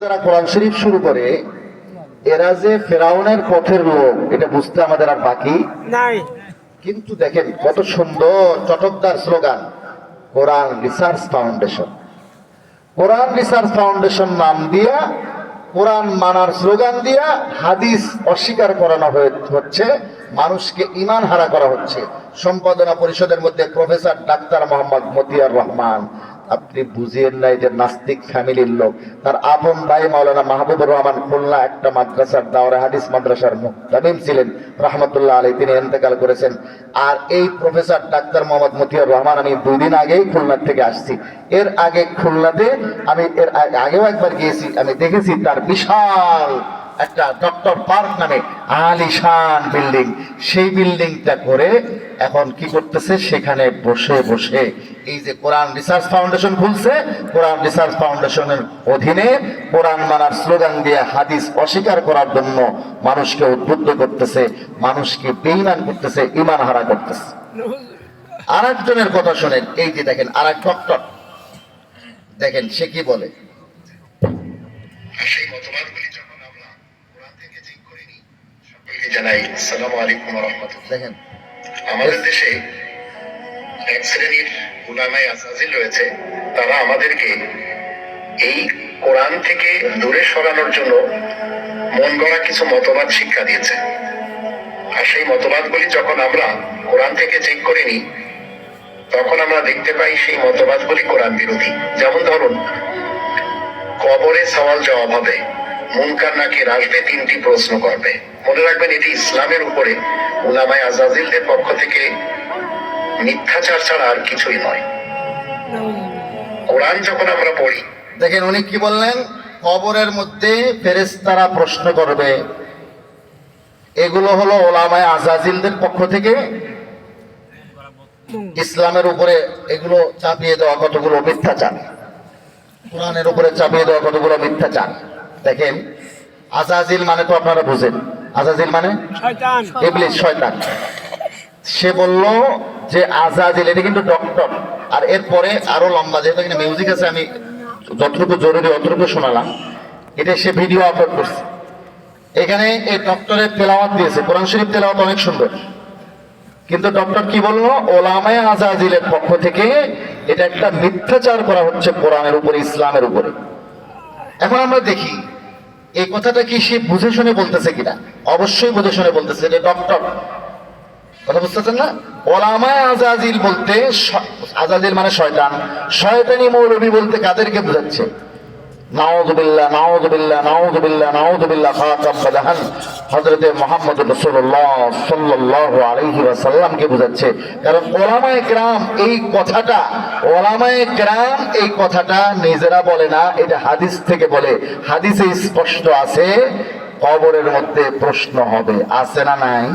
যারা কোরআন শরীফ শুরু করে এরা যে ফেরাউনের পথের লোক এটা বুঝতে আমাদের আর বাকি নাই। কিন্তু দেখেন কত সুন্দর চটকদার স্লোগান, কোরআন রিসার্চ ফাউন্ডেশন। কোরআন রিসার্চ ফাউন্ডেশন নাম দিয়া কোরআন মানার স্লোগান দিয়া হাদিস অস্বীকার করানো হচ্ছে, মানুষকে ঈমান হারা করা হচ্ছে। সম্পাদনা পরিষদের মধ্যে প্রফেসর ডাক্তার মোহাম্মদ মতিয়ার রহমান, আপনি বুঝিয়েন না, যে নাস্তিক ফ্যামিলির লোক, তার আপন ভাই মাওলানা মাহবুবুর রহমান খুলনা একটা মাদ্রাসার দাওরা হাদিস মাদ্রাসার মুহতামিম ছিলেন রহমতুল্লাহ আলী, তিনি ইন্তেকাল করেছেন। আর এই প্রফেসর ডাক্তার মোহাম্মদ মতিয়ার রহমান, আমি 2 দিন আগেই খুলনা থেকে আসছি। এর আগে খুলনাতে আমি এর আগেও একবার গিয়েছি, আমি দেখেছি তার বিশাল একটা ডক্টর পার্ক নামে আলিশান বিল্ডিং, সেই বিল্ডিংটা করে এখন কি করতেছে, সেখানে বসে বসে এই যে কোরআন রিসার্চ ফাউন্ডেশন খুলছে, কোরআন রিসার্চ ফাউন্ডেশনের অধীনে কোরআন মানার স্লোগান দিয়ে হাদিস অস্বীকার করার জন্য মানুষকে উদ্বুদ্ধ করতেছে, মানুষকে বেঈমান করতেছে, ঈমান হারা করতেছে। আর একজনের কথা শোনেন, এই যে দেখেন আর এক ডক্টর, দেখেন সে কি বলে। সেই মতবাদগুলি যখন আমরা কোরআন থেকে ঠিক করে নিই, সকলকে জানাই আসসালামু আলাইকুম ওয়া রাহমাতুল্লাহ। দেখেন আমাদের দেশে এক শ্রেণীর উলামায়ে আজাজিল রয়েছে, তারা আমাদেরকে এই কোরআন থেকে দূরে সরানোর জন্য মন গড়া কিছু মতবাদ শিক্ষা দিয়েছে। আর সেই মতবাদগুলি যখন আমরা কোরআন থেকে চেক করে নিই, তখন আমরা দেখতে পাই সেই মতবাদগুলি কোরআন বিরোধী। যেমন ধরুন, কবরে সওয়াল জবাব হবে, মুনকার নাকির আসবে, 3টি প্রশ্ন করবে। মনে রাখবেন, এটি ইসলামের উপরে উলামায়ে আজাজিলদের পক্ষ থেকে মিথ্যাচার ছাড়া আর কিছুই নয়। কোরআন যখন আমরা পড়ি, দেখেন উনি কি বললেন, কবরের মধ্যে ফেরেশতারা প্রশ্ন করবে, এগুলো হলো উলামায়ে আজাজিলদের পক্ষ থেকে ইসলামের উপরে এগুলো চাপিয়ে দেওয়া কতগুলো মিথ্যাচার, কোরআনের উপরে চাপিয়ে দেওয়া কতগুলো মিথ্যাচার। দেখেন আজাজিল মানে তো আপনারা বুঝেন, আজাজিল মানে শয়তান, ইবলিস, শয়তান। সে বলল যে আজাজিল এটা কিন্তু ডক্টর, আর এরপরে আরো লম্বা, যেহেতু এখানে মিউজিক আছে আমি যতটুকু জরুরি অতটুকু শোনালাম। এটা সে ভিডিও আপলোড করছে, এখানে এই ডক্টরের তেলাওয়াত দিয়েছে, কোরআন শরীফ তেলাওয়াত অনেক সুন্দর, কিন্তু ডক্টর কি বললো, ওলামায়ে আজাজিলের পক্ষ থেকে এটা একটা মিথ্যাচার করা হচ্ছে কোরআনের উপরে, ইসলামের উপরে। এখন আমরা দেখি এই কথাটা কি সে বুঝে শুনে বলতেছে কিনা। অবশ্যই বুঝে শুনে বলতেছে, এটা ডক্টর, কথা বুঝতেছেন না? ওলামায়ে আজাজিল বলতে, আজাজিল মানে শয়তান, শয়তানি মৌলবী বলতে কাদেরকে বোঝাচ্ছে? নাউযুবিল্লাহ, নাউযুবিল্লাহ, নাউযুবিল্লাহ, নাউযুবিল্লাহ, খাতাম বাদাহান হযরতে মুহাম্মদ রাসূলুল্লাহ সাল্লাল্লাহু আলাইহি ওয়াসাল্লামকে বোঝাচ্ছে। কারণ ওলামায়ে কেরাম এই কথাটা, ওলামায়ে কেরাম এই কথাটা নিজেরা বলে না, এটা হাদিস থেকে বলে। হাদিসে স্পষ্ট আছে কবরের মধ্যে প্রশ্ন হবে, আছে না নাই?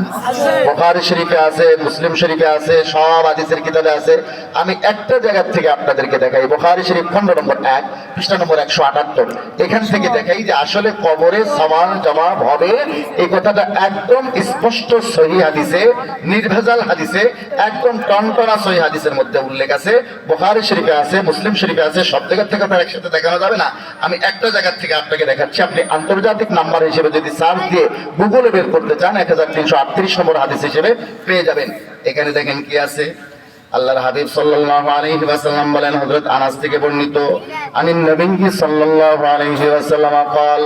বুখারী শরীফে আছে, মুসলিম শরীফে আছে, সব হাদিসের কিতাবে আছে। আমি একটা জায়গা থেকে আপনাদেরকে দেখাই, বুখারী শরীফ খণ্ড নম্বর 1 পৃষ্ঠা নম্বর 178, এখান থেকে দেখাই যে আসলে কবরে সওয়াল জবাব হবে, এই কথাটা একদম স্পষ্ট সহিহ হাদিসে, নির্ভেজাল হাদিসে, একদম টনটনা সহিহ হাদিসের মধ্যে উল্লেখ আছে। বুখারী শরীফে আছে, মুসলিম শরীফে আছে, সব জায়গা থেকে তার একসাথে দেখানো যাবে না। আমি একটা জায়গা থেকে আপনাকে দেখাচ্ছি, আপনি আন্তর্জাতিক নাম্বার হিসেবে যদি সার্চ দিয়ে গুগলে বের করতে চান 1338 নম্বর হাদিস হিসেবে পেয়ে যাবেন। এখানে দেখেন কি আছে, আল্লাহর হাবিব সাল্লাল্লাহু আলাইহি ওয়াসাল্লাম বলেন, হযরত আনাস থেকে বর্ণিত, আনিন নবী সাল্লাল্লাহু আলাইহি ওয়াসাল্লাম قال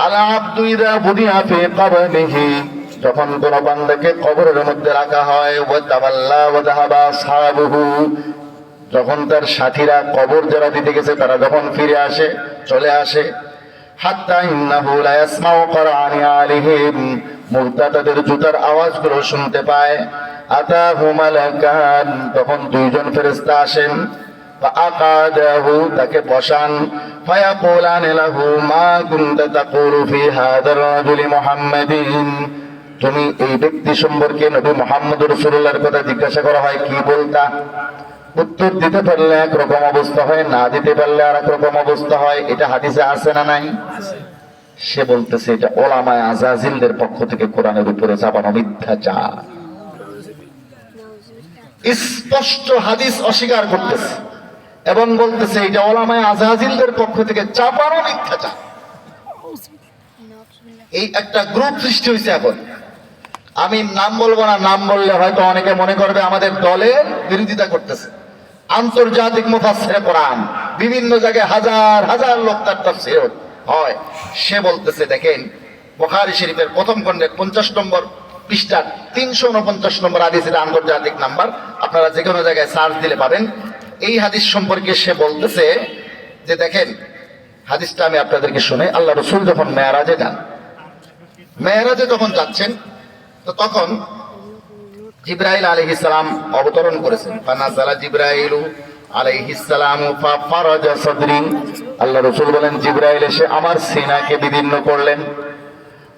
আলা আবদু ইযা বুদিয়া ফি কবরিহি, যখন কোন বান্দাকে কবরের মধ্যে রাখা হয়, ওয়া তাওয়াল্লা ওয়া যাহাবা আসহাবুহু, যখন তার সাথীরা কবর যারা দিতে গেছে তারা যখন ফিরে আসে, চলে আসে, হাত্তা ইন্নাহু লা ইয়াসমাউ করানি আলিহিম, মুরতাদাদের জুতার আওয়াজগুলো শুনতে পায়। আতাহু মালাকান, তখন 2জন ফেরেশতা আসেন, ফাআকাদাহু, তাকে বসান, ফায়াকুলান লাহু মা কুনতা তাকুলু ফি হাযার রাজুলি মুহাম্মাদিন, তুমি এই ব্যক্তি সম্পর্কে নবী মুহাম্মদ রাসূলুল্লাহর কথা জিজ্ঞাসা করা হয়, কি বলতা? উত্তর দিতে পারলে একরকম অবস্থা হয়, না দিতে পারলে আর একরকম অবস্থা হয়। এটা হাদিসে আছে না নাই? সে বলতেছে এটা ওলামায়ে আজাজিলদের পক্ষ থেকে কোরআনের উপরে চাপানো মিথ্যাচার, স্পষ্ট হাদিস অস্বীকার করতেছে। এবং বলতেছে এটা ওলামায়ে আজাজিলদের পক্ষ থেকে চাপানো মিথ্যাচার। এই একটা গ্রুপ সৃষ্টি হয়েছে এখন। আমি নাম বলবো না, নাম বললে হয়তো অনেকে মনে করবে আমাদের দলের বিরোধিতা করতেছে। আন্তর্জাতিক মুফাসসিরে কোরআন, বিভিন্ন জায়গায় হাজার হাজার লোক তার তাফসীর হয়। সে বলতেছে দেখেন বুখারী শরীফের প্রথম খণ্ডের 50 নম্বর পৃষ্ঠার 349 নম্বর হাদিস, এটা আন্তর্জাতিক নাম্বার, আপনারা যে কোনো জায়গায় সার্চ দিলে পাবেন। এই হাদিস সম্পর্কে সে বলতেছে যে দেখেন হাদিসটা আমি আপনাদেরকে শুনে, আল্লাহ রাসূল যখন মেরাজে যান, মেরাজে যখন যাচ্ছেন তো তখন জিবরাইল আলাইহিস সালাম অবতরণ করেছেন। ফানাজালা জিবরাইলু আলাইহিস সালাম ফাফারাজা সাদরি, আল্লাহ রাসূল বলেন জিবরাইল এসে আমার সিনাকে বিদীর্ণ করলেন,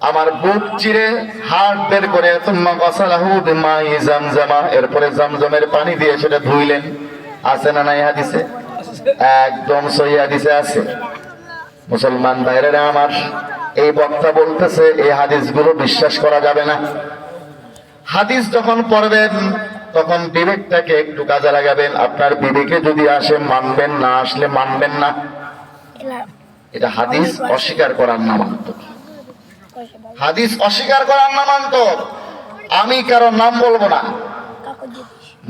আমার বুক চিরে হাড় বের করে তুম্মা গাসালাহু বিমাই জামজামা, এরপরে জামজামের পানি দিয়ে সেটা ধুইলেন। আছে না নাই হাদিসে? একদম সহিহ হাদিসে আছে। মুসলমান ভাইরা আমার, এই বক্তা বলতেছে এই হাদিসগুলো বিশ্বাস করা যাবে না। হাদিস যখন পড়বেন তখন বিবেকটাকে একটু কাজে লাগাবেন। আপনার বিবেকে যদি আসে মানবেন, না আসলে মানবেন না। এটা হাদিস অস্বীকার করার নামান্তর, হাদিস অস্বীকার করার নামান্তর। আমি কারো নাম বলবো না,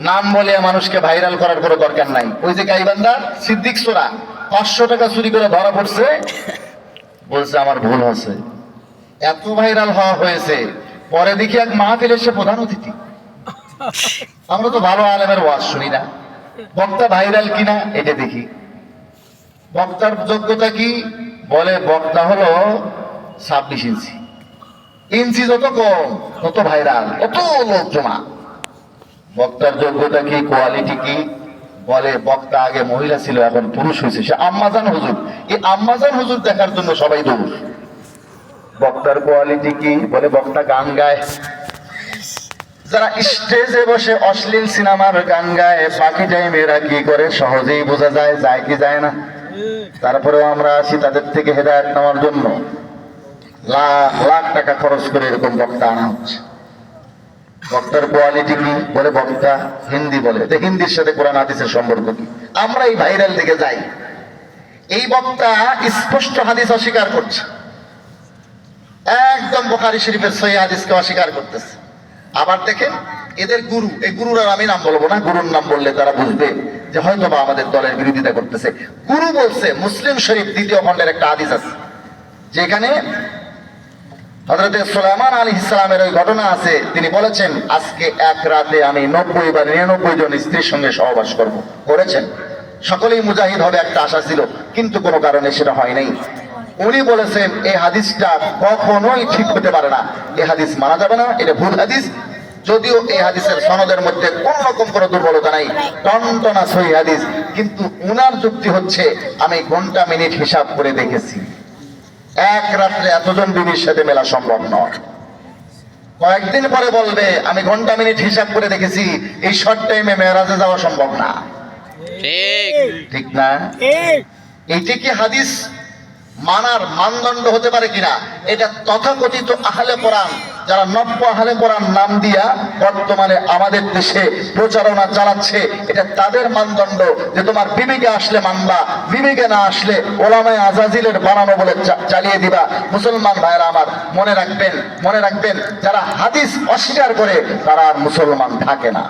নাম বলে মানুষকে ভাইরাল করার কোনো দরকার নাই। ওই যে গাইবান্ধার সিদ্দিক সোরা 500 টাকা চুরি করে ধরা পড়ছে, বলছে আমার ভুল হয়েছে, এত ভাইরাল হওয়া হয়েছে। পরে দেখি এক মাহফিল এসে প্রধান অতিথি। আমরা তো ভালো আলেমের ওয়াজ শুনি না, বক্তা ভাইরাল কিনা এটা দেখি। বক্তার যোগ্যতা কি? বলে বক্তা হলো 26 ইঞ্চি, ইঞ্চি যত কম তত ভাইরাল, তত লোক জমা। বক্তার যোগ্যতা কি, কোয়ালিটি কি? বলে বক্তা আগে মহিলা ছিল এখন পুরুষ হয়েছে, সে আম্মাজান হুজুর। এই আম্মাজান হুজুর দেখার জন্য সবাই দৌড়। বক্তার কোয়ালিটি কি? বলে বক্তা গান গায়। যারা স্টেজে বসে অশ্লীল সিনেমার গান গায়, বাকি টাইমেরা কি করে সহজেই বোঝা যায়, যায় কি যায় না। তারপরেও আমরা আসি তাদের থেকে হেদায়েত নেওয়ার জন্য, লাখ লাখ টাকা খরচ করে এরকম বক্তা আনা হচ্ছে। বক্তার কোয়ালিটি কি? বলে বক্তা হিন্দি বলে, তো হিন্দির সাথে কোরআন হাদিসের সম্পর্ক কি? আমরা এই ভাইরাল দিকে যাই। এই বক্তা স্পষ্ট হাদিস অস্বীকার করছে, একদম বুখারী শরীফের সহিহ হাদিসকে অস্বীকার করতেছে। আবার দেখেন এদের গুরু, এই গুরুর আর আমি নাম বলবো না, গুরুর নাম বললে তারা বুঝবে যে হয়তো বা আমাদের দলের বিরোধিতা করতেছে। গুরু বলছে, মুসলিম শরীফ 2য় খণ্ডের একটা হাদিস আছে যেখানে হযরত সুলাইমান আলাইহিস সালামের ওই ঘটনা আছে। তিনি বলেছেন আজকে এক রাতে আমি 90 বা 99 জন স্ত্রীর সঙ্গে সহবাস করব। করেছেন, সকলেই মুজাহিদ হবে একটা আশা ছিল, কিন্তু কোনো কারণে সেটা হয় নাই। উনি বলেছেন এই হাদিসটা কখনোই ঠিক হতে পারে না, এই হাদিস মানা যাবে না, এটা ভুল হাদিস। যদিও এই হাদিসের সনদের মধ্যে কোন রকম কোনো দুর্বলতা নাই, টনটনা সহিহ হাদিস। কিন্তু উনার যুক্তি হচ্ছে আমি ঘন্টা মিনিট হিসাব করে দেখেছি, এক রাত্রে এতজন বিবির সাথে মেলা সম্ভব নয়। কয়েকদিন পরে বলবে আমি ঘন্টা মিনিট হিসাব করে দেখেছি, এই শর্ট টাইমে মেরাজে যাওয়া সম্ভব না। ঠিক না? এইটা কি হাদিস মানার মানদণ্ড হতে পারে কিনা? এটা তথাকথিত আহলে কোরআন, যারা নব্য আহলে কোরআন নাম দিয়া বর্তমানে আমাদের দেশে প্রচারণা চালাচ্ছে, এটা তাদের মানদণ্ড যে তোমার বিবেকে আসলে মানবা, বিবেকে না আসলে ওলামায়ে আজাজিলের বানানো বলে চালিয়ে দিবা। মুসলমান ভাইরা আমার, মনে রাখবেন, মনে রাখবেন, যারা হাদিস অস্বীকার করে তারা আর মুসলমান থাকে না।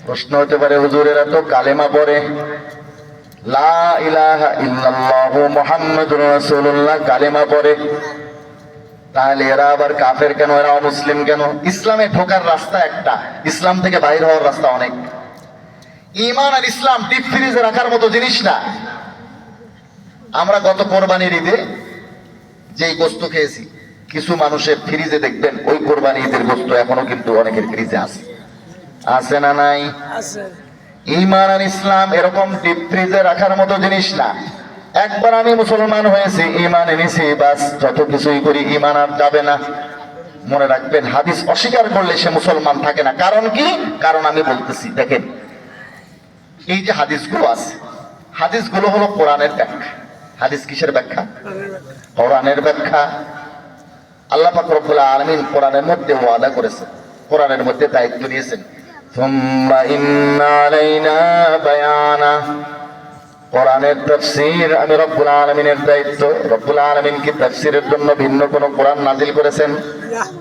প্রশ্ন হতে পারে হুজুরেরা তো কালেমা পড়ে, লা ইলাহা ইল্লাল্লাহু মুহাম্মাদুর রাসূলুল্লাহ কালেমা পড়ে, তাহলে এরা আবার কাফের কেন, এরা অমুসলিম কেন? ইসলামে ঢোকার রাস্তা একটা, ইসলাম থেকে বাইরে হওয়ার রাস্তা অনেক। ঈমান আর ইসলাম ডিপ ফ্রিজে রাখার মতো জিনিস না। আমরা গত কোরবানির ঈদে যেই গোস্ত খেয়েছি, কিছু মানুষের ফ্রিজে দেখবেন ওই কোরবানি ঈদের গোস্ত এখনো কিন্তু অনেকের ফ্রিজে আছে। আছে না নাই? ঈমান আর ইসলাম এরকম ডিপ ফ্রিজে রাখার মতো জিনিস না। একবার আমি মুসলমান হয়েছি, ঈমান এনেছি, বাস যত কিছুই করি ঈমান আর যাবে না। মনে রাখবেন, হাদিস অস্বীকার করলে সে মুসলমান থাকে না। কারণ কি? কারণ আমি বলতেছি, দেখেন এই যে হাদিসগুলো আছে, হাদিসগুলো হলো কোরআনের ব্যাখ্যা। হাদিস কিসের ব্যাখ্যা? কোরআনের ব্যাখ্যা। আল্লাহ পাক রব্বুল আলামিন কোরআনের মধ্যে ওয়াদা করেছেন, কোরআনের মধ্যে দায়িত্ব নিয়েছেন সুম্মা ইন্না আলাইনা বায়ানা। কোরআনের তাফসীর আমি রব্বুল আলামিনের দায়িত্ব। রব্বুল আলামিন কি তাফসীরের জন্য ভিন্ন কোনো কোরআন নাজিল করেছেন?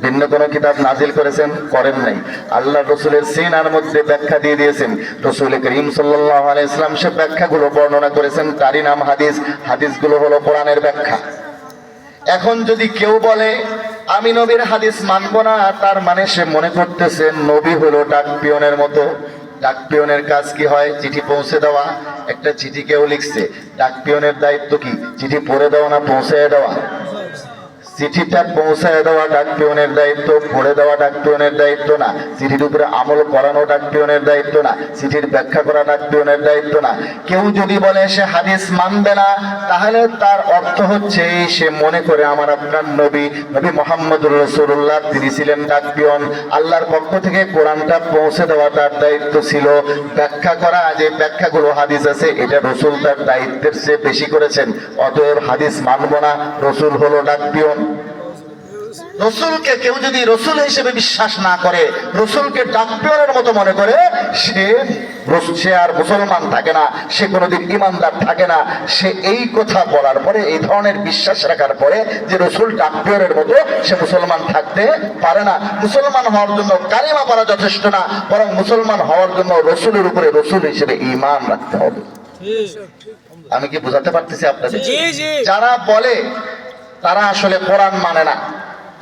ভিন্ন কোনো কিতাব নাজিল করেছেন? করেন নাই। আল্লাহ রসুলের সিনার মধ্যে ব্যাখ্যা দিয়ে দিয়েছেন। রসুল করিম সাল্লাল্লাহু আলাইহি ওয়াসাল্লাম সে ব্যাখ্যাগুলো বর্ণনা করেছেন, তারই নাম হাদিস। হাদিসগুলো হলো কোরআনের ব্যাখ্যা। এখন যদি কেউ বলে আমি নবীর হাদিস মানবো না, তার মানে সে মনে করতেছে নবী হলো ডাক পিয়নের মতো। ডাক পিয়নের কাজ কি হয়? চিঠি পৌঁছে দেওয়া। একটা চিঠি কেউ লিখছে, ডাক পিয়নের দায়িত্ব কি? চিঠি পড়ে দেওয়া না পৌঁছে দেওয়া? চিঠিটা পৌঁছায় দেওয়া ডাক পিয়নের দায়িত্ব, পড়ে দেওয়া ডাক পিয়নের দায়িত্ব না। চিঠির উপরে আমল করানো ডাক পিয়নের দায়িত্ব না। চিঠির ব্যাখ্যা করা ডাক পিয়নের দায়িত্ব না। কেউ যদি বলে সে হাদিস মানবে না, তাহলে তার অর্থ হচ্ছে সে মনে করে আমার আপনার নবী মুহাম্মদুর রাসূলুল্লাহ তিনি ছিলেন ডাক পিয়ন। আল্লাহর পক্ষ থেকে কোরআনটা পৌঁছে দেওয়া তার দায়িত্ব ছিল। ব্যাখ্যা করা, যে ব্যাখ্যাগুলো হাদিস আছে, এটা রসুল তার দায়িত্বের চেয়ে বেশি করেছেন। অতএব হাদিস মানব না, রসুল হলো ডাক পিয়ন। রসুলকে কেউ যদি রসুল হিসেবে বিশ্বাস না করে, রসুলকে ডাক পিয়নের মতো মনে করে, সে আর মুসলমান থাকে না, সে কোনোদিন ইমানদার থাকে না। সে এই কথা বলার পরে, এই ধরনের বিশ্বাস রাখার পরে যে রসুল ডাক পিয়নের মতো, সে মুসলমান থাকতে পারে না। মুসলমান হওয়ার জন্য কালিমা পড়া যথেষ্ট না, বরং মুসলমান হওয়ার জন্য রসুলের উপরে রসুল হিসেবে ঈমান রাখতে হবে। আমি কি বোঝাতে পারতেছি আপনাদের? যারা বলে তারা আসলে কোরআন মানে না,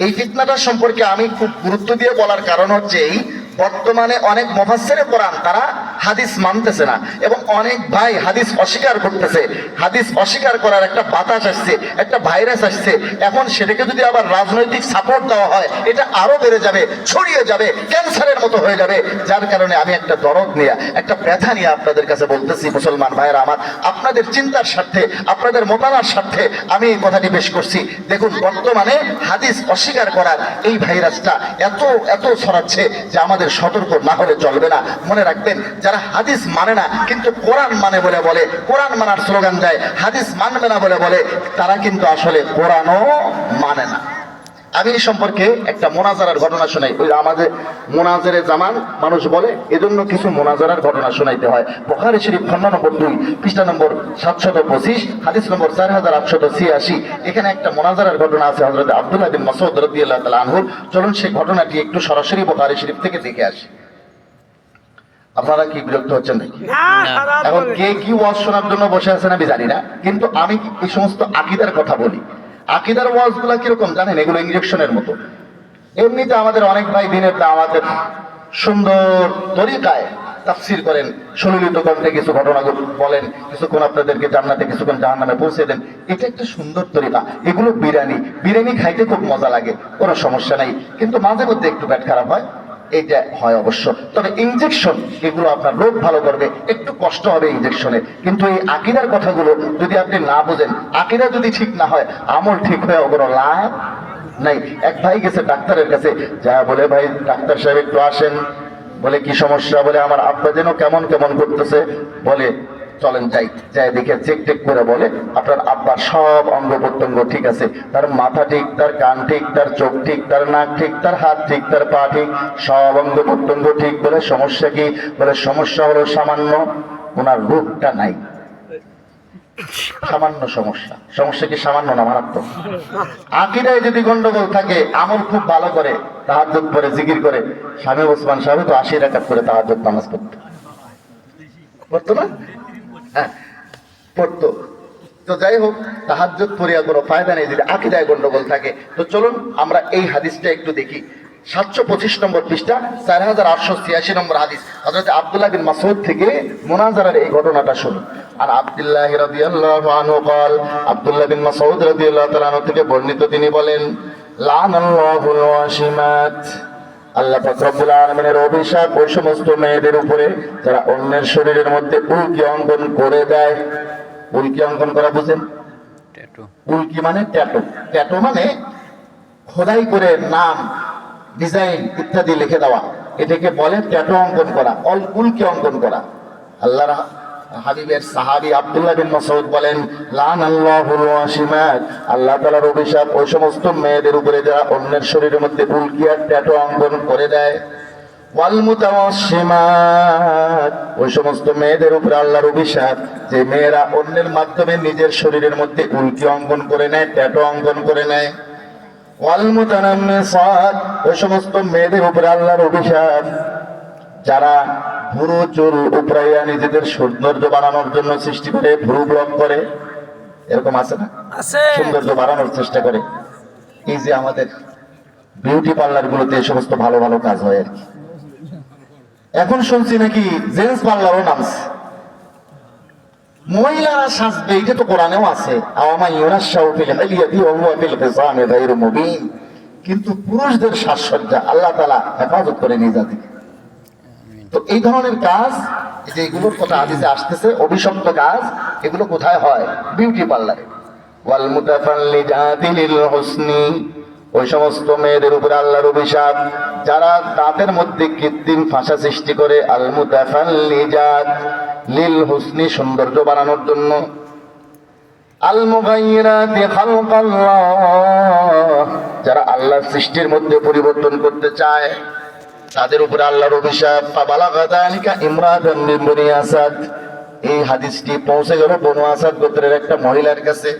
এই ফিতনাটা সম্পর্কে আমি খুব গুরুত্ব দিয়ে বলার কারণ হচ্ছে এই, বর্তমানে অনেক মুফাসসিরে কোরআন তারা হাদিস মানতেছে না, এবং অনেক ভাই হাদিস অস্বীকার করতেছে। হাদিস অস্বীকার করার একটা বাতাস আসছে, একটা ভাইরাস আসছে। এখন সেটাকে যদি আবার রাজনৈতিক সাপোর্ট দেওয়া হয়, এটা আরো বেড়ে যাবে, ছড়িয়ে যাবে, ক্যান্সারের মতো হয়ে যাবে। যার কারণে আমি একটা দরদ নিয়ে, একটা ব্যথা নিয়ে আপনাদের কাছে বলতেছি, মুসলমান ভাইয়েরা আমার, আপনাদের চিন্তার স্বার্থে, আপনাদের মোতানার স্বার্থে আমি এই কথাটি পেশ করছি। দেখুন, বর্তমানে হাদিস অস্বীকার করার এই ভাইরাসটা এত এত ছড়াচ্ছে যে আমাদের সতর্ক না হলে চলবে না। মনে রাখবেন, যারা হাদিস মানে না কিন্তু কোরআন মানে বলে, কোরআন মানার স্লোগান দেয়, হাদিস মানবে না বলে, তারা কিন্তু আসলে কোরআনও মানে না। আমি এই সম্পর্কে একটা মোনাজারার ঘটনা শোনাই। ওই আমাদের মোনাজারে জামান মানুষ বলে, এজন্য কিছু মোনাজারার ঘটনা শোনাইতে হয়। বুখারী শরীফ খণ্ড নম্বর 2 পৃষ্ঠা নম্বর 725 হাদিস নম্বর 4886। এখানে একটা মোনাজারার ঘটনা আছে হযরত আব্দুল্লাহ বিন মাসউদ রাদিয়াল্লাহু তাআলা আনহু। চলুন সেই ঘটনাটি একটু সরাসরি বুখারী শরীফ থেকে দেখে আসি। আপনারা কি বিরক্ত হচ্ছেন নাকি? এখন কে কি ওয়াজ শোনার জন্য বসে আছেন আমি জানি না, কিন্তু আমি এই সমস্ত আকীদার কথা বলি। আকীদার ওয়াজগুলো কিরকম জানেন? এগুলো ইনজেকশনের মতো। এমনিতে আমাদের অনেক ভাই দিনের দাওয়াতের সুন্দর তরিকায় তাফসীর করেন, সুললিত কণ্ঠে কিছু ঘটনা বলেন, কিছুক্ষণ আপনাদেরকে জান্নাতে কিছুক্ষণ জাহান্নামে পৌঁছে দেন। এটা একটা সুন্দর তরিকা। এগুলো বিরিয়ানি খাইতে খুব মজা লাগে, কোনো সমস্যা নাই, কিন্তু মাঝে মধ্যে একটু পেট খারাপ হয়, এইটা হয় অবশ্য। তবে ইনজেকশন এগুলো আপনার রোগ ভালো করবে, একটু কষ্ট হবে ইনজেকশনে। কিন্তু এই আকীদার কথাগুলো যদি আপনি না বোঝেন, আকীদা যদি ঠিক না হয়, আমল ঠিক হয়ে কোনো লাভ নাই। এক ভাই গেছে ডাক্তারের কাছে, যা বলে, ভাই ডাক্তার সাহেব একটু আসেন। বলে কি সমস্যা? বলে আমার আব্বা যেন কেমন কেমন করতেছে। বলে চলেন যাই দেখে চেক টেক করে বলে আপনার আব্বার সব অঙ্গ প্রত্যঙ্গ ঠিক আছে, তার মাথা ঠিক, তার কান ঠিক, তার চোখ ঠিক, তার নাক ঠিক, তার হাত ঠিক, তার পা ঠিক, সব অঙ্গ প্রত্যঙ্গ ঠিক। বলে সমস্যা কি? বলে সমস্যা হলো সামান্য ওনার রোগটা নাই। সামান্য সমস্যা। সমস্যা কি সামান্য না মারাত্মক? আকীদায় যদি গন্ডগোল থাকে, আমল খুব ভালো করে, তাহাজ্জুদ পড়ে, জিকির করে। স্বামী ওসমান সাহেব তো 80 রাকাত করে তাহাজ্জুদ নামাজ পড়তো না? হ্যাঁ, পড়তো। তো যাই হোক, তাহাজ্জুদ পড়িয়া কোনো ফায়দা নেই যদি আকীদায় গন্ডগোল থাকে। তো চলুন আমরা এই হাদিসটা একটু দেখি। 725 নম্বর পৃষ্ঠা 4886 নম্বর হাদিস, হযরত আব্দুল্লাহ বিন মাসউদ থেকে মুনাজারার এই ঘটনাটা শুনুন। আর আব্দুল্লাহ রাদিয়াল্লাহু আনহু قال, আব্দুল্লাহ বিন মাসউদ রাদিয়াল্লাহু তাআলা আনহু থেকে বর্ণিত, তিনি বলেন, লানাল্লাহুল ওয়াশিমাত, আল্লাহ পাক রব্বুল আলামিনের অভিশাপ ওই সমস্ত মেয়েদের উপরে যারা অন্যের শরীরের মধ্যে উল্কি অঙ্কন করে দেয়। উল্কি অঙ্কন করা বুঝেন? উল্কি মানে ট্যাটু। ট্যাটু মানে খোদাই করে নাম, ডিজাইন ইত্যাদি লিখে দেওয়া, এটাকে বলে ট্যাটু অঙ্কন করা, উল্কি অঙ্কন করা। আল্লাহর হাবিবের সাহাবী আব্দুল্লাহ বিন মাসউদ বলেন, লানাল্লাহুল ওয়াশিমাত, আল্লাহ তাআলার অভিশাপ ওই সমস্ত মেয়েদের উপরে যারা অন্যের শরীরের মধ্যে উল্কি আর ট্যাটু অঙ্কন করে দেয়। ওয়াল মুতাওয়াশিমাত, ওই সমস্ত মেয়েদের উপরে আল্লাহর অভিশাপ যে মেয়েরা অন্যের মাধ্যমে নিজের শরীরের মধ্যে উল্কি অঙ্কন করে নেয়, ট্যাটু অঙ্কন করে নেয়। ওয়াল মুতানাম্মিসাত, ওই সমস্ত মেয়েদের উপরে আল্লাহর অভিশাপ যারা ভুরু চুল উপরাইয়া নিজেদের সৌন্দর্য বাড়ানোর জন্য সৃষ্টি করে, ভুরু ব্লক করে, এরকম আছে না, সৌন্দর্য বাড়ানোর চেষ্টা করে। এই যে আমাদের বিউটি পার্লার গুলোতে এই সমস্ত ভালো ভালো কাজ হয় আর কি। এখন শুনছি নাকি জেন্টস পার্লারও নামছে, মহিলারা সাজবে, এটা তো কোরআনেও আছে, কিন্তু পুরুষদের সাজসজ্জা আল্লাহ তাআলা হেফাজত করে নিয়ে যাবে। তো এই ধরনের কাজ, যে এগুলোর কথা হাদিসে আসতেছে, অভিশপ্ত কাজ, এগুলো কোথায় হয়? বিউটি পার্লারে। ওয়াল মুতাফাল্লিজাতি লিল হুসনি, ওই সমস্ত মেয়েদের উপরে আল্লাহর অভিশাপ যারা দাঁতের মধ্যে কৃত্রিম ফাঁসা সৃষ্টি করে, আল মুতাফাল্লিজাত লিল হুসনি, সৌন্দর্য বাড়ানোর জন্য, আল মুগায়্যিরাতি খালকাল্লাহ, যারা আল্লাহর সৃষ্টির মধ্যে পরিবর্তন করতে চায়, তাদের উপরে আল্লাহর অভিশাপ। ফাবালাগা যালিকা ইমরাতান মিন বনি আসাদ, এই হাদিসটি পৌঁছে গেল বনু আসাদ গোত্রের একটা মহিলার কাছে।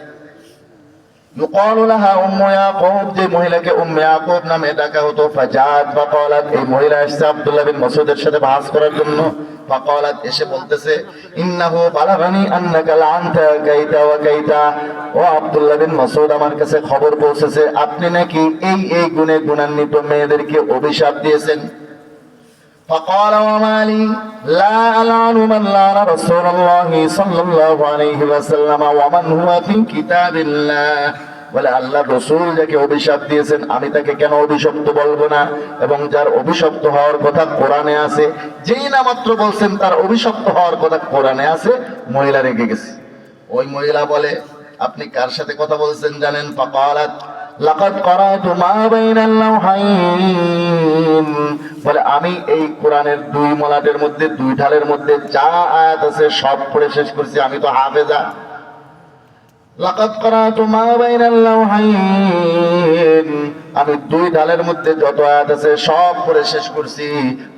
ইউকালু লাহা উম্মু ইয়াকুব, যে মহিলাকে উম্মে ইয়াকুব নামে ডাকা হতো। ফাজাত ফাকালাত, এই মহিলা এসেছে আব্দুল্লাহ বিন মাসউদের সাথে বাহাস করার জন্য। ফাকালাত, এসে বলতেছে, ইন্নাহু বালাগানি আন্নাকা লাআনতা কাইতা ওয়া কাইতা, ও আব্দুল্লাহ বিন মাসউদ, আমার কাছে খবর পৌঁছেছে আপনি নাকি এই এই গুণে গুণান্বিত মেয়েদেরকে অভিশাপ দিয়েছেন। فقال وما لي لا ألعن من لعن رسول الله صلى الله عليه وسلم ومن هو في كتاب الله, বলে আল্লাহ রসুল যাকে অভিশাপ দিয়েছেন আমি তাকে কেন অভিশপ্ত বলবো না, এবং যার অভিশপ্ত হওয়ার কথা কোরআনে আছে, যেই না মাত্র বলছেন তার অভিশপ্ত হওয়ার কথা কোরআনে আছে, মহিলা রেগে গেছে। ওই মহিলা বলে, আপনি কার সাথে কথা বলছেন জানেন? ফাকালাত লাকাদ ক্বারাতু মা বাইনাল লাওহাইন, বলে আমি এই কোরআনের দুই মলাটের মধ্যে, দুই ঢালের মধ্যে যা আয়াত আছে সব পড়ে শেষ করছি, আমি তো হাফেজা। লাকাদ ক্বারাতু মা বাইনাল লাওহাইন, আমি দুই ঢালের মধ্যে যত আয়াত আছে সব পড়ে শেষ করছি।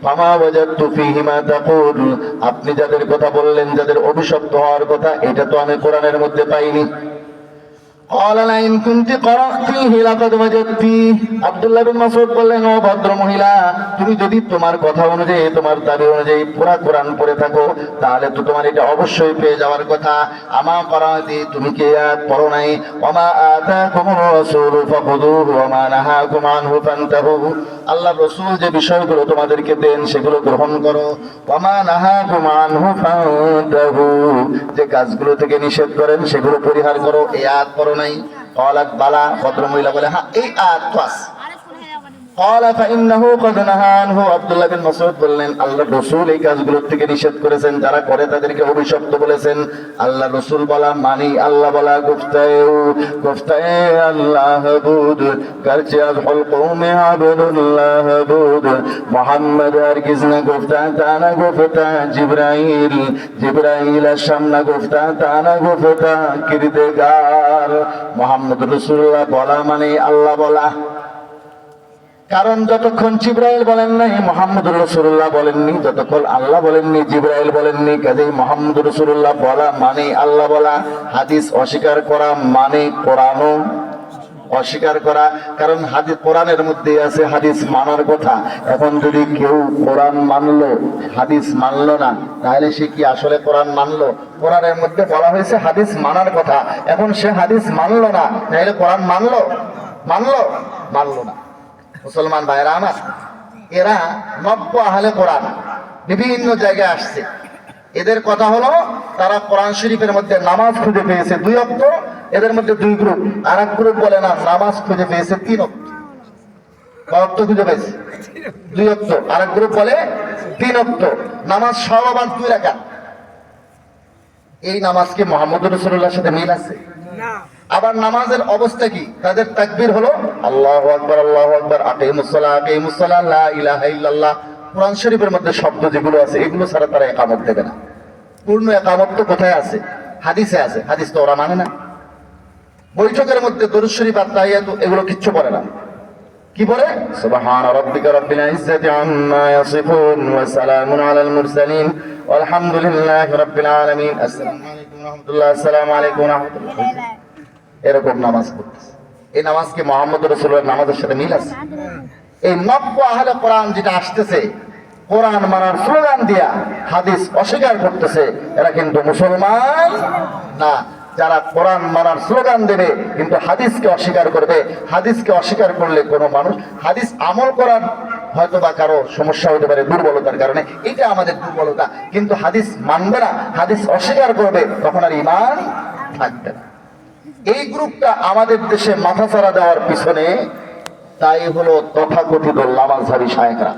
ফামা ওয়াজাদতু ফীহি মা তাকুল, আপনি যাদের কথা বললেন, যাদের অভিশপ্ত হওয়ার কথা, এটা তো আমি কোরআনের মধ্যে পাইনি। আব্দুল্লাহ বিন মাসউদ বললেন, ও ভদ্র মহিলা, তুমি যদি তোমার কথা অনুযায়ী, তোমার দাবি অনুযায়ী পুরা কোরআন পড়ে থাকো, তাহলে তো তোমার এটা অবশ্যই পেয়ে যাওয়ার কথা। আমা করাতি, তুমি কি আয়াত পড়ো নাই? ওমা আতাকুমুর রাসূলু ফাখুযুহু ওয়া মা নাহাকুম আনহু ফান্তাহু, আল্লাহর রাসূল যে বিষয়গুলো তোমাদেরকে দেন সেগুলো গ্রহণ করো। ওয়া মা নাহাকুম আনহু ফান্তাহু, যে কাজগুলো থেকে নিষেধ করেন সেগুলো পরিহার করো। এই আয়াত পড়ো নাই? ক্বালাত বালা, ভদ্র মহিলা বলে, হ্যাঁ এই আয়াত তো আছে। ক্বালা ফাইন্নাহু ক্বাদ নাহা আনহু, আব্দুল্লাহ বিন মাসউদ বললেন, আল্লাহর রাসূল এই কাজগুলোর থেকে নিষেধ করেছেন, যারা করে তাদেরকে অভিশপ্ত বলেছেন। আল্লাহর রাসূল বলা মানি, আল্লাহ বলা গুফতায়ে আল্লাহ বুদ, করছে আজহুল কওমে আবদুল্লাহ বুদ, মুহাম্মদ হারগিজ না গুফতা তানা গুফতা জিবরাইল, জিবরাইলের সামনে গুফতা তানা গুফতা কিরদেগার। মুহাম্মদ রাসূলুল্লাহ বলা মানে আল্লাহ বলা, কারণ যতক্ষণ জিবরাইল বলেন নাই, মুহাম্মদুর রাসূলুল্লাহ বলেননি, যতক্ষণ আল্লাহ বলেননি, জিবরাইল বলেননি, কাজেই মুহাম্মদুর রাসূলুল্লাহ বলা মানে আল্লাহ বলা। হাদিস অস্বীকার করা মানে কোরআনও অস্বীকার করা, কারণ হাদিস কোরআনের মধ্যে আছে হাদিস মানার কথা। এখন যদি কেউ কোরআন মানলো, হাদিস মানলো না, তাহলে সে কি আসলে কোরআন মানলো? কোরআনের মধ্যে বলা হয়েছে হাদিস মানার কথা, এখন সে হাদিস মানলো না, তাহলে কোরআন মানলো? মানলো না। মুসলমান ভাইরা আমার, এরা নব্য আহলে কোরআন বিভিন্ন জায়গায় আসছে, এদের কথা হলো তারা কোরআন শরীফের মধ্যে নামাজ খুঁজে পেয়েছে 2 ওয়াক্ত, এদের মধ্যে 2 গ্রুপ। আর এক গ্রুপ বলে না, নামাজ খুঁজে পেয়েছে 3 ওয়াক্ত। কত খুঁজে পেয়েছে? 2 ওয়াক্ত। আর এক গ্রুপ বলে 3 ওয়াক্ত। নামাজ সব আবার 2 রাকাত। এই নামাজ কি মুহাম্মদ রাসূলুল্লাহর সাথে মিল আছে? আবার নামাজের অবস্থা কি? তাদের তাকবীর হলো আল্লাহু আকবার, আল্লাহু আকবার, আকিমুস সালাহ, লা ইলাহা ইল্লাল্লাহ। কোরআন শরীফের মধ্যে শব্দ যেগুলো আছে এগুলো ছাড়া তারা ইকামত দেবে না। পূর্ণ ইকামত তো কোথায় আছে? হাদিসে আছে। হাদিস তো ওরা মানে না। বৈঠকের মধ্যে দরুদ শরীফ আর তাহিয়াত এগুলো কিচ্ছু পড়ে না। কি বলে সুবহান রাব্বিকা রাব্বিল ইজ্জাতি আম্মা ইয়াসিফুন ওয়া সালামুন আলাল মুরসালিন আলহামদুলিল্লাহি রাব্বিল আলামিন। আসসালামু আলাইকুম ওয়া রাহমাতুল্লাহ, আসসালামু আলাইকুম ওয়া রাহমাতুল্লাহ। এরকম নামাজ পড়তেছে। এই নামাজ কি মুহাম্মদ রাসূলুল্লাহর নামাজের সাথে মিল আছে? এই নব্য আহলে কোরআন যেটা আসতেছে কোরআন মানার স্লোগান দিয়া হাদিস অস্বীকার করতেছে, এরা কিন্তু মুসলমান না। যারা কোরআন মানার স্লোগান দেবে কিন্তু হাদিসকে অস্বীকার করবে, হাদিসকে অস্বীকার করলে কোনো মানুষ হাদিস আমল করার হয়তো বা কারো সমস্যা হতে পারে দুর্বলতার কারণে, এটা আমাদের দুর্বলতা, কিন্তু হাদিস মানবে না, হাদিস অস্বীকার করবে, তখন আর ঈমান থাকবে না। এই গ্রুপটা আমাদের দেশে মাথাচাড়া দেওয়ার পিছনে তাই হলো তথাকথিত লামাযহাবী শায়েখরা।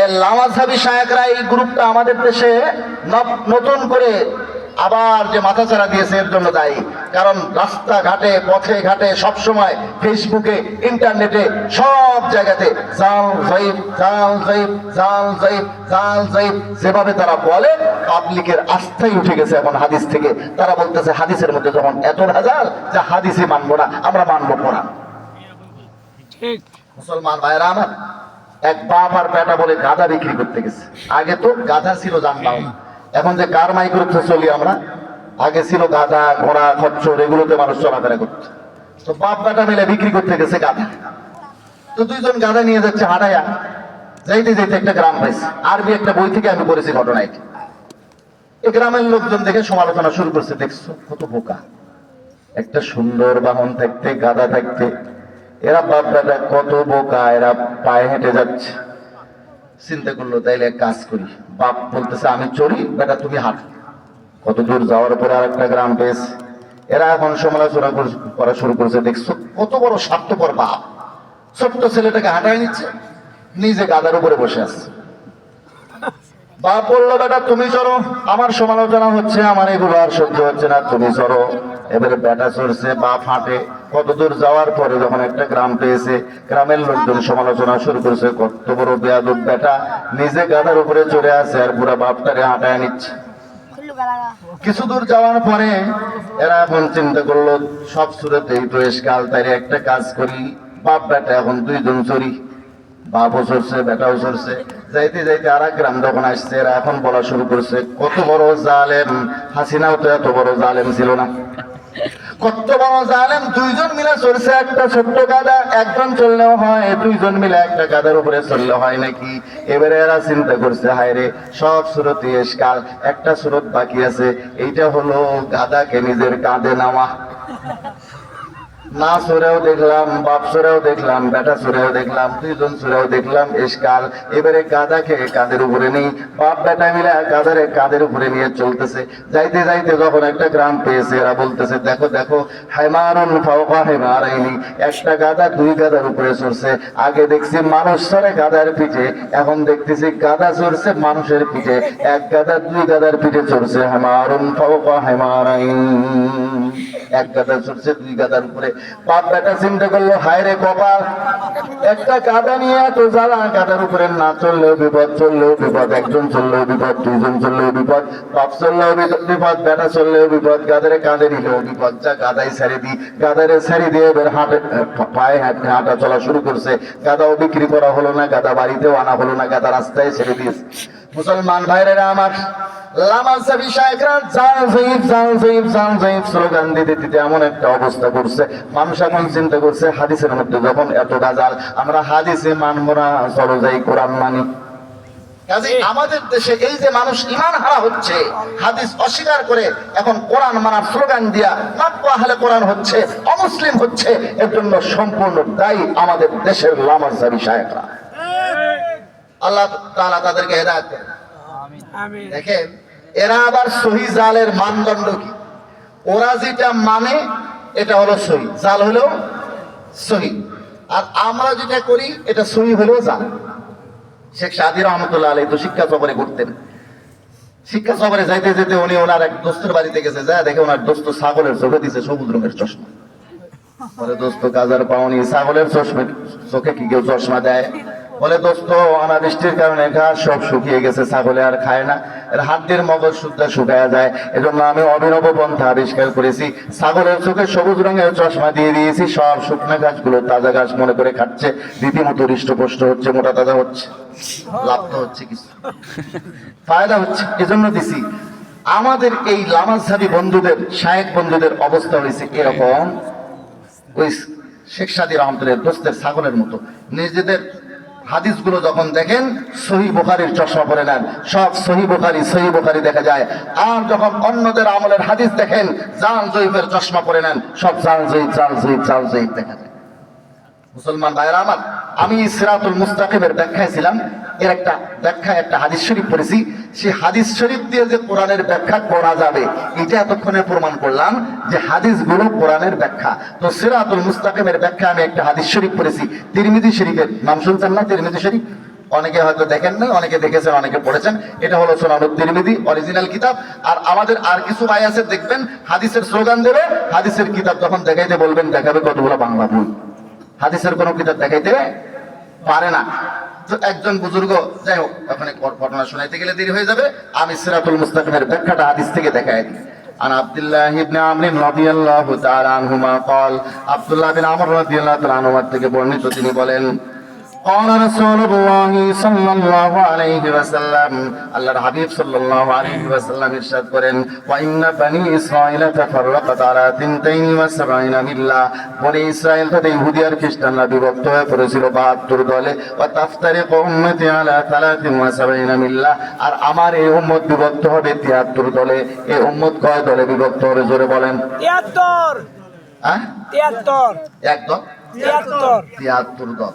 এই লামাযহাবী শায়েখরা এই গ্রুপটা আমাদের দেশে নতুন করে আবার যে মাথাচাড়া দিয়েছে এর জন্য দায়ী। কারণ রাস্তাঘাটে পথে ঘাটে সবসময় ফেসবুকে ইন্টারনেটে সব জায়গাতে জাল যায়েব জাল যায়েব জাল যায়েব জাল যায়েব যেভাবে তারা বলে, পাবলিকের আস্থাই উঠে গেছে এখন হাদিস থেকে। তারা বলতেছে হাদিসের মধ্যে যখন এত ভেজাল যে হাদিসই মানবো না, আমরা মানবো কোরআন। মুসলমান ভাইরা আমার, এক বাপ আর বেটা বলে গাধা বিক্রি করতে গেছে। আগে তো গাধা ছিল যানবাহন, এখন যে কার মাইক্রোতে চলি আমরা, আগে ছিল গাধা ঘোড়া খচ্চর, এগুলোতে মানুষ চলাফেরা করত। তো বাপ বেটা মিলে বিক্রি করতে গেছে গাধা। তো দুইজন গাধা নিয়ে যাচ্ছে হাঁটাইয়া, যাইতে যাইতে একটা গ্রাম পাইছে। আরবি একটা বই থেকে আমি পড়েছি ঘটনা এটা। এই গ্রামের লোকজন দেখে সমালোচনা শুরু করছে, দেখছো কত বোকা, একটা সুন্দর বাহন থাকতে গাধা থাকতে এরা বাপ বেটা কত বোকা, এরা পায়ে হেঁটে যাচ্ছে। চিন্তা করলো তাইলে এক কাজ করি। বাপ বলতেছে আমি চড়ি, বেটা তুমি হাঁট। কত দূর যাওয়ার পরে আর একটা গ্রাম পেয়েছে। এরা এখন সমালোচনা করা শুরু করেছে, দেখছো কত বড় স্বার্থপর বাপ, ছোট্ট ছেলেটাকে হাঁটাই নিচ্ছে, নিজে গাদার উপরে বসে আছে। বাপ বললো বেটা তুমি চড়ো, আমার সমালোচনা হচ্ছে, আমার এগুলো আর সহ্য হচ্ছে না, তুমি চড়ো। এবারে বেটা চড়ছে, বাপ হাঁটে। কত দূর যাওয়ার পরে যখন একটা গ্রাম পেয়েছে, গ্রামের লোকজন সমালোচনা শুরু করেছে, কত বড় বেয়াদব বেটা, নিজে গাধার উপরে চড়ে আছে আর পুরা বাপটারে হাঁটায় নিচ্ছে। কিছু দূর যাওয়ার পরে এরা এখন চিন্তা করলো সব সুরতেই তো এসকাল, তাই একটা কাজ করি, বাপ বেটা এখন দুইজন চড়ি, বাপও চড়ছে বেটাও চড়ছে। যাইতে যাইতে আর এক গ্রাম যখন আসছে, এরা এখন বলা শুরু করছে কত বড় জালেম, হাসিনাও তো এত বড় জালেম ছিল না, কত বড় জালেম, দুইজন মিলে চলছে একটা ছোট্ট গাদা, একজন চললেও হয়, দুইজন মিলে একটা গাদার উপরে চললে হয় নাকি। এবারে এরা চিন্তা করছে হায় রে, সব সুরতে এসকাল, একটা সুরত বাকি আছে, এইটা হলো গাদাকে নিজের কাঁধে নেওয়া। না সুরেও দেখলাম, বাপ সুরেও দেখলাম, বেটা সুরেও দেখলাম, দুইজন সুরেও দেখলাম এসকাল। এবারে গাদাকে কাঁধের উপরে নেই, বাপ বেটা মিলে গাদারে কাঁধের উপরে নিয়ে চলতেছে। যাইতে যাইতে যখন একটা গ্রাম পেয়েছে, এরা বলতেছে দেখো দেখো হেমারুন ফাওকা হেমারাইনি, একটা গাদা দুই গাদার উপরে চড়ছে। আগে দেখছি মানুষ চড়ে গাদার পিঠে, এখন দেখতেছি গাদা চড়ছে মানুষের পিঠে, এক গাদা দুই গাদার পিঠে চড়ছে। হেমারুন ফাওকা হেমারাইন, এক গাদা চড়ছে দুই গাদার উপরে। বাপ বেটা চিন্তা করলো হায় রে কপাল, একটা গাদা নিয়ে এত জ্বালা, গাদার উপরে না চললেও বিপদ, চললেও বিপদ, একজন চললেও বিপদ, দুইজন চললেও বিপদ, বাপ চললেও বিপদ, বেটা চললেও বিপদ, গাদারে কাঁধে নিলেও বিপদ। যা গাদাই ছেড়ে দিই, গাদারে ছেড়ে দিয়ে এবার হাঁটে পায়ে হাঁটা চলা শুরু করছে। গাদাও বিক্রি করা হলো না, গাদা বাড়িতেও আনা হলো না, গাদা রাস্তায় ছেড়ে দিয়েছে। মুসলমান ভাইরা আমার, লামাযহাবী শায়েখরা জাল যায়েব জাল যায়েব জাল যায়েব স্লোগান দিতে দিতে এমন একটা অবস্থা করছে, মানুষ এখন চিন্তা করছে হাদিসের মধ্যে যখন এত গাজাল, আমরা হাদিসে মানবো না, চলো যাই কোরআন মানি। কাজে আমাদের দেশে এই যে মানুষ ঈমান হারা হচ্ছে, হাদিস অস্বীকার করে এখন কোরআন মানার স্লোগান দিয়া নব্য আহলে কোরআন হচ্ছে, অমুসলিম হচ্ছে, এর জন্য সম্পূর্ণ দায়ী আমাদের দেশের লামাযহাবী শায়েখরা। আল্লাহ তাআলা তাদেরকে হেদায়েত করেন। আমিন। দেখেন এরা আবার সহি জালের মানদণ্ড কি, ওরা যেটা মানে এটা হলো সহি, জাল হলো সহি, আর আমরা যেটা করি এটা সহি হলো জাল। শেখ সাদী রহমতুল্লাহ আলাইহি তো শিক্ষা সফরে ঘুরতেন, শিক্ষা সফরে যাইতে যেতে উনি ওনার এক দোস্তের বাড়িতে গেছে, যা দেখে ওনার দোস্ত ছাগলের চোখে দিছে সবুজ রঙের চশমা। বলে দোস্ত কাজার পাওনি, ছাগলের চোখে কি কেউ চশমা দেয়? বলে দোস্ত অনাবৃষ্টির কারণে ঘাস সব শুকিয়ে গেছে, ছাগলে আর খায় না, এর হাড্ডির মগজ শুদ্ধ শুকায়া যায়। এজন্য আমি অভিনব পন্থা আবিষ্কার করেছি, ছাগলের চোখে সবুজ রঙের চশমা দিয়ে দিয়েছি, সব শুকনো গাছগুলো তাজা গাছ মনে করে খাচ্ছে, রীতিমতো হৃষ্টপুষ্ট হচ্ছে, মোটা তাজা হচ্ছে। লাভ তো হচ্ছে কিছু, ফায়দা হচ্ছে, এজন্য দিছি। আমাদের এই লামাজহাবি বন্ধুদের, শায়েখ বন্ধুদের অবস্থা হয়েছে এরকম, ওই শেখ সাদী রহমতুল্লাহ দোস্তের ছাগলের মতো। নিজেদের হাদিসগুলো যখন দেখেন সহিহ বুখারীর চশমা পরে নেন, সব সহিহ বুখারী দেখা যায়। আর যখন অন্যদের আমলের হাদিস দেখেন, জাল জয়ীফের চশমা পরে নেন, সব জাল জয়ীফ দেখা যায়। মুসলমান ভাইরা আমার, আমি সিরাতুল মুস্তাকিমের ব্যাখ্যায় ছিলাম, এর একটা ব্যাখ্যায় একটা হাদিস শরীফ পড়েছি। সেই হাদিস শরীফ দিয়ে যে কোরআনের ব্যাখ্যা করা যাবে, এটা এতক্ষণে প্রমাণ করলাম যে হাদিসগুলো কোরআনের ব্যাখ্যা। তো সিরাতুল মুস্তাকিমের ব্যাখ্যা আমি একটা হাদিস শরীফ পড়েছি, তিরমিজি শরীফের নাম শুনছেন না? তিরমিজি শরীফ অনেকে হয়তো দেখেন নাই, অনেকে দেখেছেন, অনেকে পড়েছেন। এটা হলো সুনানুত তিরমিজি, অরিজিনাল কিতাব। আর আমাদের আর কিছু ভাই আছে, দেখবেন হাদিসের স্লোগান দেবে, হাদিসের কিতাব যখন দেখাইতে বলবেন দেখাবে কতগুলো বাংলা বই, হাদিসের কোনো কিতাব দেখাইতে পারে না। তো একজন বুজুর্গ, যাই হোক, ওখানে ঘটনা শোনাইতে গেলে দেরি হয়ে যাবে, আমি সিরাতুল মুস্তাকিমের ব্যাখ্যাটা হাদিস থেকে দেখাই দিই। عن عبد الله بن عمرو رضي الله تعالى عنهما قال, আব্দুল্লাহ বিন আমর রাদিয়াল্লাহু তাআলা আনহু থেকে বর্ণিত, তিনি বলেন, قال رسول الله صلى الله عليه وسلم, আল্লাহর হাবিব সাল্লাল্লাহু আলাইহি ওয়াসাল্লাম ইরশাদ করেন, وان بني اسرائيل تفرقت على 72 মিল্লাহ, বনি ইসরাইল থেকে ইহুদি আর খ্রিস্টানরা বিভক্ত হয়ে পড়েছিল 72 দলে। وتفترق امتي على 73 মিল্লাহ, আর আমার এই উম্মত বিভক্ত হবে 73 দলে। এই উম্মত কয় দলে বিভক্ত হবে জোরে বলেন? 73। হ্যাঁ, 73। একদম 73 দল।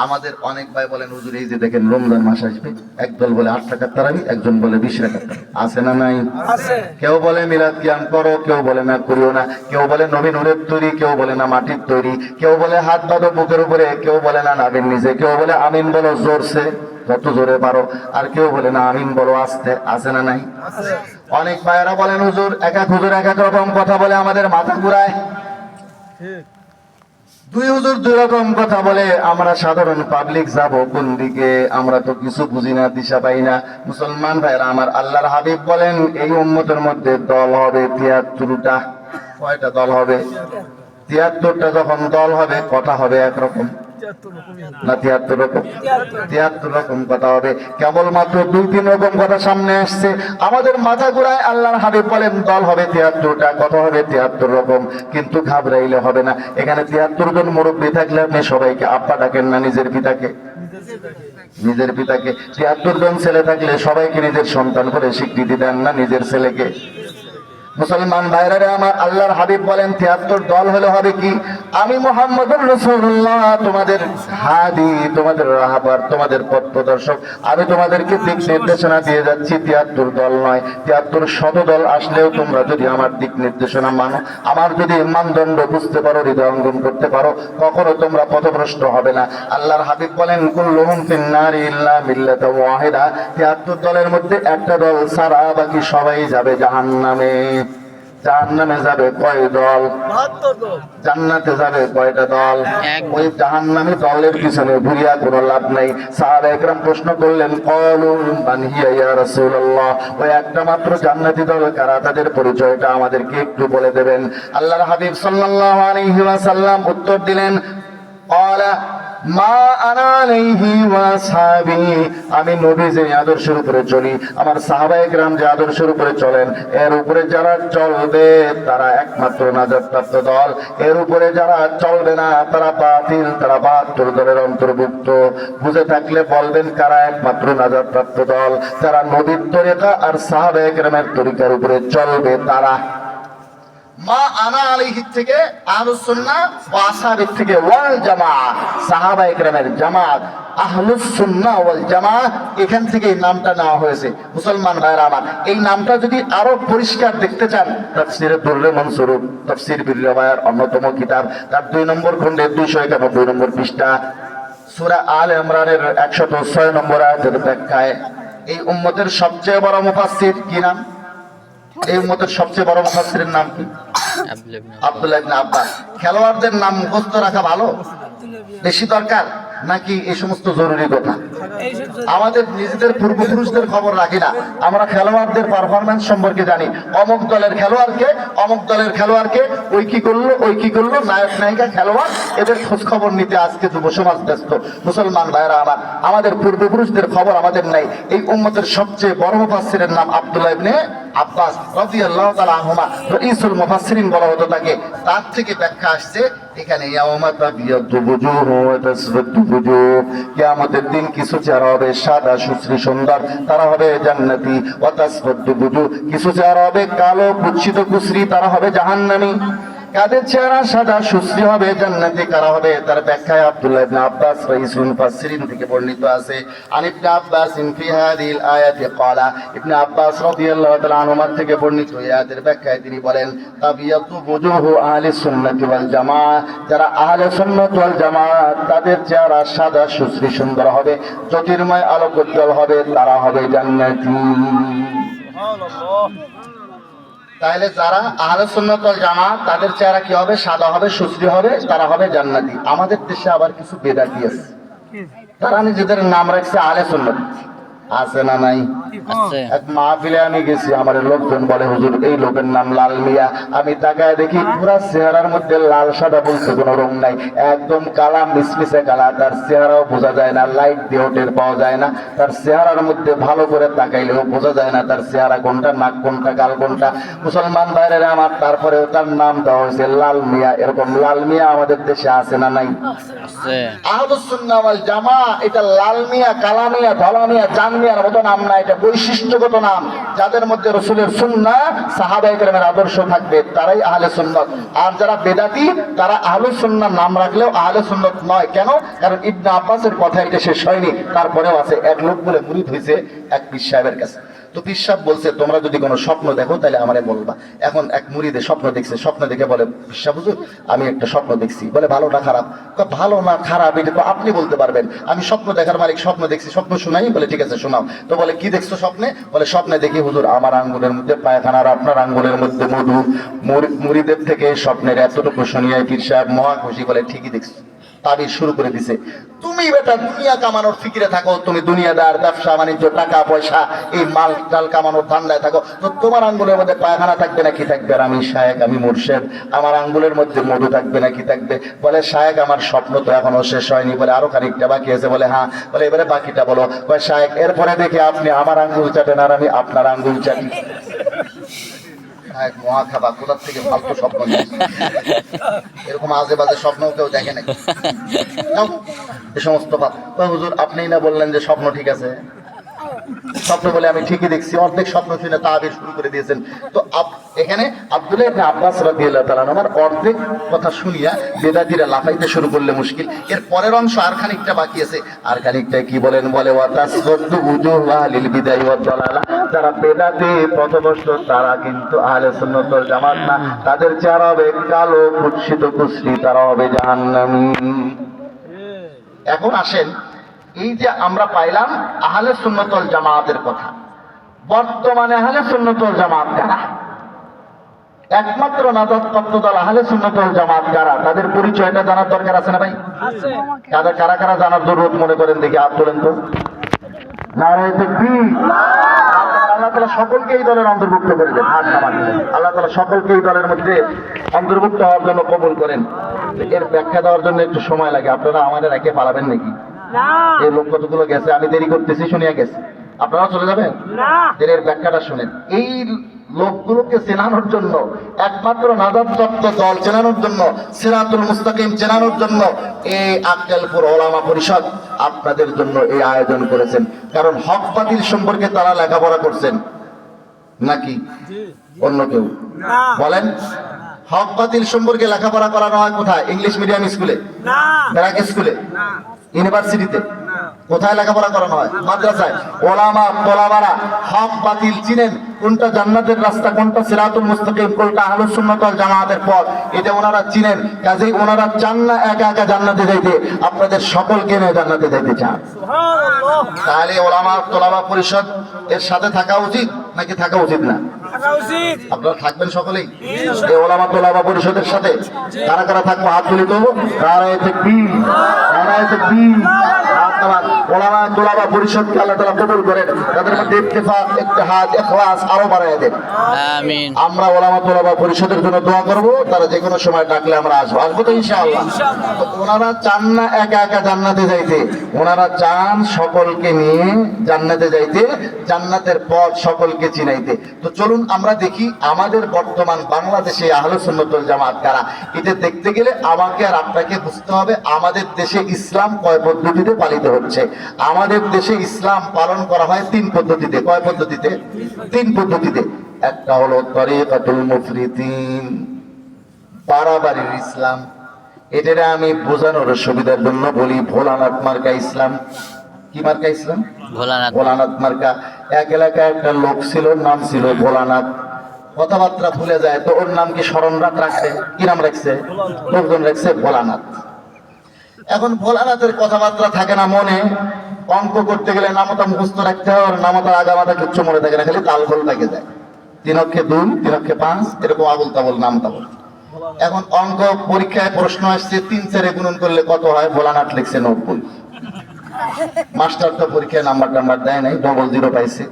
আমাদের অনেক ভাই বলেন, হুজুর এই যে দেখেন রমজান মাস আসবে, একদল বলে 8 রাকাত তারাবি, একজন বলে 20 রাকাত তারাবি, আছে না নাই? আছে। কেউ বলে মিলাদ কিয়াম করো, কেউ বলে না করিও না, কেউ বলে নবী নূরের তৈরি, কেউ বলে না মাটির তৈরি, কেউ বলে হাত বাঁধো বুকের উপরে, কেউ বলে না নাভির নিচে, কেউ বলে আমিন বলো জোরসে, যত জোরে পারো, আর কেউ বলে না আমিন বলো আস্তে, আছে না নাই? অনেক ভাইয়েরা বলেন, হুজুর এক এক রকম কথা বলে, আমাদের মাথা ঘুরায়। দুই হুজুর দুই রকম কথা বলে, আমরা সাধারণ পাবলিক যাব কোন দিকে? আমরা তো কিছু বুঝি না, দিশা পাই না। মুসলমান ভাইরা আমার, আল্লাহর হাবিব বলেন এই উম্মতের মধ্যে দল হবে 73টা। কয়টা দল হবে? 73টা। যখন দল হবে, কথা হবে একরকম না 73 রকম? 73 রকম কথা হবে। কেবলমাত্র 2-3 রকম কথা সামনে আসছে, আমাদের মাথা ঘুরায়। আল্লাহর হাবিব বলেন দল হবে 73টা, কথা হবে 73 রকম। কিন্তু ঘাবড়াইলে হবে না। এখানে 73 জন মুরব্বী থাকলে আপনি সবাইকে আব্বা ডাকেন না নিজের পিতাকে? নিজের পিতাকে। 73 জন ছেলে থাকলে সবাইকে নিজের সন্তান বলে স্বীকৃতি দেন না নিজের ছেলেকে? মুসলমান ভাইরা আমার, আল্লাহর হাবিব বলেন 73 দল হলে হবে কি? আমি মুহাম্মদুর রাসূলুল্লাহ, তোমাদের হাদি, তোমাদের রাহবার, তোমাদের পথ প্রদর্শক, আমি তোমাদেরকে দিক নির্দেশনা দিয়ে যাচ্ছি। 73 দল নয়, 73 শত দল আসলেও তোমরা যদি আমার দিক নির্দেশনা মানো, আমার যদি মানদণ্ড বুঝতে পারো, হৃদয়ঙ্গম করতে পারো, কখনো তোমরা পথভ্রষ্ট হবে না। আল্লাহর হাবিব বলেন কুল্লুহুম ফিন্নারি ইল্লা মিল্লাতা ওয়াহিদা, 73 দলের মধ্যে একটা দল ছাড়া বাকি সবাই যাবে জাহান্নামে। জাহান্নামে যাবে কয় দল? 72 দল। জান্নাতে যাবে কয়টা দল? ওই জাহান্নামী দলের পিছনে ঘুরিয়া কোনো লাভ নাই। সাহাবায়ে কেরাম প্রশ্ন করলেন, ক্বালু মান হিয়া ইয়া রাসূলুল্লাহ, ওই একটা মাত্র জান্নাতি দল কারা? তাদের পরিচয়টা আমাদেরকে একটু বলে দেবেন। আল্লাহর হাবিব সাল্লাল্লাহু আলাইহি ওয়াসাল্লাম উত্তর দিলেন, ক্বালা মা আনা আলাইহি ওয়া আসহাবি, আমি নবী যে আদর্শের উপরে চলি, আমার সাহাবায়ে কেরাম যে আদর্শের উপরে চলেন, এর উপরে যারা চলবে তারা একমাত্র নাজাতপ্রাপ্ত দল। এর উপরে যারা চলবে না তারা বাতিল, তারা 72 দলের অন্তর্ভুক্ত। বুঝে থাকলে বলবেন কারা একমাত্র নাজাতপ্রাপ্ত দল? যারা নবীর তরিকা আর সাহাবায়ে কেরামের তরিকার উপরে চলবে তারা। মা আনা আলাইহি থেকে আহলুস সুন্নাহ ওয়া আসহাবের থেকে ওয়াল জামাআহ, সাহাবায়ে কেরামের জামাত, আহলুস সুন্নাহ ওয়াল জামাআহ, এখান থেকে এই নামটা নেওয়া হয়েছে। মুসলমান ভাইরা আমার, এই নামটা যদি আরো পরিষ্কার দেখতে চান, তাফসীরে দুররে মনসুর, তাফসীর বিল রিওয়ায়ার অন্যতম কিতাব, তার 2 নম্বর খণ্ডের 291 নম্বর পৃষ্ঠা, সূরা আলে ইমরানের 106 নম্বর আয়াতের ব্যাখ্যায় এই উম্মতের সবচেয়ে বড় মুফাসসির কি নাম? এই উম্মতের সবচেয়ে বড় মুফাসসিরের নাম কি? আব্দুল্লাহ ইবনে আব্বাস। খেলোয়াড়দের নাম মুখস্থ রাখা ভালো, বেশি দরকার নাকি এই সমস্ত জরুরি কথা? এইসব আমাদের নিজেদের পূর্বপুরুষদের খবর রাখি না, আমরা খেলোয়াড়দের পারফরমেন্স সম্পর্কে জানি। অমুক দলের খেলোয়াড়কে ওই কি করলো, নায়ক নায়িকা খেলোয়াড়, এদের খোঁজ খবর নিতে আজকে যুব সমাজ ব্যস্ত। মুসলমান ভাইরা আমার, আমাদের পূর্বপুরুষদের খবর আমাদের নাই। এই উম্মতের সবচেয়ে বড় মুফাসসিরের নাম আব্দুল্লাহ ইবনে আব্বাস রাদিয়াল্লাহু তাআলা আনহুমা, রাইসুল মুফাসসিরিন বলা হতো তাকে। তার থেকে ব্যাখ্যা আসছে এখানে, ইয়াউমা তাবিয়াদু বুজুহু ওয়া তাসওয়াদু বুজুহ, কিয়ামতের দিন কিছু চেহারা হবে সাদা সুশ্রী সুন্দর, তারা হবে জান্নাতি। ওয়া তাসওয়াদু বুজুহ, কিছু চেহারা হবে কালো কুৎসিত কুশ্রী, তারা হবে জাহান্নামী। কাদের চেহারা সাদা সুশ্রী হবে, জান্নাতি কারা হবে, তার ব্যাখ্যায় আব্দুল্লাহ ইবনে আব্বাস রাইসুল মুফাসসিরিন থেকে বর্ণিত আছে। আন ইবনে আব্বাস ফি হাযিহিল আয়াতি ক্বালা, ইবনে আব্বাস রাদিয়াল্লাহু তাআলা আনহুমা থেকে বর্ণিত এই আয়াতের ব্যাখ্যায় তিনি বলেন, তাবিয়াতু বুজুহু আহলি সুন্নাতি ওয়াল জামাআহ, যারা আহলে সুন্নাত ওয়াল জামাআত তাদের চেহারা সাদা সুশ্রী সুন্দর হবে, জ্যোতির্ময় আলোকোজ্জ্বল হবে, তারা হবে জান্নাতি। তাহলে যারা আহলে সুন্নাত ওয়াল জামাত তাদের চেহারা কি হবে? সাদা হবে, সুশ্রী হবে, তারা হবে জান্নাতি। আমাদের দেশে আবার কিছু বেদাতি আছে, তারা নিজেদের নাম রাখছে আহলে সুন্নাত। আছে না নাই? এক মাহফিলে আমি গেছি, আমার লোকজন বলে হুজুর এই লোকের নাম লাল মিয়া। আমি তাকায় দেখি পুরা চেহারার মধ্যে লাল সাদা বলতে কোনো রং নাই, একদম কালা মিসমিসে কালা, তার চেহারাও বোঝা যায় না, লাইট দিয়েও টের পাওয়া যায় না, তার চেহারার মধ্যে ভালো করে তাকাইলেও বোঝা যায় না তার চেহারা কোনটা, নাক কোনটা, গাল কোনটা। মুসলমান ভাইরা আমার, তারপরেও তার নাম দেওয়া হয়েছে লাল মিয়া। এরকম লাল মিয়া আমাদের দেশে আছে না নাই? আহলুস সুন্নাহ ওয়াল জামাআহ এটা লাল মিয়া, কালা মিয়া, ধলা মিয়া, জান মিয়ার মতো নাম না, এটা বৈশিষ্ট্যগত নাম। যাদের মধ্যে রাসূলের সুন্নাহ সাহাবায়ে কেরামের আদর্শ থাকবে তারাই আহলে সুন্নাত। আর যারা বেদাতি তারা আহলুস সুন্নাহ নাম রাখলেও আহলে সুন্নাত নয়। কেন? কারণ ইবনে আব্বাসের কথা এটা শেষ হয়নি, তারপরেও আছে। এক লোক বলে মুরিদ হয়েছে এক পীর সাহেবের কাছে, তো পীর সাহেব বলছে তোমরা যদি কোনো স্বপ্ন দেখো তাহলে আমারে বলবা। এখন এক মুরিদে স্বপ্ন দেখছে, স্বপ্ন দেখে বলে পীর সাহেব হুজুর আমি একটা স্বপ্ন দেখছি। বলে ভালো না খারাপ? ভালো না খারাপ এটা তো আপনি বলতে পারবেন, আমি স্বপ্ন দেখার মালিক, স্বপ্ন দেখছি, স্বপ্ন শোনাই। বলে ঠিক আছে শোনাও। তো বলে কি দেখছো স্বপ্নে? বলে স্বপ্নে দেখি হুজুর আমার আঙ্গুলের মধ্যে পায়খানা আর আপনার আঙ্গুলের মধ্যে মধু। মুরিদের থেকে স্বপ্নের এতটুকু শুনিয়ে পীর সাহেব মহা খুশি, বলে ঠিকই দেখছো। তাবিজ শুরু করে দিছে, তুমি বেটা দুনিয়া কামানোর ফিকিরে থাকো, তুমি দুনিয়াদার, ব্যবসা বাণিজ্য, টাকা পয়সা, এই মাল টাল কামানোর ধান্দায় থাকো, তো তোমার আঙ্গুলের মধ্যে পায়খানা থাকবে না কি থাকবে? আর আমি শায়েক, আমি মুর্শেদ, আমার আঙ্গুলের মধ্যে মধু থাকবে না কি থাকবে? বলে শায়েক আমার স্বপ্ন তো এখনো শেষ হয়নি। বলে আরো খানিকটা বাকি আছে। বলে হ্যাঁ। বলে এবারে বাকিটা বলো। বলে শায়েক এরপরে দেখি আপনি আমার আঙ্গুল চাটেন আর আমি আপনার আঙ্গুল চাটি। মহাখাবা কোথার থেকে ফালতু স্বপ্ন নিয়েছে, এরকম আজে বাজে স্বপ্ন কেউ দেখে নাকি? এ সমস্ত হুজুর আপনিই না বললেন যে স্বপ্ন ঠিক আছে? স্বপ্ন বলে আমি ঠিকই দেখছি। অর্ধেক স্বপ্ন শুনে তাবির শুরু করে দিয়েছেন। তো এখানে আব্দুল্লাহ ইবনে আব্বাস রাদিয়াল্লাহু তাআলা আমার অর্ধেক কথা শুনিয়া বেদাতিরা লাফাইতে শুরু করলে মুশকিল। এর পরের অংশ আর খানিকটা বাকি আছে। আর খানিকটা কি বলেন? বলে ওয়া তাসওয়াদু উজুহু আহলিল বিদাই ওয়াদ দালালা, যারা বেদাতি পথভ্রষ্ট তারা কিন্তু আহলে সুন্নাত ওয়াল জামাত না, তাদের চেহারা হবে কালো কুৎসিত কুশ্রী, তারা হবে জাহান্নামী। এখন আসেন, এই যে আমরা পাইলাম আহলে সুন্নাত ওয়াল জামাতের কথা, বর্তমানে আহলে সুন্নাত ওয়াল জামাত কারা? একমাত্র নাজাতপ্রাপ্ত দল আহলে সুন্নাত ওয়াল জামাত কারা? তাদের পরিচয়টা জানার দরকার আছে না ভাই? আছে। কারা কারা জানার জরুরত মনে করেন দেখি, হাত তোলেন তো। নারায়ে তাকবীর। আল্লাহ তাআলা সকলকে এই দলের অন্তর্ভুক্ত করে দেন। হাত নামান। আল্লাহ তাআলা সকলকে এই দলের মধ্যে অন্তর্ভুক্ত হওয়ার জন্য কবুল করেন। এর ব্যাখ্যা দেওয়ার জন্য একটু সময় লাগে, আপনারা আমাদের একে পালাবেন নাকি? না এই লোক কতগুলো গেছে, আমি দেরি করতেছি শুনিয়া গেছে, আপনারা চলে যাবেন? না। এর ব্যাখ্যাটা শুনেন। এই লোকগুলোকে চেনানোর জন্য, একমাত্র নাজাতপ্রাপ্ত দল চেনানোর জন্য, সিরাতুল মুস্তাকিম চেনানোর জন্য এই আক্কেলপুর ওলামা পরিষদ আপনাদের জন্য এই আয়োজন করেছেন। কারণ হক বাতিল সম্পর্কে তারা লেখাপড়া করছেন নাকি অন্য কেউ? না। বলেন, হক বাতিল সম্পর্কে লেখাপড়া করানো হয় কোথায়? ইংলিশ মিডিয়াম স্কুলে, না। ব্যারাক স্কুলে, না। ইউনিভার্সিটিতে? কোথায় লেখাপড়া করানো হয়? মাদ্রাসায়। ওলামা তোলামারা হক বাতিল চিনেন, কোনটা জান্নাতের রাস্তা, কোনটা সিরাতুল মুস্তাকিম, কোনটা আহলুস সুন্নাত ওয়াল জামাতের পথ, এটা ওনারা চিনেন। কাজেই ওনারা চান না একা একা জান্নাতে যাইতে, আপনাদের সকলকে নিয়ে জান্নাতে যাইতে চান। সুবহানাল্লাহ। তাহলে ওলামা তোলামা পরিষদ এর সাথে থাকা উচিত। নাকি থাকা উচিত না? থাকা উচিত। আপনারা থাকবেন সকলেই এই ওলামা তোলামা পরিষদের সাথে? কারা কারা থাকবো হাত তুলি তো। নারায়ে তাকবীর, নারায়ে তাকবীর। আপনারা ওলামা তোলামা পরিষদকে আল্লাহ তাআলা কবুল করেন, তাদের মধ্যে ইত্তেফাক, ইত্তেহাদ, ইখলাস আরো বাড়ায় দেন। আমিন। আমরা ওলামা তোলামা পরিষদের জন্য দোয়া করব, তারা যে কোনো সময় ডাকলে আমরা আসবো। আসবো তো ইনশাআল্লাহ? তো ওনারা চান না একা একা জান্নাতে যাইতে, ওনারা চান সকলকে নিয়ে জান্নাতে যাইতে, জান্নাতের পথ সকলকে চিনাইতে। তো চলুন আমরা দেখি আমাদের বর্তমান বাংলাদেশে আহলে সুন্নাত ওয়াল জামাত কারা। এটা দেখতে গেলে আমাকে আর আপনাকে বুঝতে হবে আমাদের দেশে ইসলাম কয় পদ্ধতিতে পালিত হচ্ছে। আমাদের দেশে ইসলাম পালন করা হয় 3 পদ্ধতিতে। কয় পদ্ধতিতে? 3 পদ্ধতিতে। একটা হলো তরিকাতুল মুফরিদিন, বাড়াবাড়ির ইসলাম। এটা আমি বোঝানোর সুবিধার জন্য বলি ভোলানাথ মার্কা ইসলাম। কি মার্কা ইসলাম? ভোলানাথ। ভোলানাথ মার্কা। এক এলাকায় একটা লোক ছিল, নাম ছিল ভোলানাথ। কথাবার্তা ভুলে যায়, তো ওর নাম কি স্মরণ রাখছে? কি নাম রাখছে? লোকজন রাখছে ভোলানাথ। এখন ভোলানাথের কথাবার্তা থাকে না মনে, অঙ্ক করতে গেলে নামতা মুখস্থ রাখতে হয়, আর নামতা আগামাতা কিচ্ছু মনে থাকে না, খালি তাল গোল থাকে যায়। 3 অক্ষে 2, 3 অক্ষে 5, এরকম আবুল তাবুল নাম তাবুল। এখন অঙ্ক পরীক্ষায় প্রশ্ন আসছে 3 4 গুণন করলে কত হয়? ভোলানাথ লিখছে 90। মাস্টার তো পরীক্ষায় নাম্বার টাম্বার দেয় নাই, 00 পাইছে।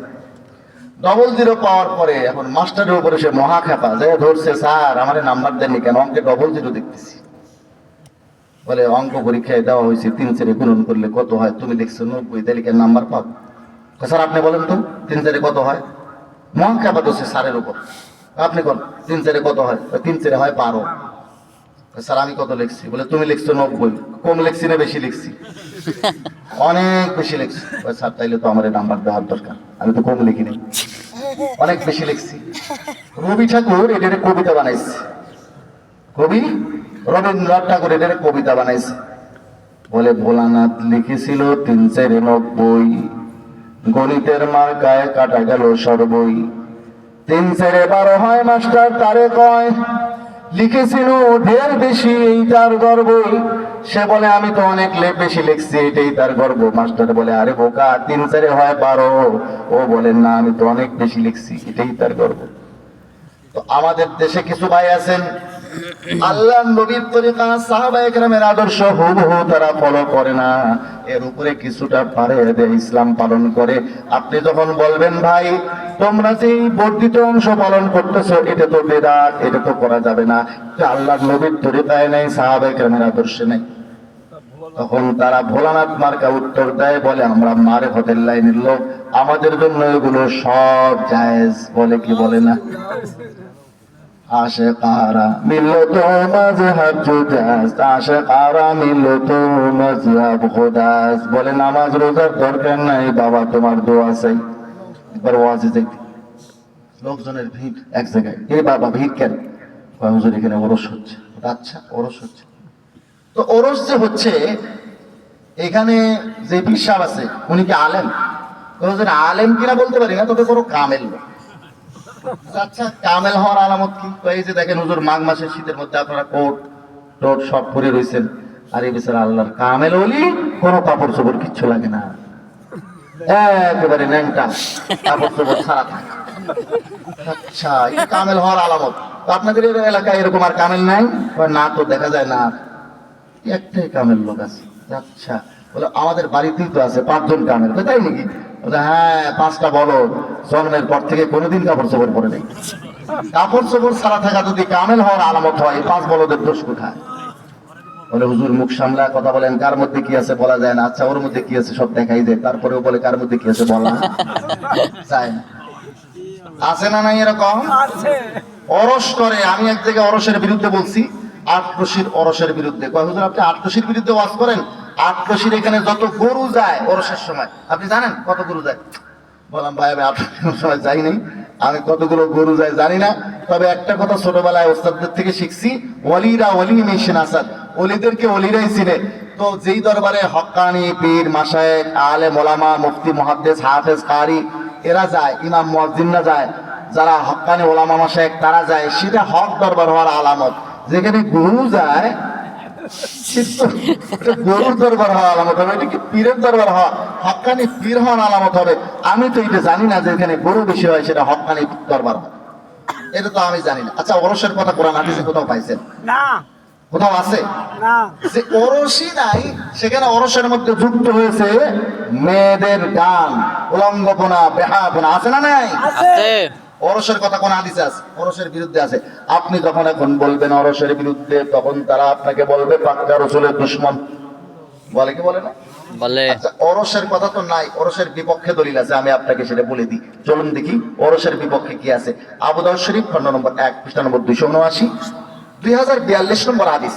00 পাওয়ার পরে এখন মাস্টারের উপরে সে মহা খেপা যে ধরছে, স্যার আমার নাম্বার দেননি কেন? অঙ্কে 00 দেখতেছি। বলে অঙ্ক পরীক্ষায় দেওয়া হয়েছে 3 4 গুণন করলে কত হয়? তুমি লিখছো 90, তাহলে কি নাম্বার পাবো? স্যার আপনি বলেন তো 3 4 কত হয়? মহা খেপা তো স্যারের উপর। আপনি কোন 3 4 কত হয়? 3 4 হয় 12। স্যার আমি কত লিখছি? বলে তুমি লিখছো 90। কম লিখছি না বেশি লিখছি? অনেক বেশি লিখছি। স্যার তাইলে তো আমার নাম্বার দেওয়ার দরকার, আমি তো কম লিখি নাই, অনেক বেশি লিখছি। রবি ঠাকুর এটার কবিতা বানাইছে, কবি রবীন্দ্রনাথ ঠাকুর এটার কবিতা বানাইছে। বলে ভোলানাথ লিখেছিল 3 4 90, গণিতের মার্কায় কাটা গেল সর্বই। 3 4 12 হয় মাস্টার তারে কয়, লিখেছিল ঢের বেশি এই তার গর্বই। সে বলে আমি তো অনেক বেশি লিখছি, এটাই তার গর্ব। মাস্টার বলে আরে বোকা, 3 4 হয় 12। ও বলেন না আমি তো অনেক বেশি লিখছি, এটাই তার গর্ব। তো আমাদের দেশে কিছু ভাই আছেন আল্লাহ নবীর তরিকা সাহাবায়ে কেরামের আদর্শ হুবহু তারা ফলো করে না, এর উপরে কিছুটা পারে দেয় ইসলাম পালন করে। আপনি যখন বলবেন ভাই তোমরা যে বর্ধিত অংশ পালন করতেছো এটা তো বেদাত, এটা তো করা যাবে না, আল্লাহ নবীর তরিকায় নেই, সাহাবায়ে কেরামের আদর্শে নেই, তখন তারা ভোলানাথ মার্কা উত্তর দেয়, বলে আমরা মারেফতের লাইনের লোক, আমাদের জন্য এগুলো সব জায়েজ। বলে কি বলে না? আশেকারা মিল্লত মাযহাব জুদাস, আশেকারা মিল্লত মাযহাব খুদাস। বলে নামাজ রোজার দরকার নাই বাবা, তোমার দোয়া চাই। একবার ওয়াজে যাইতে লোকজনের ভিড় এক জায়গায়, এই বাবা ভিড় কেন? হুজুর এখানে ওরস হচ্ছে। আচ্ছা ওরস হচ্ছে তো ওরস যে হচ্ছে, এখানে যে পীর সাহেব আছে উনি কি আলেম? হুজুর আলেম কিনা বলতে পারি না, তবে কোনো কামেল লোক। আচ্ছা কামেল হওয়ার আলামত কি? এই যে দেখেন হুজুর মাঘ মাসের শীতের মধ্যে আপনারা কোট টোট সব পরে রয়েছেন, আর এই বেচারা আল্লাহর কামেল ওলি, কোনো কাপড় চোপড় কিচ্ছু লাগে না, একেবারে ন্যাংটা, কাপড় চোপড় ছাড়া থাকে। আচ্ছা এই কামেল হওয়ার আলামত। তো আপনাদের এলাকায় এরকম আর কামেল নাই? না তো দেখা যায় না, একটাই কামেল লোক আছে। আচ্ছা বলে আমাদের বাড়িতেই তো আছে 5 জন কামেল। তাই নাকি? হ্যাঁ 5টা বলদ জন্মের পর থেকে কোনোদিন কাপড় চোপড় পরে নেই। কাপড় চোপড় ছাড়া থাকা যদি কামেল হওয়ার আলামত হয়, 5 বলদের দোষ কোথায়? বলে হুজুর মুখ সামলা কথা বলেন, কার মধ্যে কি আছে বলা যায় না। আচ্ছা ওর মধ্যে কি আছে সব দেখাই যায়, তারপরেও বলে কার মধ্যে কি আছে বলা যায় না। আছে না নাই এরকম? আছে। অরস করে। আমি এক জায়গায় অরসের বিরুদ্ধে বলছি, আটরশির অরসের বিরুদ্ধে। কয় হুজুর আপনি আটরশির বিরুদ্ধে ওয়াজ করেন? আটরশির এখানে যত গরু যায় ওরসের সময়, আপনি জানেন কত গরু যায়? বললাম ভাই আমি আটরশির সময় যাই নাই, আমি কতগুলো গরু যায় জানি না, তবে একটা কথা ছোটবেলায় ওস্তাদদের থেকে শিখছি, ওলিরা ওলি মিশন আসাদ, ওলিদেরকে ওলিরাই চিনে। তো যেই দরবারে হক্কানি পীর মাশায়েখ আলেম ওলামা মুফতি মুহাদ্দিস হাফেজ কারি এরা যায়, ইমাম মুয়াজ্জিনরা যায়, যারা হক্কানি ওলামা মাশায়েখ তারা যায়, সেটা হক দরবার হওয়ার আলামত। যেখানে গরু যায় কিন্তু এটা গরুর দরবার হওয়া আলামত হবে, এটা কি পীরের দরবার হওয়া, হক্কানি পীর হওয়ার আলামত হবে? আমি তো এটা জানি না যে এখানে গরু বেশি হয় সেটা হক্কানি দরবার হয়, এটা তো আমি জানি না। আচ্ছা, ওরসের কথা কোরআন হাদিসে কোথাও পাইছেন? না কোথাও আছে না যে ওরসই নাই, সেখানে ওরসের মধ্যে যুক্ত হয়েছে মেয়েদের গান, উলঙ্গপনা, বেহাপনা, আছে না নাই? আছে ওরসের কথা কোন হাদিসে আছে? ওরসের বিরুদ্ধে আছে। আপনি যখন এখন বলবেন ওরসের বিরুদ্ধে, তখন তারা আপনাকে বলবে পাক্কা রসুলের দুশমন, বলে কি বলে না? বলে। আচ্ছা, ওরসের কথা তো নাই, ওরসের বিপক্ষে দলিল আছে, আমি আপনাকে সেটা বলে দিই। চলুন দেখি ওরসের বিপক্ষে কি আছে। আবু দাউদ শরীফ খন্ড নম্বর 1 পৃষ্ঠা নম্বর 279, 2042 নম্বর হাদিস,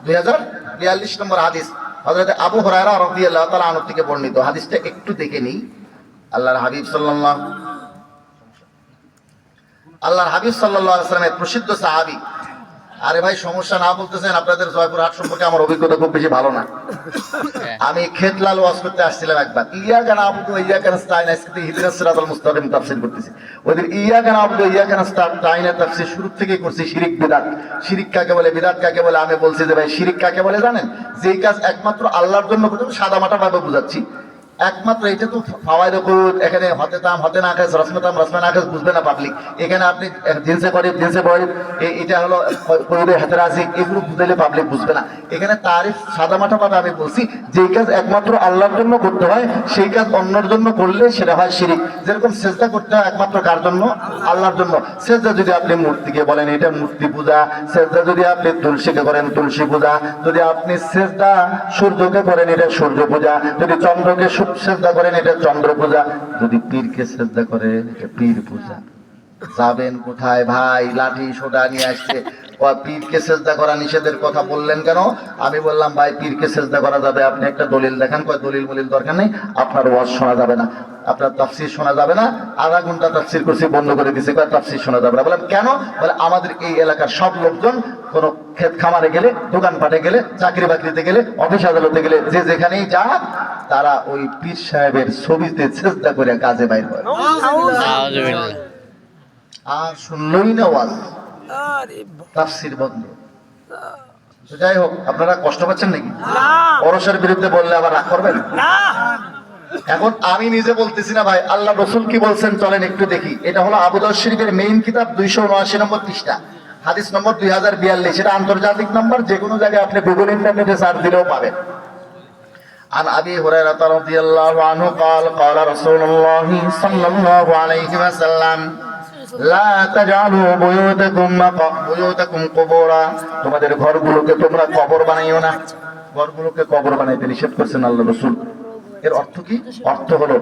2042 নম্বর হাদিস, হযরত আবু হুরায়রা রাদিয়াল্লাহু তাআলা আনহু থেকে বর্ণিত। হাদিসটা একটু দেখে নিই। আল্লাহর হাবিব সাল্লাল্লাহু আলাইহি ওয়াসাল্লামের প্রসিদ্ধ সাহাবী। আরে ভাই, সমস্যা না বলতেছেন, আপনাদের জয়পুরহাট সম্পর্কে আমার অভিজ্ঞতা খুব বেশি ভালো না। আমি খেতলাল ওয়াজ করতে আসছিলাম একবার, ইয়াকা নাবুদু ওয়া ইয়াকা নাস্তাইন, আজকে ইহদিনাস সিরাতাল মুস্তাকিম তাফসীর করতেছি। ওইদিন ইয়াকা নাবুদু ওয়া ইয়াকা নাস্তাইন তাফসীর শুরু থেকে করছি শিরিক বিদআত। শিরিক কাকে বলে, বিদআত কাকে বলে? আমি বলছি যে ভাই, শিরিক কাকে বলে জানেন? যেই কাজ একমাত্র আল্লাহর জন্য করতে, সাদামাটা ভাবে বুঝাচ্ছি, একমাত্র এটা তো ফাওয়াইদ কুত, এখানে হতে তাম হতে না খাস, রসমাতাম রসমা না খাস, বুঝবে না পাবলিক। এখানে আপনি জিনসে করিব জিনসে বরিব, এটা হলো কইরে হাতে রাজিক, এগুলো বুঝাইলে পাবলিক বুঝবে না। এখানে তারিফ সাদামাটা ভাবে আমি বলছি, যেই কাজ একমাত্র আল্লাহর জন্য করতে হয়, সেই কাজ অন্যের জন্য করলে সেটা হয় শিরিক। যেরকম সেজদা করতে হয় একমাত্র কার জন্য? আল্লাহর জন্য। সেজদা যদি আপনি মূর্তিকে বলেন, এটা মূর্তি পূজা। সেজদা যদি আপনি তুলসীকে করেন, তুলসী পূজা। যদি আপনি সেজদা সূর্যকে করেন, এটা সূর্য পূজা। যদি চন্দ্রকে সেজদা করেন, এটা চন্দ্র পূজা। যদি পীরকে সেজদা করেন, এটা পীর পূজা। যাবেন কোথায় ভাই? লাঠি সোটা নিয়ে আসছে, পীরকে সেজদা করা নিষেধের কথা বললেন কেন? আমি বললাম ভাই, পীরকে সেজদা করা যাবে, আপনি একটা দলিল দেখান। কয় দলিল মলিল দরকার নেই, আপনার ওয়াজ শোনা যাবে না, আপনার তাফসীর শোনা যাবে না। আধা ঘন্টা তাফসীর করছি, বন্ধ করে দিছে, কয় তাফসীর শোনা যাবে না। বললাম কেন? বলে আমাদের এই এলাকার সব লোকজন কোনো ক্ষেত খামারে গেলে, দোকানপাটে গেলে, চাকরি বাকরিতে গেলে, অফিস আদালতে গেলে, যে যেখানেই যাক, তারা ওই পীর সাহেবের ছবিতে সেজদা করে কাজে বাইর হয়। নাউজুবিল্লাহ। আর শুনলই না ওয়াজ, আরে তাফসীর বন্ধ। তো যাই হোক, আপনারা কষ্ট পাচ্ছেন নাকি? না ওরসের বিরুদ্ধে বললে আবার রাগ করবেন? না এখন আমি নিজে বলতেছি না ভাই, আল্লাহ রসুল কি বলছেন চলেন একটু দেখি। এটা হলো আবু দাউদ শরীফের মেইন কিতাব, 279 নম্বর পৃষ্ঠা, হাদিস নম্বর 2042। এটা আন্তর্জাতিক নম্বর, যে কোনো জায়গায় আপনি গুগল ইন্টারনেটে সার্চ দিলেও পাবেন। عن أبي هريرة رضي الله عنه قال قال رسول الله صلى الله عليه وسلم لا تجعلوا بيوتكم قبورا। তোমাদের ঘরগুলোকে তোমরা কবর বানাইও না। ঘরগুলোকে কবর বানাইতে নিষেধ করেছেন আল্লাহ রাসূল। এর অর্থ কি? অর্থ হলো,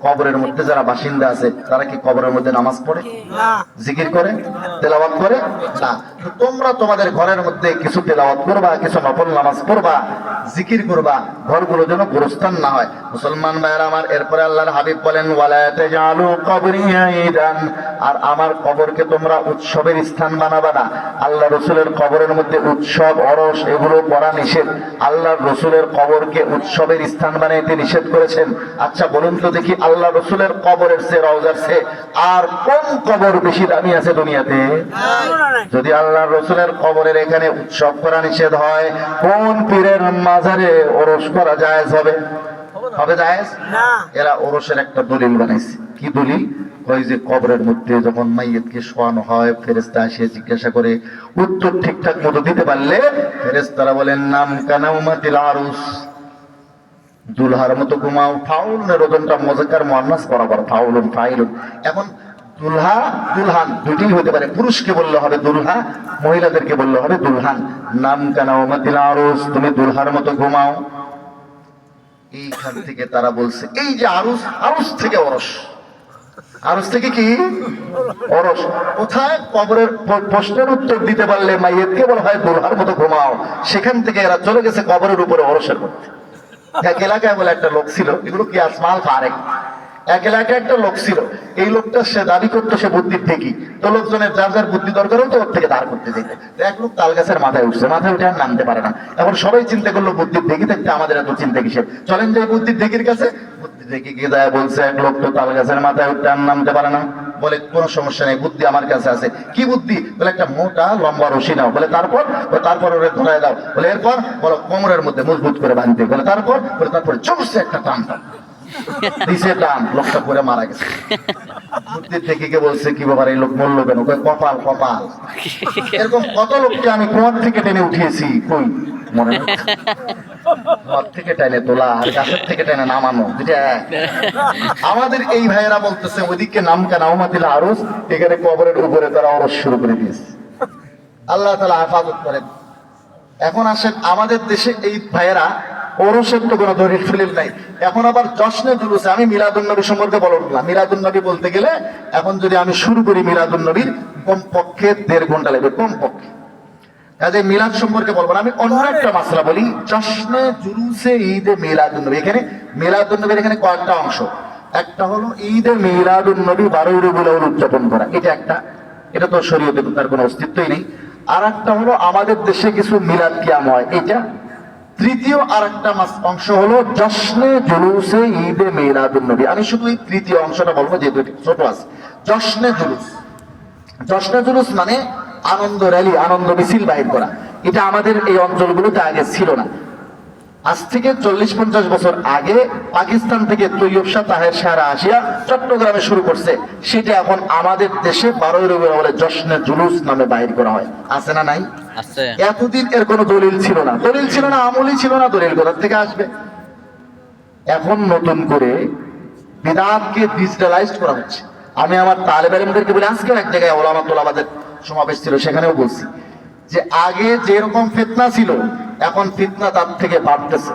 কবরের মধ্যে যারা বাসিন্দা আছে, তারা কি কবরের মধ্যে নামাজ পড়ে, না জিকির করে, তেলাওয়াত করে? না। তো তোমরা তোমাদের ঘরের মধ্যে কিছু তেলাওয়াত করবা, কিছু নফল নামাজ পড়বা, জিকির করবা, ঘরগুলো যেন গোরস্থান না হয়। মুসলমান ভাইরা আমার, এরপরে আল্লাহর হাবিব বলেন ওয়ালা তাজালু কবরি ঈদান, আর আমার কবরকে তোমরা উৎসবের স্থান বানাবা না। আল্লাহ রাসূলের কবরের মধ্যে উৎসব, অরস এগুলো করা নিষেধ। আল্লাহ রাসূলের কবরকে উৎসবের স্থান বানাইতে নিষেধ করেছেন। আচ্ছা বলুন তো দেখি, আল্লাহ রাসূলের কবরের চেয়ে, রওজার চেয়ে আর কোন কবর বেশি দামি আছে দুনিয়াতে? যদি আল্লাহ রাসূলের কবরের এখানে উৎসব করা নিষেধ হয়, কোন পীরের মাজারে ওরস করা জায়েজ হবে? হবে জায়েজ? না এরা ওরসের একটা দলিল বানাইছে। কি দলিল? ওই যে কবরের মধ্যে যখন মাইয়িতকে শোয়ানো হয়, ফেরেশতা এসে জিজ্ঞাসা করে, উত্তর ঠিকঠাক মতো দিতে পারলে ফেরেশতারা বলেন নাম কানাউমাতিল আরুস, দুলহার মতো ঘুমাও। ফাউলের ওজনটা মুযাক্কার মুআন্নাস বরাবর, ফাউলুন ফাইলুন। এখন দুলহা দুলহান দুইটাই হতে পারে, পুরুষকে বললে হবে দুলহা, মহিলাদেরকে বললে হবে দুলহান। নাম কানাউমাতিল আরুস, তুমি দুলহার মতো ঘুমাও। এইখান থেকে তারা বলছে, এই যে আরুস, আরুস থেকে ওরস, আরুস থেকে কি ওরস। কোথায়? কবরের প্রশ্নের উত্তর দিতে পারলে মাইয়িতকে বলা হয় দুলহার মতো ঘুমাও। সেখান থেকে এরা চলে গেছে কবরের উপরে ওরসের মধ্যে। এক এলাকায় বলে একটা লোক ছিল, এগুলো কি আসমাল ফারেক, এক এলাকায় একটা লোক ছিল। এই লোকটা সে দাবি করতো সে বুদ্ধির ঠেকি। তো লোকজনের যার যার বুদ্ধি দরকার হতো, ওর থেকে দাঁড় করতে যেত। এক লোক তাল গাছের মাথায় উঠছে, মাথায় উঠে আর নামতে পারে না। এখন সবাই চিন্তা করলো বুদ্ধির ঢেকি থাকতে আমাদের এত চিন্তা কিসের, চলেন যাই বুদ্ধির ঢেকির কাছে। বুদ্ধির থেকে কি যায় বলছে, এক লোক তো তাল গাছের মাথায় উঠতে আর নামতে পারে না। বলে কোনো সমস্যা নেই, বুদ্ধি আমার কাছে আছে। কি বুদ্ধি? বলে একটা মোটা লম্বা রশি নাও। বলে তারপর ওরে ধরায় দাও। বলে এরপর? বলো কোমরের মধ্যে মজবুত করে বাঁধতে। বলে তারপর জোরসে একটা টান দাও। দিছে টান, লোকটা পরে মারা গেছে। বুদ্ধির থেকে কে বলছে, কি ব্যাপার এই লোক মরলো কেন? কপাল কপাল। এরকম কত লোককে আমি কুয়ার থেকে টেনে উঠিয়েছি, কই মনে নেই? কুয়ার থেকে টেনে তোলা আর গাছের থেকে টেনে নামানো, যেটা আমাদের এই ভাইয়েরা বলতেছে ওইদিকে নামকা নাওমাতিল আরস, এখানে কবরের উপরে তারা অরস শুরু করে দিয়েছে। আল্লাহ তাআলা হেফাজত করেন। এখন আসেন আমাদের দেশে এই ভাইয়েরা ওরসের তো কোনো দলিল ফলিল নাই। এখন আবার জশ্নে জুলুসে, আমি মিলাদুন্নবী সম্পর্কে বলবো না। মিলাদুন্নবী বলতে গেলে এখন যদি আমি শুরু করি মিলাদুন্নবীর, কমপক্ষে 1.5 ঘন্টা লাগবে, কমপক্ষে। কাজে মিলাদ সম্পর্কে বলবো না। আমি অন্য একটা মাসলা বলি, জশ্নে জুলুসে ঈদে মিলাদুন্নবী। এখানে মিলাদুন্নবীর এখানে কয়েকটা অংশ। একটা হলো ঈদে মিলাদুন্নবী 12 রবিউল আউয়াল উদযাপন করা, এটা একটা, এটা তো শরীয়তে তার কোনো অস্তিত্বই নেই। আর একটা হলো আমাদের দেশে কিছু মিলাদ কিয়াম হয়, এটা। তৃতীয় আর একটা অংশ হলো জশ্নে জুলুসে ঈদে মিলাদুন্নবী। আমি শুধু এই তৃতীয় অংশটা বলবো, যেহেতু ছোট আছে। জশ্নে জুলুস, জশ্নে জুলুস মানে আনন্দ র্যালি, আনন্দ মিছিল বাহির করা। এটা আমাদের এই অঞ্চলগুলোতে আগে ছিল না। আজ থেকে 40-50 বছর আগে পাকিস্তান থেকে তৈয়ব শাহ তাহের শাহরা আসিয়া চট্টগ্রামে শুরু করছে। সেটা এখন আমাদের দেশে 12 রবিউল আউয়ালে জশ্নে জুলুস নামে বাহির করা হয়। আছে না নাই? আছে। এতদিন এর কোনো দলিল ছিল না, আমলই ছিল না, দলিল কোথা থেকে আসবে? এখন নতুন করে বিদআতকে ডিজিটালাইজড করা হচ্ছে। আমি আমার তালেব ইলমদেরকে বলি, আজকে এক জায়গায় ওলামা তোলাবাদের সমাবেশ ছিল, সেখানেও বলছি যে আগে যেরকম ফিতনা ছিল, এখন ফিতনা তার থেকে বাড়তেছে।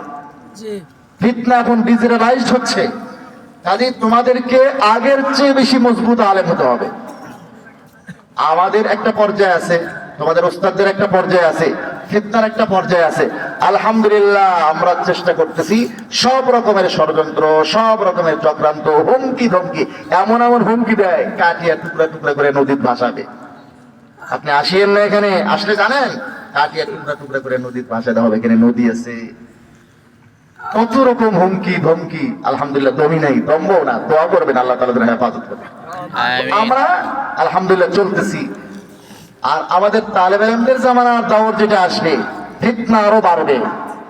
ফিতনা এখন ডিজিটালাইজড হচ্ছে। কাজে তোমাদেরকে আগের চেয়ে বেশি মজবুত আলেম হতে হবে। আমাদের একটা পর্যায়ে আছে, তোমাদের ওস্তাদদের একটা পর্যায়ে আছে, ফিতনার একটা পর্যায়ে আছে। আলহামদুলিল্লাহ আমরা চেষ্টা করতেছি সব রকমের ষড়যন্ত্র, সব রকমের চক্রান্ত, হুমকি ধমকি, এমন হুমকি দেয়, কাটিয়া টুকরা টুকরা করে নদীর ভাসাবে। আপনি আসিয়েন না এখানে, আসলে জানেন কাটিয়া টুকরা টুকরা করে নদীর ভাসাতে হবে। এখানে নদী আছে, কত রকম হুমকি ধমকি। আলহামদুলিল্লাহ দমই নাই, দমবো না। দোয়া করবেন আল্লাহ তাআলা হেফাজত করবেন। আমরা আলহামদুলিল্লাহ চলতেছি। আর আমাদের তালেব ইলমদের জামানার দাওয়াত যেটা আসবে, ফিতনা আরো বাড়বে।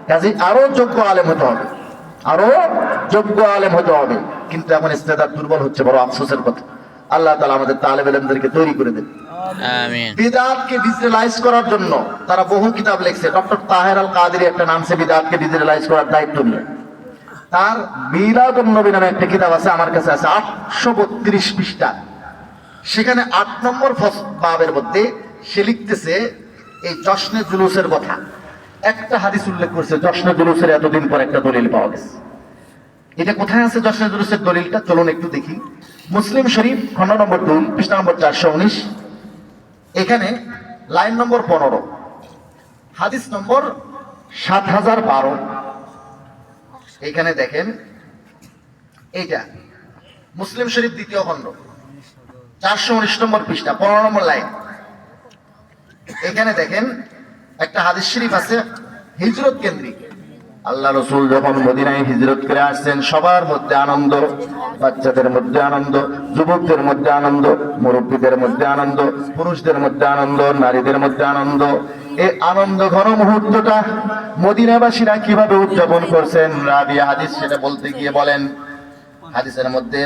কাজে আরো যোগ্য আলেম হতে হবে, আরো যোগ্য আলেম হতে হবে। কিন্তু এখন ইস্তেদাদ দুর্বল হচ্ছে, বড় আফসোসের কথা। আল্লাহ তাআলা আমাদের তালেব ইলমদেরকে তৈরি করে দেন। আমিন। বিদআতকে ডিজিটালাইজ করার জন্য তারা বহু কিতাব লিখছে। ডক্টর তাহের আল কাদেরী একটা নাম সে বিদআতকে ডিজিটালাইজ করার দায়িত্ব নিয়ে, তার মিলাদুন্নবী নামে একটা কিতাব আছে, আমার কাছে আছে, 832 পৃষ্ঠা। সেখানে 8 নম্বর বাবের মধ্যে সে লিখতেছে এই জশ্নে জুলুসের কথা। একটা হাদিস উল্লেখ করছে, জশ্নে জুলুসের এতদিন পর একটা দলিল পাওয়া গেছে। এটা কোথায় আছে জশ্নে জুলুসের দলিলটা? চলুন একটু দেখি। মুসলিম শরীফ খণ্ড নম্বর 2 পৃষ্ঠা নম্বর 419, এখানে লাইন নম্বর 15, হাদিস নম্বর 7012। এইখানে দেখেন, এইটা মুসলিম শরীফ 2য় খণ্ড 419 নম্বর পৃষ্ঠা 15 নম্বর লাইন। এখানে দেখেন একটা হাদিস শরীফ আছে হিজরত কেন্দ্রিক। আল্লাহ রাসূল যখন মদিনায় হিজরত করে আসছেন, সবার মধ্যে আনন্দ, বাচ্চাদের মধ্যে আনন্দ, যুবকদের মধ্যে আনন্দ, মুরব্বীদের মধ্যে আনন্দ, পুরুষদের মধ্যে আনন্দ, নারীদের মধ্যে আনন্দ। এই আনন্দ ঘন মুহূর্তটা মদিনাবাসীরা কিভাবে উদযাপন করছেন, রাবিয়া হাদিস সেটা বলতে গিয়ে বলেন, হাদিসের মধ্যে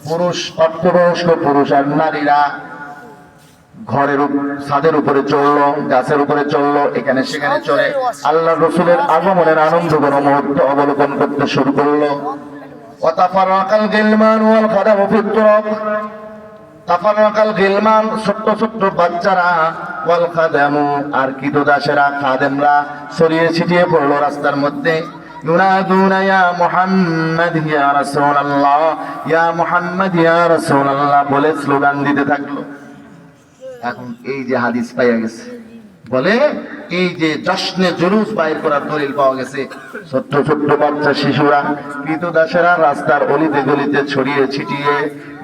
পুরুষ, প্রাপ্তবয়স্ক পুরুষ আর নারীরা ঘরের ছাদের উপরে চললো, গাছের উপরে চললো, এখানে সেখানে চলে আল্লাহ রসুলের আগমনের আনন্দ ঘন মুহূর্ত অবলোকন করতে শুরু করলো। ওয়াতাফারাকাল গিলমান ওয়াল খাদামু ফিত তুরাক, তাফারাকাল গিলমান ছোট্ট ছোট্ট বাচ্চারা, ওয়াল খাদামু আর কিদদাসেরা, খাদেমরা ছড়িয়ে ছিটিয়ে পড়লো রাস্তার মধ্যে। ইউনাদুনা ইয়া মুহাম্মদ ইয়া রাসূলুল্লাহ, ইয়া মুহাম্মদ ইয়া রাসূলুল্লাহ বলে স্লোগান দিতে থাকলো। এখন এই যে হাদিস পাইয়া গেছে, বলে এই যে জশ্নে জুলুস বাইর করার দলিল পাওয়া গেছে, ছোট্ট ছোট্ট বাচ্চা শিশুরা, ক্রীতদাসেরা রাস্তার অলিতে গলিতে ছড়িয়ে ছিটিয়ে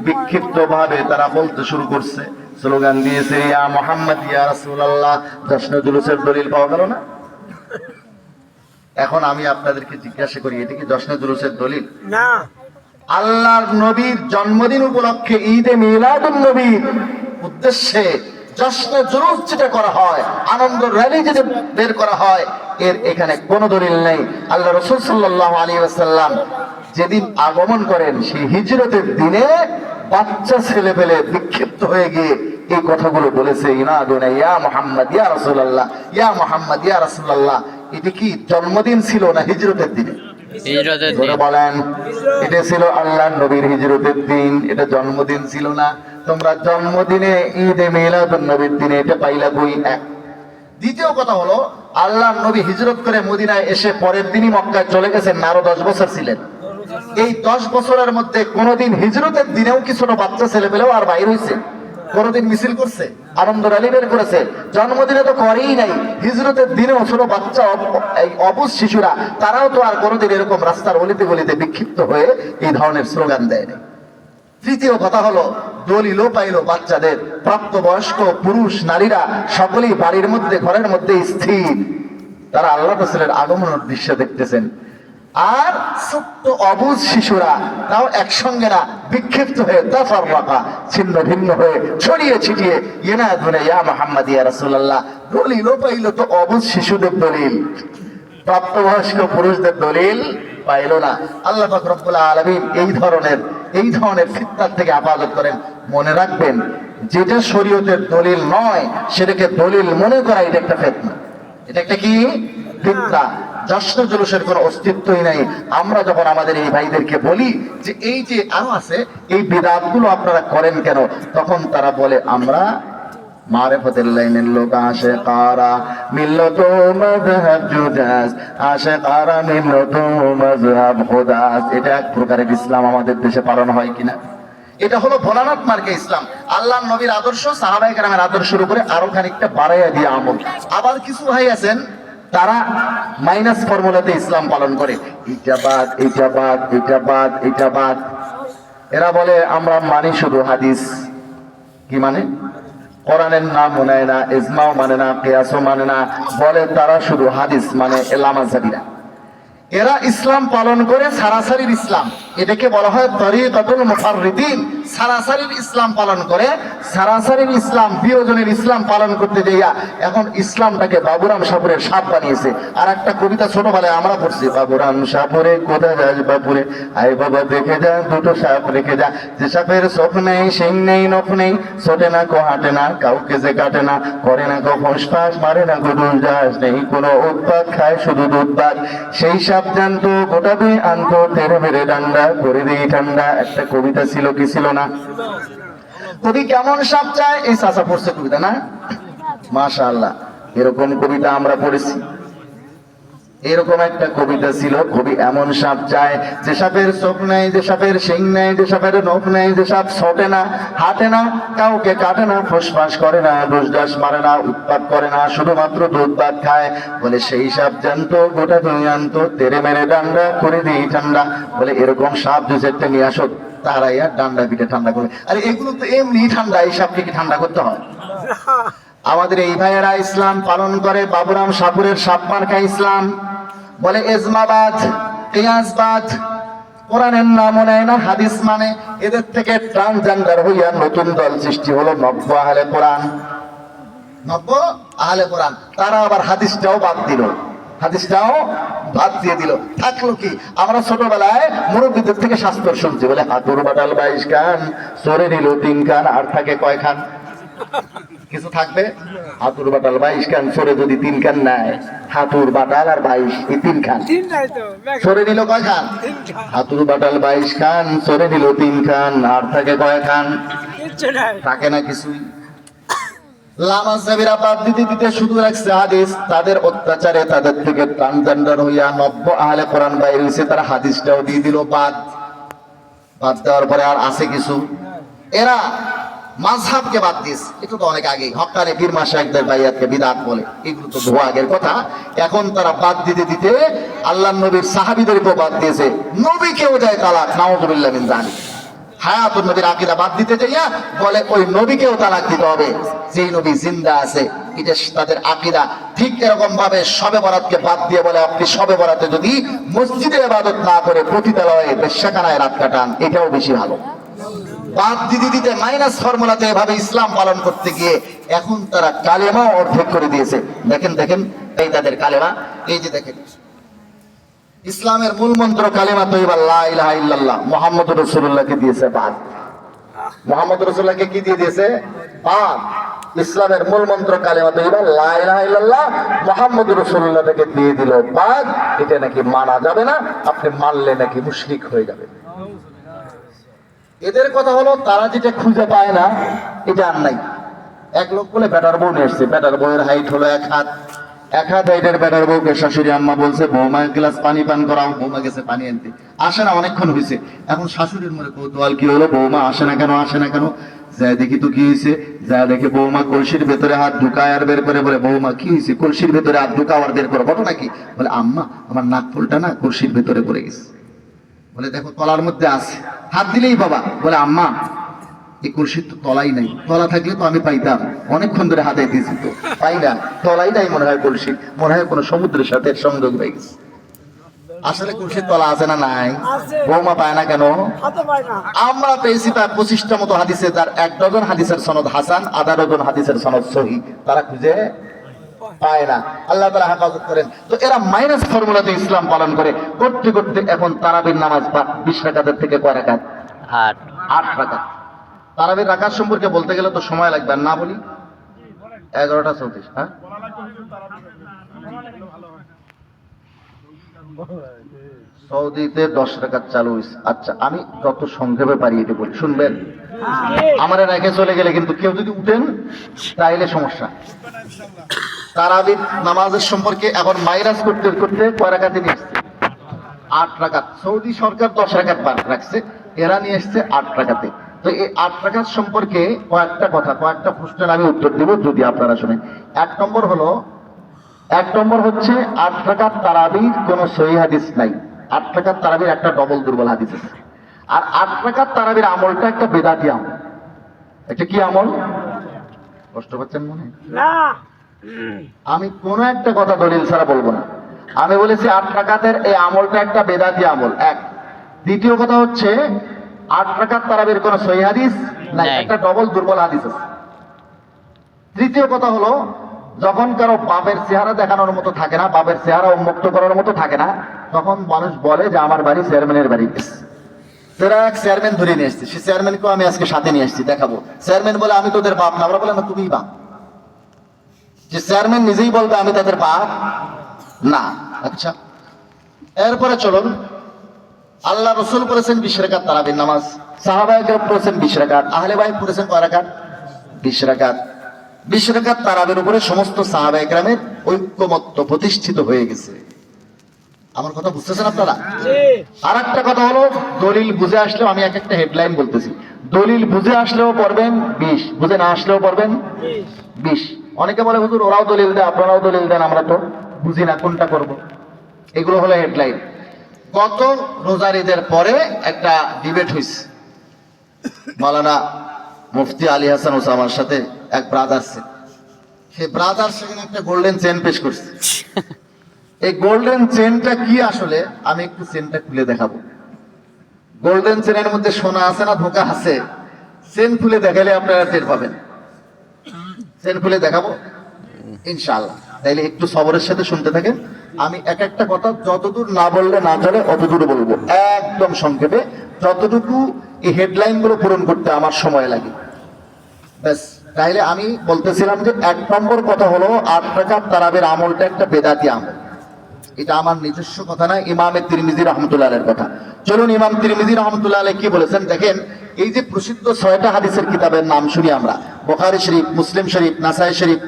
বিক্ষিপ্ত ভাবে তারা বলতে শুরু করছে, স্লোগান দিয়েছে, ইয়া মুহাম্মদ ইয়া রাসূলুল্লাহ। জশ্নে জুলুসের দলিল পাওয়া গেল না? এখন আমি আপনাদেরকে জিজ্ঞাসা করি, এটা কি জশ্নে জুলুসের দলিল? না। আল্লাহর নবীর জন্মদিন উপলক্ষে ঈদে মিলাদুন নবীর উদ্দেশ্যে জশ্নে জুলুস যেটা করা হয়, আনন্দ র্যালি যেটা বের করা হয়, এর এখানে কোনো দলিল নেই। আল্লাহ রাসূল সাল্লাল্লাহু আলাইহি ওয়াসাল্লাম যেদিন আগমন করেন সেই হিজরতের দিনে বাচ্চা ছেলে পেলে বিক্ষিপ্ত হয়ে গিয়ে এই কথাগুলো বলেছে, ইনাদুনা ইয়া মুহাম্মদ ইয়া রাসূলুল্লাহ, ইয়া মুহাম্মদ ইয়া রাসূলুল্লাহ। এটা কি জন্মদিন ছিল না হিজরতের দিনে? হিজরতের দিন। ওরা বলেন এটা ছিল আল্লাহর নবীর হিজরতের দিন, এটা জন্মদিন ছিল না। তোমরা জন্মদিনে ঈদে মিলাদুন নবীর দিনে এটা পাইলা কই? এক। দ্বিতীয় কথা হলো, আল্লাহর নবী হিজরত করে মদিনায় এসে পরের দিনই মক্কায় চলে গেছেন, আরো 10 বছর ছিলেন। এই 10 বছরের মধ্যে কোনোদিন হিজরতের দিনেও কি ছোট বাচ্চা ছেলে পেলেও আর বাইর হয়েছে? কোনোদিন মিছিল করছে, আনন্দ র্যালি বের করেছে? জন্মদিনে তো করেই নাই। হিজরতের দিনেও ছোট বাচ্চা, এই অবুঝ শিশুরা, তারাও তো আর কোনোদিন এরকম রাস্তার গলিতে গলিতে বিক্ষিপ্ত হয়ে এই ধরনের স্লোগান দেয়নি। তৃতীয় কথা হলো, দলিলও পাইলো বাচ্চাদের, প্রাপ্তবয়স্ক পুরুষ নারীরা সকলেই বাড়ির মধ্যে ঘরের মধ্যে স্থির, তারা আল্লাহ রাসূলের আগমনের দৃশ্য দেখতেছেন। আর ছোট্ট অবুঝ শিশুরা তাও একসঙ্গে না, বিক্ষিপ্ত হয়ে তাফাররাকা, ছিন্ন ভিন্ন হয়ে ছড়িয়ে ছিটিয়ে ইনাদুনা ইয়া মুহাম্মদ ইয়া রাসূলুল্লাহ। দলিলও পাইলো তো অবুঝ শিশুদের দলিল, প্রাপ্তবয়স্ক পুরুষদের দলিল পাইল না। আল্লাহ পাক রব্বুল আলামিন এই ধরনের ফিতনার থেকে হেফাজত করেন। মনে রাখবেন, যেটা শরীয়তের দলিল নয় সেটাকে দলিল মনে করা, এটা একটা ফিতনা। এটা একটা কি? ফিতনা। জশ্ন জুলুসের কোনো অস্তিত্বই নাই। আমরা যখন আমাদের এই ভাইদেরকে বলি যে এই যে আরো আছে, এই বিদআতগুলো আপনারা করেন কেন, তখন তারা বলে আমরা মারিফাতুল লাইনের লোক, আশিকারা মিল্লাত মাযহাব জুদাস, আশিকারা মিল্লাত মাযহাব খুদাস। এটা এক প্রকারের ইসলাম আমাদের দেশে পালন হয় কিনা? এটা হলো ভোলানাথ মার্কে ইসলাম। আল্লাহর নবীর আদর্শ, সাহাবায়ে কেরামের আদর্শের উপরে আরো খানিকটা বাড়াইয়া দিয়ে আমল। আবার কিছু ভাই আছেন তারা মাইনাস ফর্মুলাতে ইসলাম পালন করে, এইটা বাদ, এইটা বাদ, এইটা বাদ, এইটা বাদ। এরা বলে আমরা মানি শুধু হাদিস। কি মানে? কোরআনের নাম মনে না, ইজমাও মানে না, কিয়াসও মানে না, বলে তারা শুধু হাদিস মানে। লামাযাবিরা এরা ইসলাম পালন করে সারাসারির ইসলাম, এটাকে বলা হয় তরিকাতুল মুফাররিদিন। সারাসারির ইসলাম পালন করে, সারাসারির ইসলাম, বিয়োজনের ইসলাম পালন করতে যাইয়া এখন ইসলামটাকে বাবুরাম সাপুরের সাপ বানিয়েছে। আর একটা কবিতা ছোটবেলায় আমরা পড়ছি, বাবুরাম সাপুরে কোথা যাস বাপুরে, আই বাবা দেখে যা দুটো সাপ রেখে যা, যে সাপের চোখ নেই, শিং নেই, নখ নেই, ছোটে না কো হাঁটে না, কাউকে যে কাটে না, করে না কো ফোঁসফাস, মারে না কো দুর্যাস, নেই কোনো উৎপাত, খায় শুধু দুধ ভাত, সেই সাপ জানতো গোটা দুই আনতো, তেরে মেরে ডান্ডা করে দিই ঠান্ডা। একটা কবিতা ছিল, কি ছিল না? কবি কেমন সাপ চায়, এই চাচা পড়ছে কবিতা না? মাশাআল্লাহ, এরকম কবিতা আমরা পড়েছি। এরকম একটা কবিতা ছিল, কবি এমন সাপ চায় যে সাপের চোখ নাই, যে সাপের শিং নাই, যে সাপের নখ নাই, যে সাপ ছোটে না, হাঁটে না, কাউকে কাটে না, ফুসফাস করে না, দুষদাস মারে না, উৎপাত করে না, শুধুমাত্র দুধ ভাত খায়। বলে সেই সাপ জানতো গোটা দুই আনতো, তেরে মেরে ডান্ডা করে দিই ঠান্ডা। বলে এরকম সাপ দু চারটে নিয়ে আসো, তারা ইয়ার ডান্ডা পিঠে ঠান্ডা করবে। আরে এগুলো তো এমনি ঠান্ডা, এই সাপকে কি ঠান্ডা করতে হয়? আমাদের এই ভাইয়েরা ইসলাম পালন করে, বাবুরাম সাপুরের সাপ মার্কা ইসলাম। বলে এজমাবাদ, কিয়াসবাদ, কোরআনের নামও নেয় না, হাদিস মানে। এদের থেকে ট্রান্সজেন্ডার হইয়া নতুন দল সৃষ্টি হলো, নব্য আহলে কোরআন। নব্য আহলে কোরআন, তারা আবার হাদিসটাও বাদ দিল, হাদিসটাও বাদ দিয়ে দিল। থাকলো কি? আমরা ছোটবেলায় মুরব্বীদের থেকে শাস্ত্র শুনছি, বলে হাতুর বাটাল 22 খান, সরে নিল 3 খান, আর থাকে কয় খান? কিছু থাকবে? হাতুর বাটাল 22 খান, সরে যদি 3 খান নেয়, হাতুর বাটাল আর 22, এই 3 খান। সরে নিল কয় খান? হাতুর বাটাল 22 খান, সরে নিল 3 খান, আর থাকে কয় খান? থাকে না কিছুই। লামাযাবিরা বাদ দিতে দিতে শুধু রাখছে হাদিস। তাদের অত্যাচারে তাদের থেকে ট্রান্সজেন্ডার হইয়া নব্য আহলে কোরআন বাইরে হইছে, তারা হাদিসটাও দিয়ে দিল বাদ। বাদ দেওয়ার পরে আর আছে কিছু, এরা মাযহাবকে বাদ দিস। এটা তো অনেক আগে হক্কানি পীর মাশায়েখদের বাইয়াতকে বিদআত বলে, এগুলো তো বহু আগের কথা। এখন তারা বাদ দিতে দিতে আল্লাহর নবীর সাহাবীদেরকেও বাদ দিয়েছে, নবীকেও দেয় তালাক, নাউযুবিল্লাহ মিন যালিক। হায়াতুন নবীর আকীদা বাদ দিতে যাইয়া বলে ওই নবীকেও তালাক দিতে হবে। যে নবী জিন্দা আছে, এটা তাদের আকীদা। ঠিক এরকম ভাবে শবে বরাতকে বাদ দিয়ে বলে আপনি শবে বরাতে যদি মসজিদে ইবাদত না করে পতিতালয়ে বেশ্যাখানায় রাত কাটান, এটাও বেশি ভালো। বাদ দিতে দিতে মাইনাস ফর্মুলাতে এভাবে ইসলাম পালন করতে গিয়ে এখন তারা কালেমাও অর্ধেক করে দিয়েছে। দেখেন দেখেন এই তাদের কালেমা, এই যে দেখেন ইসলামের মূল মন্ত্র কালেমা তৈবা লা ইলাহা ইল্লাল্লাহ, মুহাম্মদুর রাসূলুল্লাহকে দিয়েছে বাদ। মুহাম্মদুর রাসূলুল্লাহকে কি দিয়ে দিয়েছে? বাদ। ইসলামের মূল মন্ত্র কালেমা তৈবা লা ইলাহা ইল্লাল্লাহ, মুহাম্মদুর রাসূলুল্লাহকে দিয়ে দিল বাদ। এটা নাকি মানা যাবে না, আপনি মানলে নাকি মুশরিক হয়ে যাবে। এদের কথা হলো তারা যেটা খুঁজে পায় না এটা আর নাই। এক লোক বলে বেটার বউ নিয়ে এসছে, বেটার বউয়ের হাইট হলো 1 হাত, 1 হাত হাইটের বেটার বউকে শাশুড়ি আম্মা বলছে বৌমা এক গ্লাস পানি পান করাও, বৌমা গেছে পানি আনতে, আসে না, অনেকক্ষণ হয়েছে। এখন শাশুড়ির মনে কৌতূহল, কি হলো বৌমা আসে না কেন, আসে না কেন, যা দেখি তো কি হয়েছে, যা দেখে বৌমা কলসির ভেতরে হাত ঢুকায় আর বের করে। বলে বৌমা কি হয়েছে? কলসির ভেতরে হাত ঢুকাও আর বের করে, ঘটনা কি? বলে আম্মা আমার নাক ফুলটা না কলসির ভেতরে পড়ে গেছে। বলে দেখো তলার মধ্যে আছে, হাত দিলেই বাবা। বলে আম্মা এই কলসির তো তলাই নাই, তলা থাকলে তো আমি পাইতাম, অনেকক্ষণ ধরে হাতে দিয়েছি তো পাই না, তলাই নাই মনে হয় কলসি, মনে হয় কোনো সমুদ্রের সাথে সংযোগ হয়ে গেছে। আসলে কলসির তলা আছে না নাই? বৌমা পায় না কেন? হাতে পায় না। আমরা পেয়েছি তার 25টা মতো হাদিসে, তার 1 ডজন হাদিসের সনদ হাসান, আধা ডজন হাদিসের সনদ সহি, তারা খুঁজে পায় না। আল্লাহ তাআলা হেফাজত করেন। তো এরা মাইনাস ফর্মুলাতে ইসলাম পালন করে করতে করতে এখন তারাবির নামাজ 20 রাকাতের থেকে কয় রাকাত? 8 রাকাত। তারাবির রাকাত সম্পর্কে বলতে গেলে তো সময় লাগবে, আর না বলি 11টা 34। হ্যাঁ সৌদিতে 10 রাকাত চালু হয়েছে। আচ্ছা আমি যত সংক্ষেপে পারি এটা বলি, শুনবেন? আমার রেখে চলে গেলে কিন্তু কেউ যদি উঠেন তাইলে সমস্যা। তারাবির নামাজের সম্পর্কে এখন মাইনাস করতে করতে কয় রাকাতে নিয়ে এসছে? 8 রাকাত। সৌদি সরকার 10 রাকাত বাদ রাখছে, এরা নিয়ে এসছে 8 রাকাতে। তো এই 8 রাকাত সম্পর্কে কয়েকটা কথা, কয়েকটা প্রশ্নের আমি উত্তর দেব যদি আপনারা শুনেন। 1 নম্বর হচ্ছে 8 রাকাত তারাবির কোনো সহিহ হাদিস নাই। 8 রাকাত তারাবির একটা ডবল দুর্বল হাদিস আছে। আর 8 রাকাত তারাবির আমলটা একটা বেদাতি আমল। এটা কি আমল? কষ্ট পাচ্ছেন মনে? না আমি কোন একটা কথা দলিল ছাড়া বলবো না। আমি বলেছি 8 রাকাতের এই আমলটা একটা বেদাতি আমল, এক। দ্বিতীয় কথা হচ্ছে 8 রাকাত তারাবির কোনো সহিহ হাদিস নাই, একটা ডবল দুর্বল হাদিস আছে। তৃতীয় কথা হলো যখন কারো বাপের চেহারা দেখানোর মতো থাকে না, বাপের চেহারা উন্মুক্ত করার মতো থাকে না, তখন মানুষ বলে যে আমার বাড়ি চেয়ারম্যানের বাড়ি গেছে। তোরা এক চেয়ারম্যান ধরে নিয়ে এসছি, সে চেয়ারম্যানকেও আমি আজকে সাথে নিয়ে আসছি, দেখাবো। চেয়ারম্যান বলে আমি তোদের বাপ না, আমরা বলে না তুমিই বাপ। যে চেয়ারম্যান নিজেই বলবে আমি তাদের বাপ না। আচ্ছা এরপরে চলুন, আল্লাহ রসুল করেছেন 20 রাকাত তারাবির নামাজ, সাহাবায়ে কেরাম করেছেন 20 রাকাত, আহলে বাইত করেছেন কয় রাকাত? 20 রাকাত। 20 রাকাত তারাবির উপরে সমস্ত সাহাবায়ে কেরামের ঐক্যমত্য প্রতিষ্ঠিত হয়ে গেছে। আমার কথা বুঝতেছেন আপনারা? আর একটা কথা হলো দলিল বুঝে আসলেও, আমি এক একটা হেডলাইন বলতেছি, দলিল বুঝে আসলেও পড়বেন 20, বুঝে না আসলেও পড়বেন 20। অনেকে বলে হুজুর ওরাও দলিল দেয় আপনারাও দলিল দেন, আমরা তো বুঝি না কোনটা করব। এগুলো হলো হেডলাইন। গত রোজার ঈদের পরে একটা ডিবেট হয়েছে, মাওলানা মুফতি আলী হাসান ওসামার সাথে এক ব্রাদার্স, সেই ব্রাদার্স সেখানে একটা গোল্ডেন চেন পেশ করছে। এই গোল্ডেন চেনটা কি আসলে আমি একটু চেনটা খুলে দেখাবো। গোল্ডেন চেনের মধ্যে সোনা আছে না ধোঁকা আছে? চেন খুলে দেখালে আপনারা টের পাবেন। চেন খুলে দেখাবো ইনশাআল্লাহ, তাইলে একটু সবরের সাথে শুনতে থাকেন। আমি এক একটা কথা যতদূর না বললে না চলে অতদূর বলবো, একদম সংক্ষেপে, যতটুকু এই হেডলাইন গুলো পূরণ করতে আমার সময় লাগে ব্যাস। তাইলে আমি বলতেছিলাম যে 1 নম্বর কথা হলো 8 রাকাত তারাবির আমলটা একটা বেদাতি আমল। এটা আমার নিজস্ব কথা না, ইমামে তিরমিজি রহমতুল্লাহ আলাইহির কথা। চলুন ইমাম তিরমিজি রহমতুল্লাহ আলাইহি কি বলেছেন দেখেন। এই যে প্রসিদ্ধ 6টা হাদিসের কিতাবের নাম শুনি আমরা, বুখারী শরীফ, মুসলিম শরীফ, নাসাই শরীফ,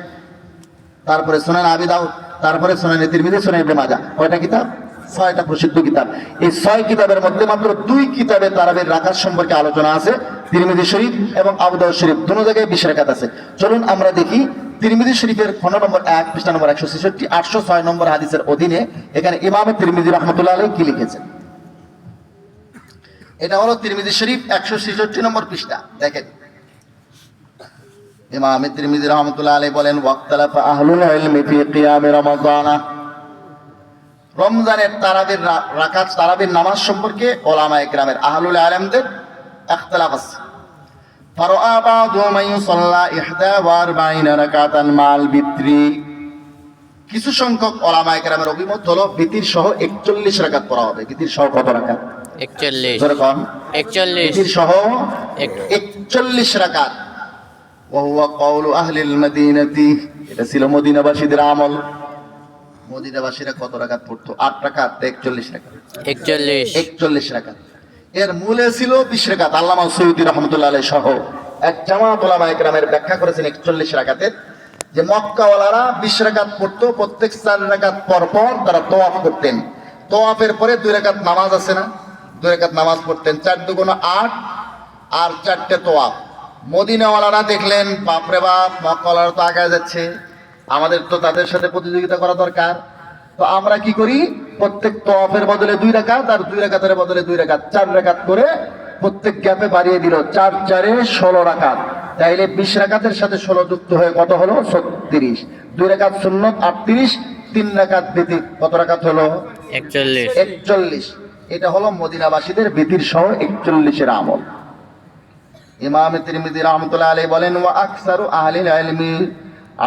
তারপরে সুনান আবি দাউদ, তারপরে সুনান তিরমিজি, সুনান ইবনে মাজাহ। কয়টা কিতাব? 6টা প্রসিদ্ধ কিতাব। এই 6 কিতাবের মধ্যে মাত্র 2 কিতাবে তারাবির রাকাত সম্পর্কে আলোচনা আছে, তিরমিজি শরীফ এবং আবু দাউদ শরীফ, দুটো জায়গায় 20 রাকাত আছে। চলুন আমরা দেখি তিরমিজি শরীফের খণ্ড নম্বর 1 পৃষ্ঠা নম্বর 166 806 নম্বর হাদিসের অধীনে এখানে ইমামে তিরমিজি রহমতুল্লাহ আলাইহি কি লিখেছেন। এটা হলো তিরমিজি শরীফ 166 নম্বর পৃষ্ঠা, দেখেন ইমাম তিরমিজি রাহমাতুল্লাহ আলাইহি বলেন ওয়াক্তালাফা আহলুল ইলমি ফি কিয়াম রমাদান, রমজানের তারাবির রাকাত তারাবির নামাজ সম্পর্কে উলামায়ে কেরামের আহলুল ইলমদের ইখতিলাফ আছে। ফারআ বা'দু মান ইউসাল্লা 41 রাকাতান মাল বিত্রি, কিছু সংখ্যক উলামায়ে কেরামের অভিমত হলো বিতির সহ 41 রাকাত পড়া হবে। বিতির সহ কত রাকাত? 41 যেরকম 41 বিতির সহ 41 রাকাত। ওয়া হুয়া কওলু আহলিল মদিনাতি, এটা ছিল মদিনাবাসীদের আমল। মদিনাবাসীরা কত রাকাত পড়তো? 8 রাকাত, 41 রাকাত। 41 রাকাত। এর মূলে ছিল 20 রাকাত। আল্লামা সৈয়দী রাহমাতুল্লাহ আলাইহি সহ এক জামাত উলামায়ে কেরামের ব্যাখ্যা করেছেন 41 রাকাতের, যে মক্কাওয়ালারা 20 রাকাত পড়তো, প্রত্যেক 4 রাকাত পর পর তারা তওয়াফ করতেন। তওয়াফের পরে 2 রাকাত নামাজ আছে না, 2 রাকাত নামাজ পড়তেন, 4 দুগুণ 8 আর 4টে তওয়াফ। মদিনাওয়ালারা দেখলেন বাপরে বাপ, মক্কাওয়ালারা তো আগায় যাচ্ছে, আমাদের তো তাদের সাথে প্রতিযোগিতা করা দরকার। তো আমরা কি করি, প্রত্যেক তওয়াফের বদলে 2 রাকাত আর 2 রাকাতের বদলে 2 রাকাত, 4 রাকাত করে প্রত্যেক গ্যাপে বাড়িয়ে দিল। 4 4 16 রাকাত। তাইলে 20 রাকাতের সাথে 16 যুক্ত হয়ে কত হলো? 36। 2 রাকাত সুন্নত 38, 3 রাকাত বিতির, কত রাকাত হলো? 41। এটা হলো মদিনাবাসীদের বিতির সহ 41 এর আমল। ইমাম তিরমিজি রাহমাতুল্লাহ আলাইহি বলেন ওয়া আকসারু আহলিল ইলমি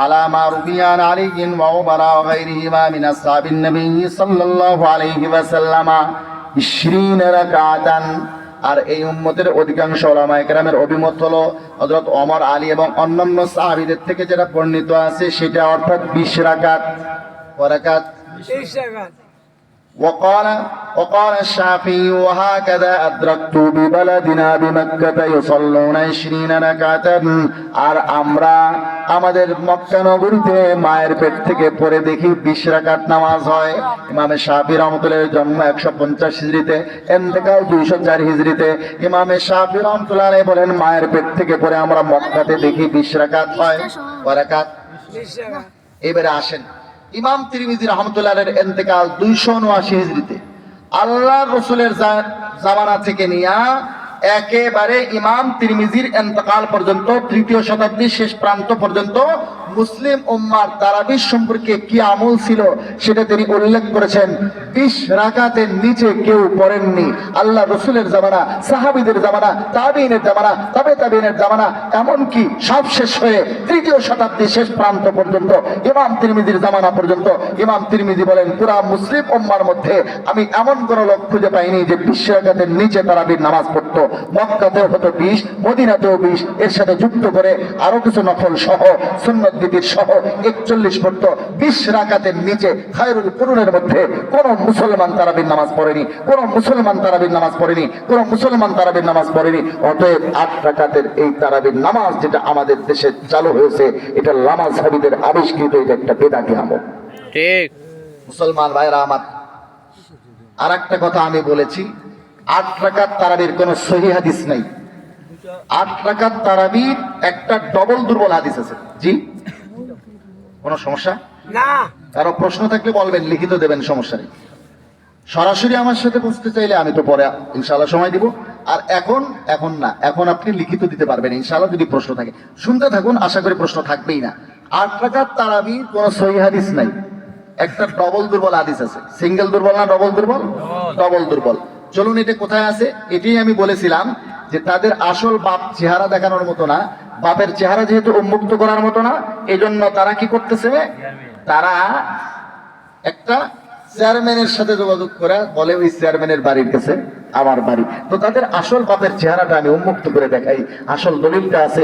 আলা মা রুবিয়ান আলাইহিন ওয়া উমারা ওয়া গায়রিহিমা মিন আসহাবিন নবী সাল্লাল্লাহু আলাইহি ওয়াসাল্লাম 20 রাকাতান। আর এই উম্মতের অধিকাংশ উলামায়ে কেরামের অভিমত হলো হযরত ওমর, আলী এবং অন্যান্য সাহাবীদের থেকে যেটা বর্ণিত আছে সেটা অর্থাৎ 20 রাকাত। কয় রাকাত? 30 রাকাত। وقال الشافعي وهكذا أدركت ببلدنا بمكة يصلون 20 ركعة। আর আমরা আমাদের মক্কা নগরীতে মায়ের পেট থেকে পড়ে দেখি 20 রাকাত নামাজ হয়। ইমাম শাফিঈ রাহমাতুল্লাহর জন্ম 150 হিজরিতে, ইন্তেকাল 204 হিজরিতে। ইমাম শাফিঈ রাহমাতুল্লাহ আলাইহি বলেন মায়ের পেট থেকে পড়ে আমরা মক্কাতে দেখি 20 রাকাত হয়। কয় রাকাত? 30 রাকাত। এবারে আসেন, ইমাম তিরমিজি রাহমাতুল্লাহ আলাইহির ইন্তেকাল 279 হিজরিতে। আল্লাহর রাসূলের জামানা থেকে নিয়া একেবারে ইমাম তিরমিজির ইন্তেকাল পর্যন্ত, 3য় শতাব্দীর শেষ প্রান্ত পর্যন্ত মুসলিম উম্মার তারাবির সম্পর্কে কি আমল ছিল সেটা তিনি উল্লেখ করেছেন। 20 রাকাতের নিচে কেউ পড়েননি। আল্লাহ রাসূলের জামানা, সাহাবীদের জামানা, তাবেঈনের জামানা, তাবেঈনের জামানা, এমনকি সব শেষ হয়ে 3য় শতাব্দীর শেষ প্রান্ত পর্যন্ত, ইমাম তিরমিজির জামানা পর্যন্ত ইমাম তিরমিজি বলেন পুরা মুসলিম উম্মার মধ্যে আমি এমন কোন লোক খুঁজে পাইনি যে 20 রাকাতের নিচে তারাবির নামাজ পড়তো। মক্কাতেও হতো 20, মদিনাতেও 20, এর সাথে যুক্ত করে আরো কিছু নফল সহ সুন্নত বিতির সহ 41 পড়তো। 20 রাকাতের নিচে খায়রুল কুরুনের মধ্যে কোন মুসলমান তারাবির নামাজ পড়েনি, কোন মুসলমান তারাবির নামাজ পড়েনি, কোন মুসলমান তারাবির নামাজ পড়েনি। অতএব 8 রাকাতের এই তারাবির নামাজ যেটা আমাদের দেশে চালু হয়েছে, এটা লামা সাহাবীদের আবিষ্কৃত, এটা একটা বেদাতি আমল। ঠিক। মুসলমান ভাইরা আমার, আরেকটা কথা আমি বলেছি, 8 রাকাত তারাবির কোন সহিহ হাদিস নাই। 8 রাকাত তারাবির একটা ডবল দুর্বল হাদিস আছে। জি, কোনো সমস্যা? না। কারো প্রশ্ন থাকলে বলবেন, লিখিত দেবেন, সমস্যা নেই। সরাসরি আমার সাথে বুঝতে চাইলে আমি তো পরে ইনশাআল্লাহ সময় দিব। আর এখন না, এখন আপনি লিখিত দিতে পারবেন ইনশাআল্লাহ যদি প্রশ্ন থাকে। শুনতে থাকুন, আশা করি প্রশ্ন থাকবেই না। 8 রাকাত তারাবির কোন সহিহ হাদিস নাই, একটা ডবল দুর্বল হাদিস আছে। সিঙ্গেল দুর্বল না ডবল দুর্বল? ডবল দুর্বল। চলুন এটা কোথায় আছে, এটাই আমি বলেছিলাম যে তাদের আসল বাপ চেহারা দেখানোর মতো না, বাপের চেহারা যেহেতু উন্মুক্ত করার মতো না, এজন্য তারা কি করতেছে, তারা একটা চেয়ারম্যানের সাথে যোগাযোগ করে বলে ওই চেয়ারম্যানের বাড়ির কাছে আমার বাড়ি। তো তাদের আসল বাপের চেহারাটা আমি উন্মুক্ত করে দেখাই। আসল দলিলটা আছে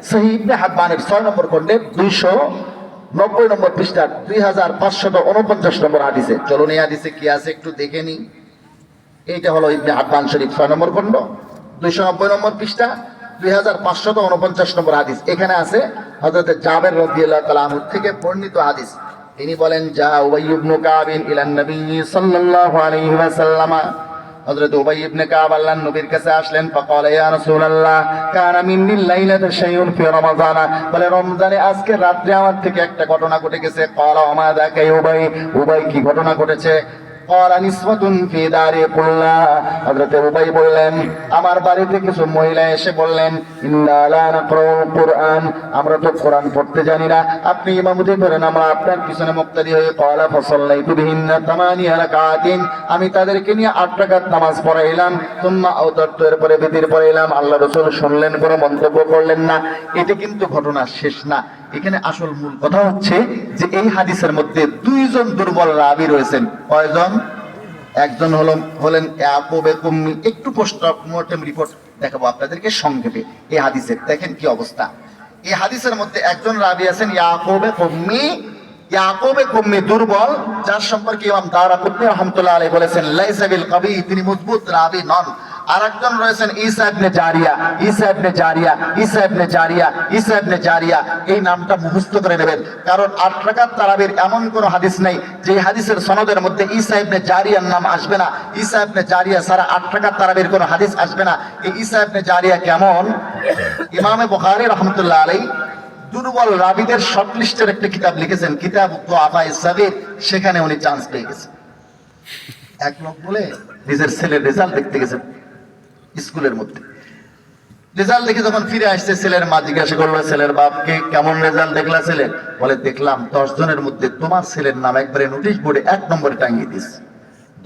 সহিহ ইবনে হিব্বানের 6 নম্বর খণ্ডে 290 নম্বর পৃষ্ঠা 2549 নম্বর হাদিসে। চলুন এই হাদিসে কি আছে একটু দেখে নিই। এইটা হলো ইবনে হিব্বান শরীফ 6 নম্বর খণ্ড 290 নম্বর পৃষ্ঠা 2549 নম্বর হাদিস। এখানে আছে হযরত জাবের রাদিয়াল্লাহু তাআলা আনহু থেকে বর্ণিত হাদিস। তিনি বলেন যা উবাই ইবনে কাব ইলান নবী সাল্লাল্লাহু আলাইহি ওয়াসাল্লাম, হযরত উবাই ইবনে কাব আল্লাহর নবীর কাছে আসলেন। ফাকালা ইয়া রাসূলুল্লাহ কানা মিন্নি লাইলাতা শাইউন ফি রমাযান, বলে রমজানে আজকে রাতে আমার থেকে একটা ঘটনা ঘটে গেছে। ক্বালা ওয়া মা যাকা উবাই, উবাই কি ঘটনা ঘটেছে? ক্বালা নিসওয়াতুন ফি দারি কুল্লা, হযরত উবাই বললেন আমার বাড়িতে কিছু মহিলা এসে বললেন ইন্না লা নাকরাউল কুরআন, আমরা তো কোরআন পড়তে জানি না, আপনি ইমামতি করেন, আমরা আপনার পিছনে মুক্তাদি হয়ে ক্বালা ফাসাল্লাইতু বিহিন্না তামানিয়া রাকাতিন, আমি তাদেরকে নিয়ে 8 রাকাত নামাজ পড়াইলাম, সুম্মা আওতারতু, এরপরে বিতির পড়াইলাম। আল্লাহ রাসূল শুনলেন, কোনো মন্তব্য করলেন না। এটা কিন্তু ঘটনা শেষ না, এখানে আসল মূল কথা হচ্ছে যে এই হাদিসের মধ্যে দুইজন দুর্বল রাবী রয়েছেন। কয়জন? একজন হলেন ইয়াকুব কুম্মি। একটু পোস্টমর্টেম রিপোর্ট দেখাবো আপনাদেরকে সংক্ষেপে এই হাদিসের। দেখেন কি অবস্থা। এই হাদিসের মধ্যে একজন রাবী আছেন ইয়াকুব কুম্মি। ইয়াকুব কুম্মি দুর্বল, যার সম্পর্কে ইমাম দারাকুতনি রাহমাতুল্লাহ আলাইহি বলেছেন লাইসা বিল কবি, তিনি মজবুত রাবী নন। আরেকজন রয়েছেন ঈসা ইবনে জারিয়া। ঈসা ইবনে জারিয়া, ঈসা ইবনে জারিয়া, ঈসা ইবনে জারিয়া, এই নামটা মুখস্থ করে নেবেন, কারণ 8 রাকাত তারাবির এমন কোনো হাদিস নেই যে হাদিসের সনদের মধ্যে ঈসা ইবনে জারিয়ার নাম আসবে না। ঈসা ইবনে জারিয়া ছাড়া 8 রাকাত তারাবির কোনো হাদিস আসবে না। এই ঈসা ইবনে জারিয়া কেমন? ইমামে বুখারী রাহমাতুল্লাহ আলাইহি দুর্বল রাবীদের শর্ট লিস্টের একটা কিতাব লিখেছেন, কিতাব দুআফায়ে সাগীর, সেখানে উনি চান্স পেয়ে গেছেন। এক লোক বলে নিজের ছেলের রেজাল্ট দেখতে গেছেন স্কুলের মধ্যে। রেজাল্ট দেখে যখন ফিরে আসছে, ছেলের মা জিজ্ঞাসা করলো ছেলের বাপকে, কেমন রেজাল্ট দেখলা ছেলে? বলে দেখলাম 10 জনের মধ্যে তোমার ছেলের নাম একবারে নোটিশ বোর্ডে 1 নম্বরে টাঙিয়ে দিস।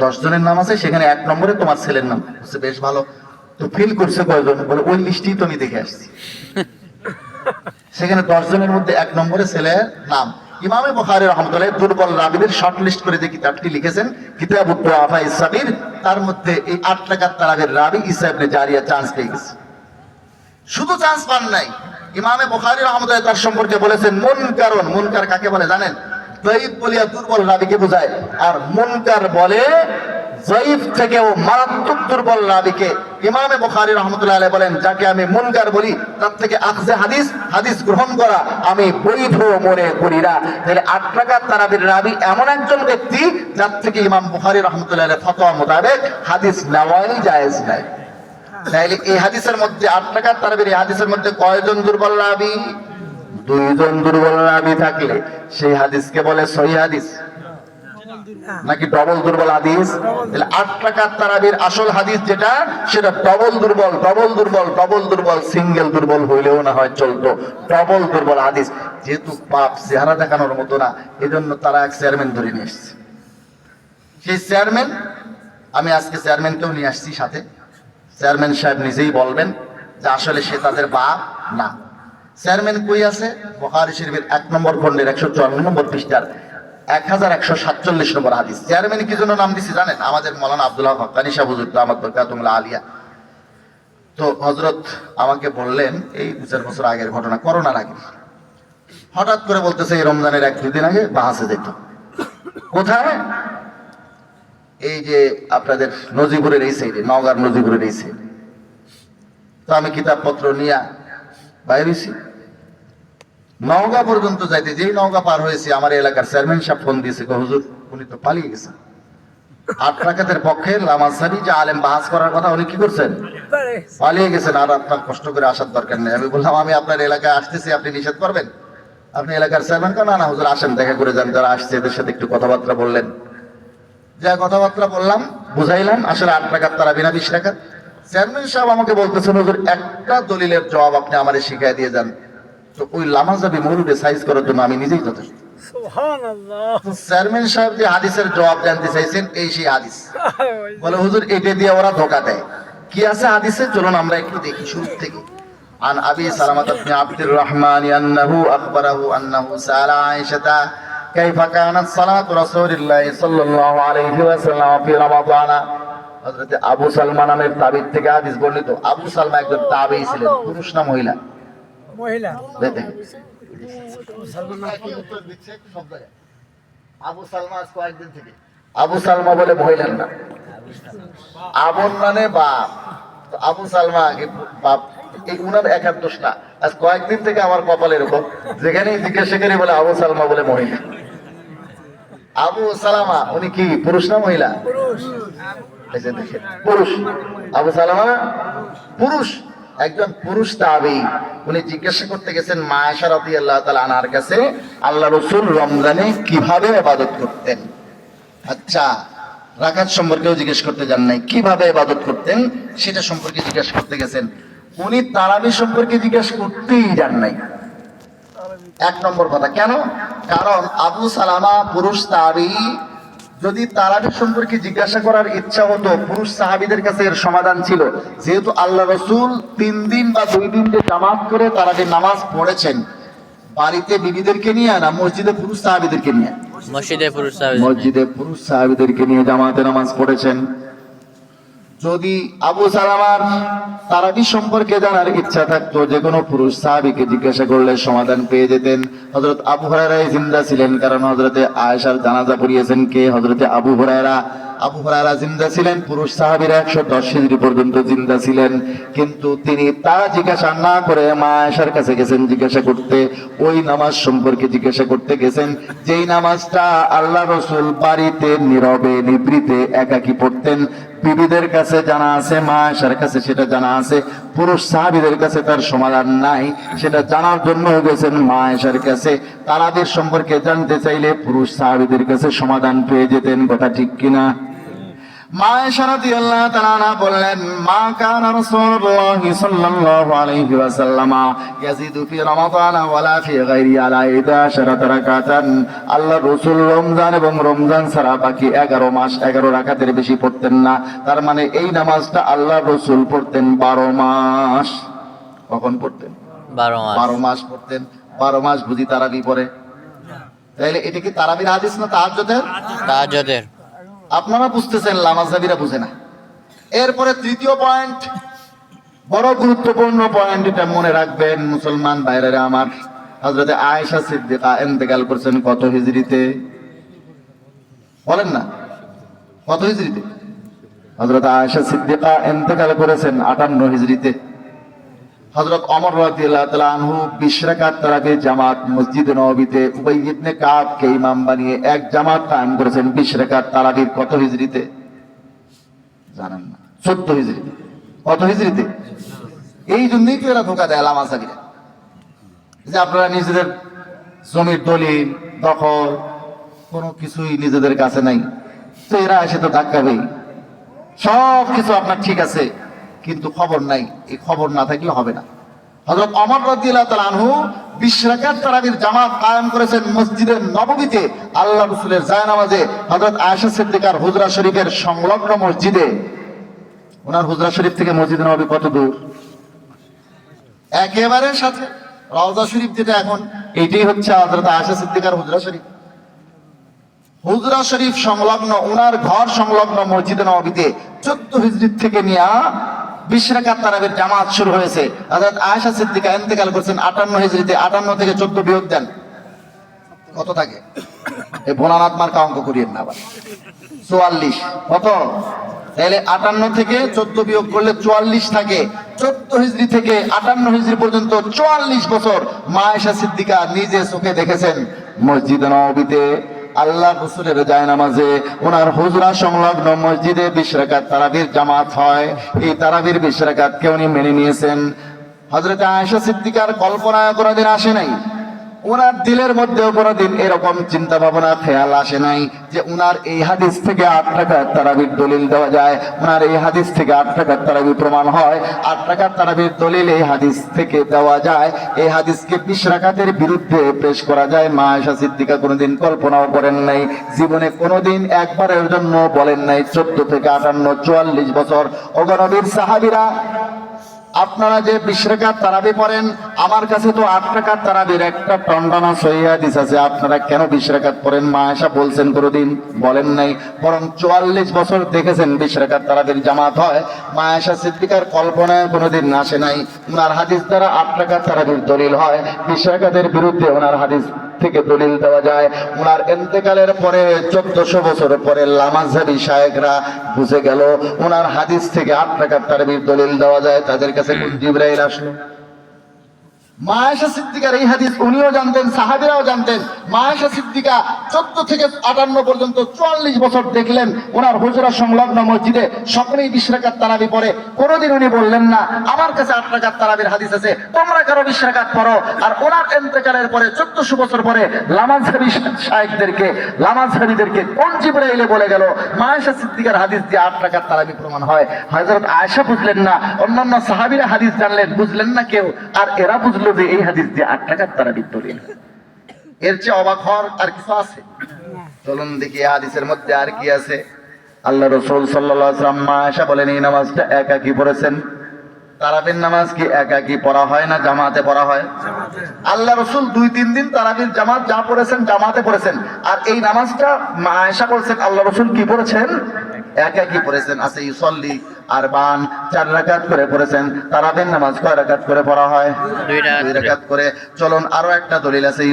10 জনের নাম আছে, সেখানে 1 নম্বরে তোমার ছেলের নাম। বলছে বেশ ভালো, তো ফেল করছে কয়জন? বলে ওই লিস্টেই তো আমি দেখে আসছি। সেখানে 10 জনের মধ্যে 1 নম্বরে ছেলের নাম। ইমামে বুখারী রাহমাতুল্লাহ দুর্বল রাবীদের শর্ট লিস্ট করে যে কিতাবটি লিখেছেন, কিতাবুদ দুআফায়ে সাগীর, তার মধ্যে এই 8 রাকাত তারাবির রাবী ঈসা ইবনে জারিয়া চান্স পেয়ে গেছে। শুধু চান্স পান নাই, ইমামে বুখারী রাহমাতুল্লাহ তার সম্পর্কে বলেছেন মুনকারুন। মুনকার কাকে বলে জানেন? যায়ীফ বলিয়া দুর্বল রাবীকে বোঝায়। আর মুনকার বলে যায়ীফ থেকেও মারাত্মক দুর্বল রাবীকে। ইমামে বুখারী রাহমাতুল্লাহ আলাইহি বলেন যাকে আমি মুনকার বলি, তার থেকে আখযে হাদিস গ্রহণ করা আমি বৈধ মনে করি না। তাহলে 8 রাকাত তারাবির রাবী এমন একজন ব্যক্তি যার থেকে ইমাম বুখারী রাহমাতুল্লাহ আলাইহি ফতোয়া মোতাবেক হাদিস নেওয়াই জায়েজ নাই। তাহলে এই হাদিসের মধ্যে 8 রাকাত তারাবির এই হাদিসের মধ্যে কয়জন দুর্বল রাবী? 2 জন দুর্বল রাবী থাকলে সেই হাদিসকে বলে সহিহ হাদিস নাকি ডবল দুর্বল হাদিস? তাহলে 8 রাকাত তারাবির আসল হাদিস যেটা, সেটা ডবল দুর্বল, ডবল দুর্বল, ডবল দুর্বল, সিঙ্গেল দুর্বল হইলেও না হয় চলতো, ডবল দুর্বল হাদিস। যেহেতু পাপ চেহারা দেখানোর মতো না, এজন্য তারা এক চেয়ারম্যান ধরে নিয়ে এসছে। সেই চেয়ারম্যান, আমি আজকে চেয়ারম্যানকেও নিয়ে আসছি সাথে। চেয়ারম্যান সাহেব নিজেই বলবেন যে আসলে সে তাদের বাপ না। চেয়ারম্যান কই আছে? বুখারী শরীফের 1 নম্বর খণ্ডের 154 নম্বর পৃষ্ঠার 1147 নম্বর হাদিস। চেয়ারম্যান কি জন্য নাম দিছি জানেন? আমাদের মাওলানা আব্দুল্লাহ হক্কানী সাহেব হুজুর দামাত বরকাতুহুল আলিয়া, তো হযরত আমাকে বললেন এই 2-4 বছর আগের ঘটনা, করোনার আগে, হঠাৎ করে বলতেছে এই রমজানের 1-2 দিন আগে বাহাসে যেত। কোথায়? এই যে আপনাদের নজিপুরের এই সাইডে, নওগাঁর নজিপুরের এই সাইডে। তো আমি কিতাবপত্র নিয়ে বাইরে হইছি, নওগাঁ পর্যন্ত যাইতে, যেই নওগাঁ পার হয়েছে আমার এলাকার চেয়ারম্যান সাহেব ফোন দিয়েছে, হুজুর উনি তো পালিয়ে গেছেন। 8 রাকাতের পক্ষে লামাসারি যে আলেম বাহাস করার কথা, উনি কি করছেন? পালিয়ে গেছেন, আর আপনার কষ্ট করে আসার দরকার নেই। আমি বললাম আমি আপনার এলাকায় আসতেছি, আপনি নিষেধ করবেন? আপনি এলাকার চেয়ারম্যান কেন? না হুজুর আসেন, দেখা করে যান, যারা আসছে এদের সাথে একটু কথাবার্তা বললেন। যা কথাবার্তা বললাম, বুঝাইলাম আসলে 8 রাকাত তারাবি না 20 রাকাত। চেয়ারম্যান সাহেব আমাকে বলতেছেন হুজুর একটা দলিলের জবাব আপনি আমারে শিখাই দিয়ে যান। তো ওই লামাজাবি মৌলুদে সাইজ করার জন্য আমি নিজেই যথেষ্ট। সুবহানাল্লাহ। তো চেয়ারম্যান সাহেব যে হাদিসের জবাব জানতে চাইছেন, এই সেই হাদিস। বলে হুজুর এটা দিয়ে ওরা ধোঁকা দেয়। কি আছে হাদিসে? চলুন আমরা একটু দেখি শুরু থেকে। আন আবি সালামা ইবনে আব্দুর রহমান আন্নাহু আখবারাহু আন্নাহু সাআলা আয়েশা কাইফা কানাত সালাতু রাসূলিল্লাহি সাল্লাল্লাহু আলাইহি ওয়াসাল্লাম ফি রমাদান। হযরত আবু সালমা নামের তাবিঈ থেকে হাদিস বর্ণিত। আবু সালমা একজন তাবিঈ ছিলেন, পুরুষ না মহিলা? মহিলা। দেখেন আবু সালমা আজ কয়েকদিন থেকে, আবু সালমা বলে মহিলার নাম, আবন মানে বাপ। তো আবু সালমা বাপ, এই উনার একার দোষ না। আজ কয়েকদিন থেকে আমার কপাল এরকম, যেখানেই জিজ্ঞাসা করি বলে আবু সালমা বলে মহিলা। আবু সালামা উনি কি পুরুষ না মহিলা? পুরুষ। আবু সালামা পুরুষ, একজন পুরুষ তাবী। উনি জিজ্ঞাসা করতে গেছেন মা আয়েশা রাদিয়াল্লাহু তাআলা আনহার কাছে, আল্লাহ রাসূল রমজানে কিভাবে ইবাদত করতেন। আচ্ছা, রাকাত সম্পর্কেও জিজ্ঞেস করতে যান নাই, কিভাবে ইবাদত করতেন সেটা সম্পর্কে জিজ্ঞেস করতে গেছেন। উনি তারাবি সম্পর্কে জিজ্ঞেস করতেই যান নাই। এক নম্বর কথা কেন? কারণ আবু সালামা পুরুষ সাহাবী, যদি তারাবি সম্পর্কে জিজ্ঞাসা করার ইচ্ছা হতো পুরুষ সাহাবীদের কাছে এর সমাধান ছিল। যেহেতু আল্লাহ রসুল 3 দিন বা 2 দিন যে জামাত করে তারাবির নামাজ পড়েছেন, বাড়িতে বিবিদেরকে নিয়ে না মসজিদে পুরুষ সাহাবীদেরকে নিয়ে, মসজিদে পুরুষ সাহেব মসজিদে পুরুষ সাহাবীদেরকে নিয়ে জামাতে নামাজ পড়েছেন। যদি আবু সালামার তারাবি সম্পর্কে জানার ইচ্ছা থাকতো, যে কোনো পুরুষ সাহাবীকে জিজ্ঞাসা করলে সমাধান পেয়ে যেতেন। হযরত আবু হুরায়রা জিন্দা ছিলেন, কারণ হযরতে আয়েশার জানাজা পড়িয়েছেন কে? হযরতে আবু হুরায়রা। আবু হুরায়রা জিন্দা ছিলেন, পুরুষ সাহাবীরা 110 হিজরি পর্যন্ত জিন্দা ছিলেন, কিন্তু তিনি তা জিজ্ঞাসা না করে মা আয়েশার কাছে গেছেন জিজ্ঞাসা করতে। ওই নামাজ সম্পর্কে জিজ্ঞাসা করতে গেছেন, যেই নামাজটা আল্লাহ রসুল বাড়িতে নীরবে নিভৃতে একাকী পড়তেন। বিবিদের কাছে জানা আছে, মা আয়েশার কাছে সেটা জানা আছে, পুরুষ সাহাবীদের কাছে তার সমাধান নাই। সেটা জানার জন্য গেছেন মা আয়েশার কাছে। তারাবির সম্পর্কে জানতে চাইলে পুরুষ সাহাবীদের কাছে সমাধান পেয়ে যেতেন। কথা ঠিক কিনা? মা আয়েশা রাদিয়াল্লাহু তাআলা আনহা বললেন, মা কানা রাসূলুল্লাহ সাল্লাল্লাহু আলাইহি ওয়াসাল্লাম ইয়াজিদু ফি রমাদান ওয়ালা ফি গায়রি আলা 11 রাকাতান। আল্লাহ রাসূল রমজান এবং রমজান ছাড়া বাকি 11 মাস 11 রাকাতের বেশি পড়তেন না। তার মানে এই নামাজটা আল্লাহ রাসূল পড়তেন 12 মাস। কখন পড়তেন? 12 মাস। 12 মাস পড়তেন। 12 মাস বুঝি তারাবি পড়ে? তাহলে এটা কি তারাবির হাদিস না তাহাজ্জুদের? তাহাজ্জুদের। আপনারা বুঝতেছেন, লামাজাবিরা বুঝে না। এরপরে তৃতীয় পয়েন্ট, বড় গুরুত্বপূর্ণ পয়েন্ট, এটা মনে রাখবেন মুসলমান ভাইরা আমার। হযরতে আয়েশা সিদ্দিকা ইন্তেকাল করেছেন কত হিজরিতে? বলেন না, কত হিজরিতে? হযরত আয়েশা সিদ্দিকা ইন্তেকাল করেছেন 58 হিজরিতে। হযরত ওমর রাদিয়াল্লাহু তাআলা আনহু 20 রাকাত তারাবির জামাত মসজিদে নববীতে উবাই ইবনে কাবকে ইমাম বানিয়ে এক জামাত কায়েম করেছেন 20 রাকাত তারাবির। কত হিজরিতে? জানেন না? 14 হিজরিতে। কত হিজরিতে? এই জন্যই তো এরা ধোঁকা দেয় লামাজাবিরা, যে আপনারা নিজেদের জমির দলিল দখল কোনো কিছুই নিজেদের কাছে নাই, তো এরা এসে তো ধাক্কাবেই। সব কিছু আপনার ঠিক আছে, কিন্তু খবর নাই। এই খবর না থাকলে হবে না। হযরত ওমর রাদিয়াল্লাহু তাআলা আনহু 20 রাকাত তারাবির জামাত কায়েম করেছেন মসজিদে নববীতে আল্লাহ রাসূলের জায়নামাজে। হযরত আয়েশা সিদ্দিকার হুজরা শরীফের সংলগ্ন মসজিদে। ওনার হুজরা শরীফ থেকে মসজিদে নববী কত দূর? একেবারে সাথে। রওজা শরীফ যেটা এখন, এটাই হচ্ছে হযরত আয়েশা সিদ্দিকার হুজরা শরীফ। হুজরা শরীফ সংলগ্ন, ওনার ঘর সংলগ্ন মসজিদে নববীতে 14 হিজরি থেকে নিয়ে 20 রাকাত তারাবির জামাত শুরু হয়েছে। হযরত আয়েশা সিদ্দিকা ইন্তেকাল করেছেন 58 হিজরিতে। 58 থেকে 14 বিয়োগ দেন, কত থাকে? এই ভোলানাথ মার্কা অঙ্ক করিয়েন না আবার। 44। কত? তাহলে 58 থেকে 14 বিয়োগ করলে 44 থাকে। 14 হিজরি থেকে 58 হিজরি পর্যন্ত 44 বছর মা আয়েশা সিদ্দিকা নিজে চোখে দেখেছেন মসজিদে নববীতে আল্লাহ রাসূলের জায়নামাজে ওনার হুজরা সংলগ্ন মসজিদে 20 রাকাত তারাবির জামাত হয়। এই তারাবির 20 রাকাতকে উনি মেনে নিয়েছেন। হযরত আয়েশা সিদ্দিকার কল্পনায় কোনোদিন আসে নাই, ওনার দিলের মধ্যেও কোনোদিন এরকম চিন্তা ভাবনা খেয়াল আসে নাই যে উনার এই হাদিস থেকে 8 রাকাত তারাবির দলিল দেওয়া যায়। উনার এই হাদিস থেকে 8 রাকাত তারাবি প্রমাণ হয়। 8 রাকাত তারাবির দলিল এই হাদিস থেকে দেওয়া যায়। এই হাদিসকে 20 রাকাতের বিরুদ্ধে পেশ করা যায়। মা আয়েশা সিদ্দিকা কোনোদিন কল্পনাও করেন নাই, জীবনে কোনোদিন একবারের জন্য বলেন নাই। 14 থেকে 58, 44 বছর। ওগো নবীর সাহাবীরা, আপনারা যে 20 রাকাত তারাবি পড়েন, আমার কাছে তো 8 রাকাত তারাবির একটা টন্ডনা সহিহ হাদিস আছে। আপনারা কেন 20 রাকাত পড়েন? মা আয়েশা বলছেন কোনোদিন? বলেন নাই। বরং 44 বছর দেখেছেন 20 রাকাত তারাবির জামাত হয়। মা আয়েশা সিদ্দিকার কল্পনায় কোনোদিন আসে নাই ওনার হাদিস দ্বারা 8 রাকাত তারাবির দলিল হয়। 20 রাকাতের বিরুদ্ধে ওনার হাদিস থেকে দলিল দেওয়া যায়। ওনার ইন্তেকালের পরে 1400 বছর পরে লামাজাবি শায়েখরা বুঝে গেল ওনার হাদিস থেকে 8 রাকাত তারাবির দলিল দেওয়া যায়। তাদের কাছে জিবরাইল আসলো, মা আয়েশা সিদ্দিকার এই হাদিস উনিও জানতেন, সাহাবীরাও জানতেন। মা আয়েশা সিদ্দিকা 14 থেকে 58 পর্যন্ত 44 বছর দেখলেন ওনার হুজরা সংলগ্ন মসজিদে সকলেই 20 রাকাত তারাবি পড়ে। কোনোদিন উনি বললেন না আমার কাছে 8 রাকাত তারাবির হাদিস আছে, তোমরা কারো 20 রাকাত পড়ো। আর ওনার ইন্তেকালের পরে 1400 বছর পরে লামাজহাবি শায়েখদেরকে, লামাজহাবিদেরকে কোন জিবরাইলে বলে গেল মা আয়েশা সিদ্দিকার হাদিস দিয়ে 8 রাকাত তারাবি প্রমাণ হয়। হযরত আয়েশা বুঝলেন না, অন্যান্য সাহাবীরা হাদিস জানলেন, বুঝলেন না কেউ, আর এরা বুঝলো যে এই হাদিস দিয়ে 8 রাকাত তারাবি দলিল। এর চেয়ে অবাক হওয়ার আর কিছু আছে? চলুন দেখি এই হাদিসের মধ্যে আর কি আছে। আল্লাহ রাসূল সাল্লাল্লাহু আলাইহি ওয়াসাল্লাম মা আয়েশা বলেন এই নামাজটা একাকী পড়েছেন। তারাবির নামাজ কি একাকী পড়া হয় না জামাতে পড়া হয়? আল্লাহ রাসূল 2-3 দিন তারাবির জামাত যা পড়েছেন জামাতে পড়েছেন, আর এই নামাজটা মা আয়েশা বলছেন আল্লাহ রাসূল কি পড়েছেন? একাকী পড়েছেন। আছে ইউসাল্লি আরবান, 4 রাকাত করে পড়েছেন। তারাবির নামাজ কয় রাকাত করে পড়া হয়? 2 রাকাত করে। চলুন আরো একটা দলিল আছে,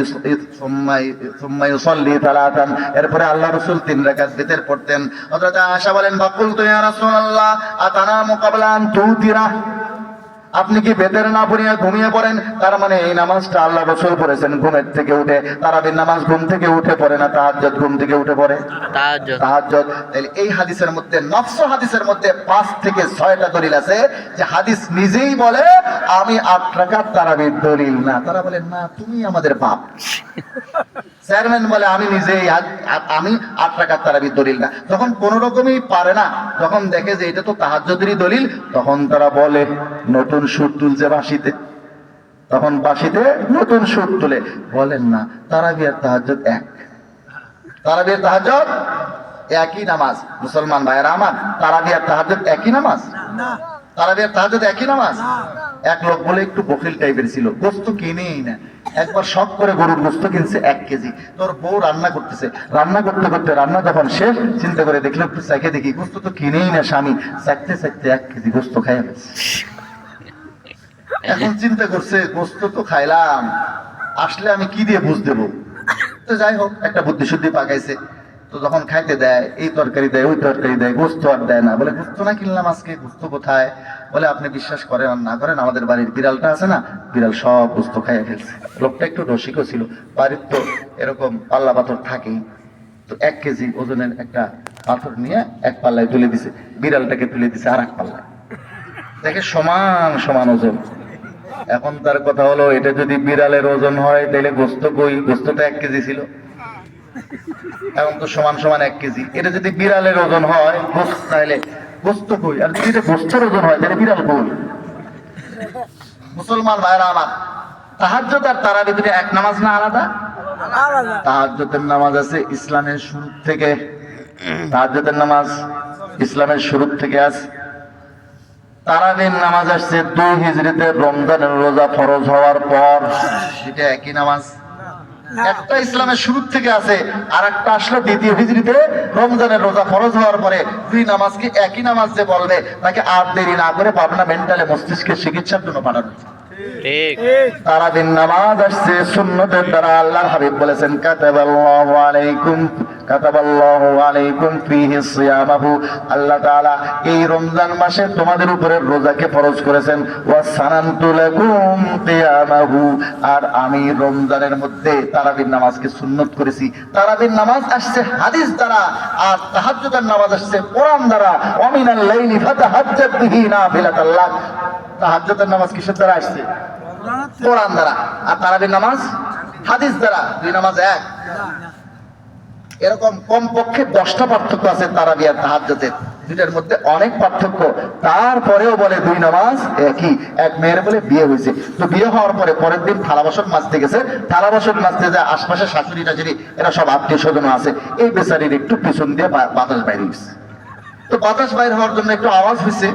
সুম্মা ইউসাল্লি সালাতান, এরপরে আল্লাহ রাসূল 3 রাকাত ভিতর পড়তেন। হযরত আয়েশা বলেন ফাকুলতু ইয়া রাসূলুল্লাহ আতানামু ক্বাবলা আন তুতিরা, আপনি কি বেতের না পড়িয়া ঘুমিয়ে পড়েন? তার মানে এই নামাজটা আল্লাহ রাসূল পড়েছেন ঘুমের থেকে উঠে। তারাবির নামাজ ঘুম থেকে উঠে পড়ে না, তাহাজ্জুদ ঘুম থেকে উঠে পড়ে। তাহাজ্জুদ। তাহলে এই হাদিসের মধ্যে, নফস হাদিসের মধ্যে 5 থেকে 6টা দলিল আছে যে হাদিস নিজেই বলে আমি 8 রাকাত তারাবির দলিল না। তারা বলেন না তুমি আমাদের বাপ। চেয়ারম্যান বলে আমি নিজেই আমি 8 রাকাত তারাবির দলিল না। যখন কোন রকমই পারে না, যখন দেখে যে এটা তো তাহাজ্জুদেরই দলিল, তখন তারা বলে নতুন সুর তুলছে বাঁশিতে, তখন বাঁশিতে নতুন সুর তুলে বলেন না তারাবি আর তাহাজ্জুদ এক। তারাবি আর তাহাজ্জুদ একই নামাজ। মুসলমান ভাইয়েরা আমার, তারাবি আর তাহাজ্জুদ একই নামাজ? তারাবি আর তাহাজ্জুদ একই নামাজ? এক লোক বলে একটু বখিল টাইপের ছিল, গোস্ত কিনেই না। একবার শখ করে গরুর গোস্ত কিনছে 1 কেজি। তোর বউ রান্না করতেছে, রান্না করতে করতে রান্না যখন শেষ, চিন্তা করে দেখলো একটু চাইকে দেখি, গোস্ত তো কিনেই না স্বামী। চাইতে চাইতে 1 কেজি গোস্ত খাইয়া ফেলছে। এখন চিন্তা করছে গোস্ত তো খাইলাম, আসলে আমি কি দিয়ে বুঝ দেবো? তো যাই হোক একটা বুদ্ধি শুদ্ধি পাকাইছে। তো যখন খাইতে দেয়, এই তরকারি দেয় ওই তরকারি দেয়, গোস্ত আর দেয় না। বলে গোস্ত না কিনলাম আজকে, গোস্ত কোথায়? বলে আপনি বিশ্বাস করেন আর না করেন, আমাদের বাড়ির বিড়ালটা আছে না, বিড়াল সব গোস্ত খাইয়া ফেলছে। লোকটা একটু রসিকও ছিল, বাড়ির তো এরকম পাল্লা পাথর থাকেই। তো 1 কেজি ওজনের একটা পাথর নিয়ে এক পাল্লায় তুলে দিছে, বিড়ালটাকে তুলে দিছে আর এক পাল্লায়। দেখে সমান সমান ওজন। এখন তার কথা হলো এটা যদি বিড়ালের ওজন হয় তাহলে গোস্ত কই? গোস্তটা 1 কেজি ছিল, এখন তো সমান সমান 1 কেজি। এটা যদি বিড়ালের ওজন হয় গোস্ত, তাহলে গোস্ত কই? আর যদি এটা গোস্তের ওজন হয় তাহলে বিড়াল কই? মুসলমান ভাইরা আমার, তাহাজ্জুদ আর তারাবি দুটো এক নামাজ না আলাদা? তাহাজ্জুদের নামাজ আছে ইসলামের শুরু থেকে। তাহাজ্জুদের নামাজ ইসলামের শুরু থেকে আছে। তারাবির নামাজ আসছে 2 হিজরিতে, রমজানের রোজা ফরজ হওয়ার পর। এটা একই নামাজ? একটা ইসলামের শুরু থেকে আছে, আর একটা আসলো 2 হিজরিতে, রমজানের রোজা ফরজ হওয়ার পরে। 2 নামাজকে একই নামাজ যে বলবে তাকে আর দেরি না করে পাবনা মেন্টালে মস্তিষ্কের চিকিৎসার জন্য পাঠানো। ঠিক। তারাবির নামাজ আসছে সুন্নতের দ্বারা। আল্লাহর হাবিব বলেছেন কাতাবাল্লাহু আলাইকুম ফীহি সিয়ামাহু, আল্লাহ তাআলা এই রমজান মাসে তোমাদের উপরে রোজাকে ফরজ করেছেন। ওয়া সানানতু লাকুম কিয়ামাহু, আর আমি রমজানের মধ্যে তারাবির নামাজকে সুন্নত করেছি। তারাবির নামাজ আসছে হাদিস দ্বারা, আর তাহাজ্জুদের নামাজ আসছে কোরআন দ্বারা। ওয়া মিনাল লাইলি ফাতাহাজ্জাদ বিহি নাফিলাতাল লাক। তাহাজ্জুদের নামাজ কিসের দ্বারা আসছে? কোরআন দ্বারা। আর তারাবির নামাজ হাদিস দ্বারা। 2 নামাজ এক। এরকম কমপক্ষে 10টা পার্থক্য আছে তারাবি আর তাহাজ্জুদের। দুইটার মধ্যে অনেক পার্থক্য। তারপরেও বলে 2 নামাজ একই। এক মেয়ের বলে বিয়ে হয়েছে, তো বিয়ে হওয়ার পরে পরের দিন থালা বাসন মাজতে গেছে। থালা বাসন মাজতে যায় আশপাশে শাশুড়ি টাশুড়ি এরা সব আত্মীয় স্বজন আছে। এই বেচারির একটু পিছন দিয়ে বাতাস বাইরে হয়েছে। তো বাতাস বাইর হওয়ার জন্য একটু আওয়াজ হয়েছে।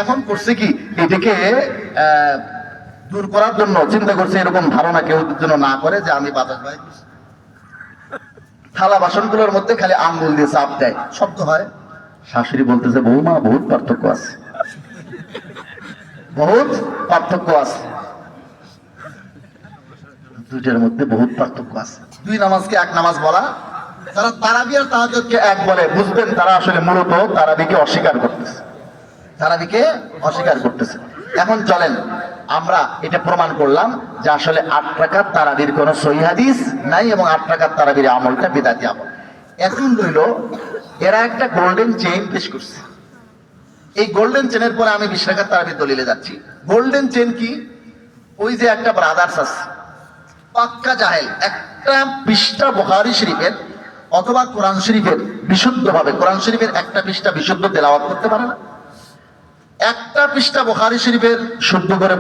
এখন করছে কি, এটাকে দূর করার জন্য চিন্তা করছে এরকম ধারণা কেউ যেন না করে যে আমি বাতাস বাইর করছি। থালা বাসনগুলোর মধ্যে খালি আঙ্গুল দিয়ে চাপ দেয়, শব্দ হয়। শাশুড়ি বলতেছে বৌমা বহুত পার্থক্য আছে, বহুত পার্থক্য আছে, দুইটার মধ্যে বহুত পার্থক্য আছে। 2 নামাজকে এক নামাজ বলা। যারা তারাবি আর তাহাজ্জুদকে এক বলে, বুঝবেন তারা আসলে মূলত তারাবিকে অস্বীকার করতেছে। তারাবিকে অস্বীকার করতেছে। এখন চলেন আমরা এটা প্রমাণ করলাম যে আসলে 8 রাকাত তারাবির কোনো সহিহ হাদিস নাই এবং 8 রাকাত তারাবির আমলটা বিদআতি আমল। এখন রইল এরা একটা গোল্ডেন চেইন পেশ করছে। এই গোল্ডেন চেনের পরে আমি 20 রাকাত তারাবির দলিলে যাচ্ছি। গোল্ডেন চেন কি? ওই যে একটা ব্রাদার্স আছে পাক্কা জাহেল, একটা পৃষ্ঠা বুখারী শরীফের অথবা কোরআন শরীফের বিশুদ্ধভাবে, কোরআন শরীফের একটা পৃষ্ঠা বিশুদ্ধ তেলাওয়াত করতে পারে না, একটা পৃষ্ঠা বুখারী শরীফের শুদ্ধ করে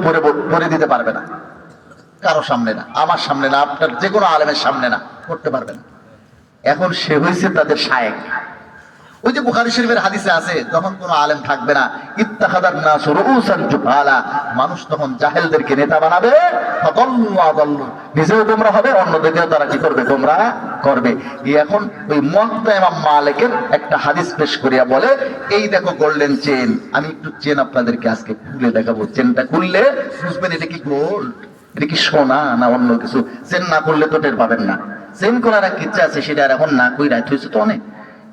পড়ে দিতে পারবে না, কারো সামনে না, আমার সামনে না, আপনার যে কোনো আলেমের সামনে না, করতে পারবে না। এখন সে হয়েছে তাদের শায়েখ। ওই যে বুখারী শরীফের হাদিসে আছে, যখন কোনো আলেম থাকবে না, ইত্তাখাদান নাস রুউসান জুহালা, মানুষ তখন জাহেলদেরকে নেতা বানাবে, ফাদাল্লু আদাল্লু, নিজেও গোমরা হবে, অন্যদেরকেও তারা কি করবে? গোমরা করবে। এখন ওই মুওয়াত্তা ইমাম মালিকের একটা হাদিস পেশ করিয়া বলে, এই দেখো গোল্ডেন চেন। আমি একটু চেন আপনাদেরকে আজকে খুলে দেখাবো। চেনটা খুললে বুঝবেন এটা কি গোল্ড, এটা কি সোনা না অন্য কিছু। চেন না করলে তো টের পাবেন না। চেন করার এক ইচ্ছা আছে, সেটা আর এখন না কই রাইত হয়েছে তো অনেক।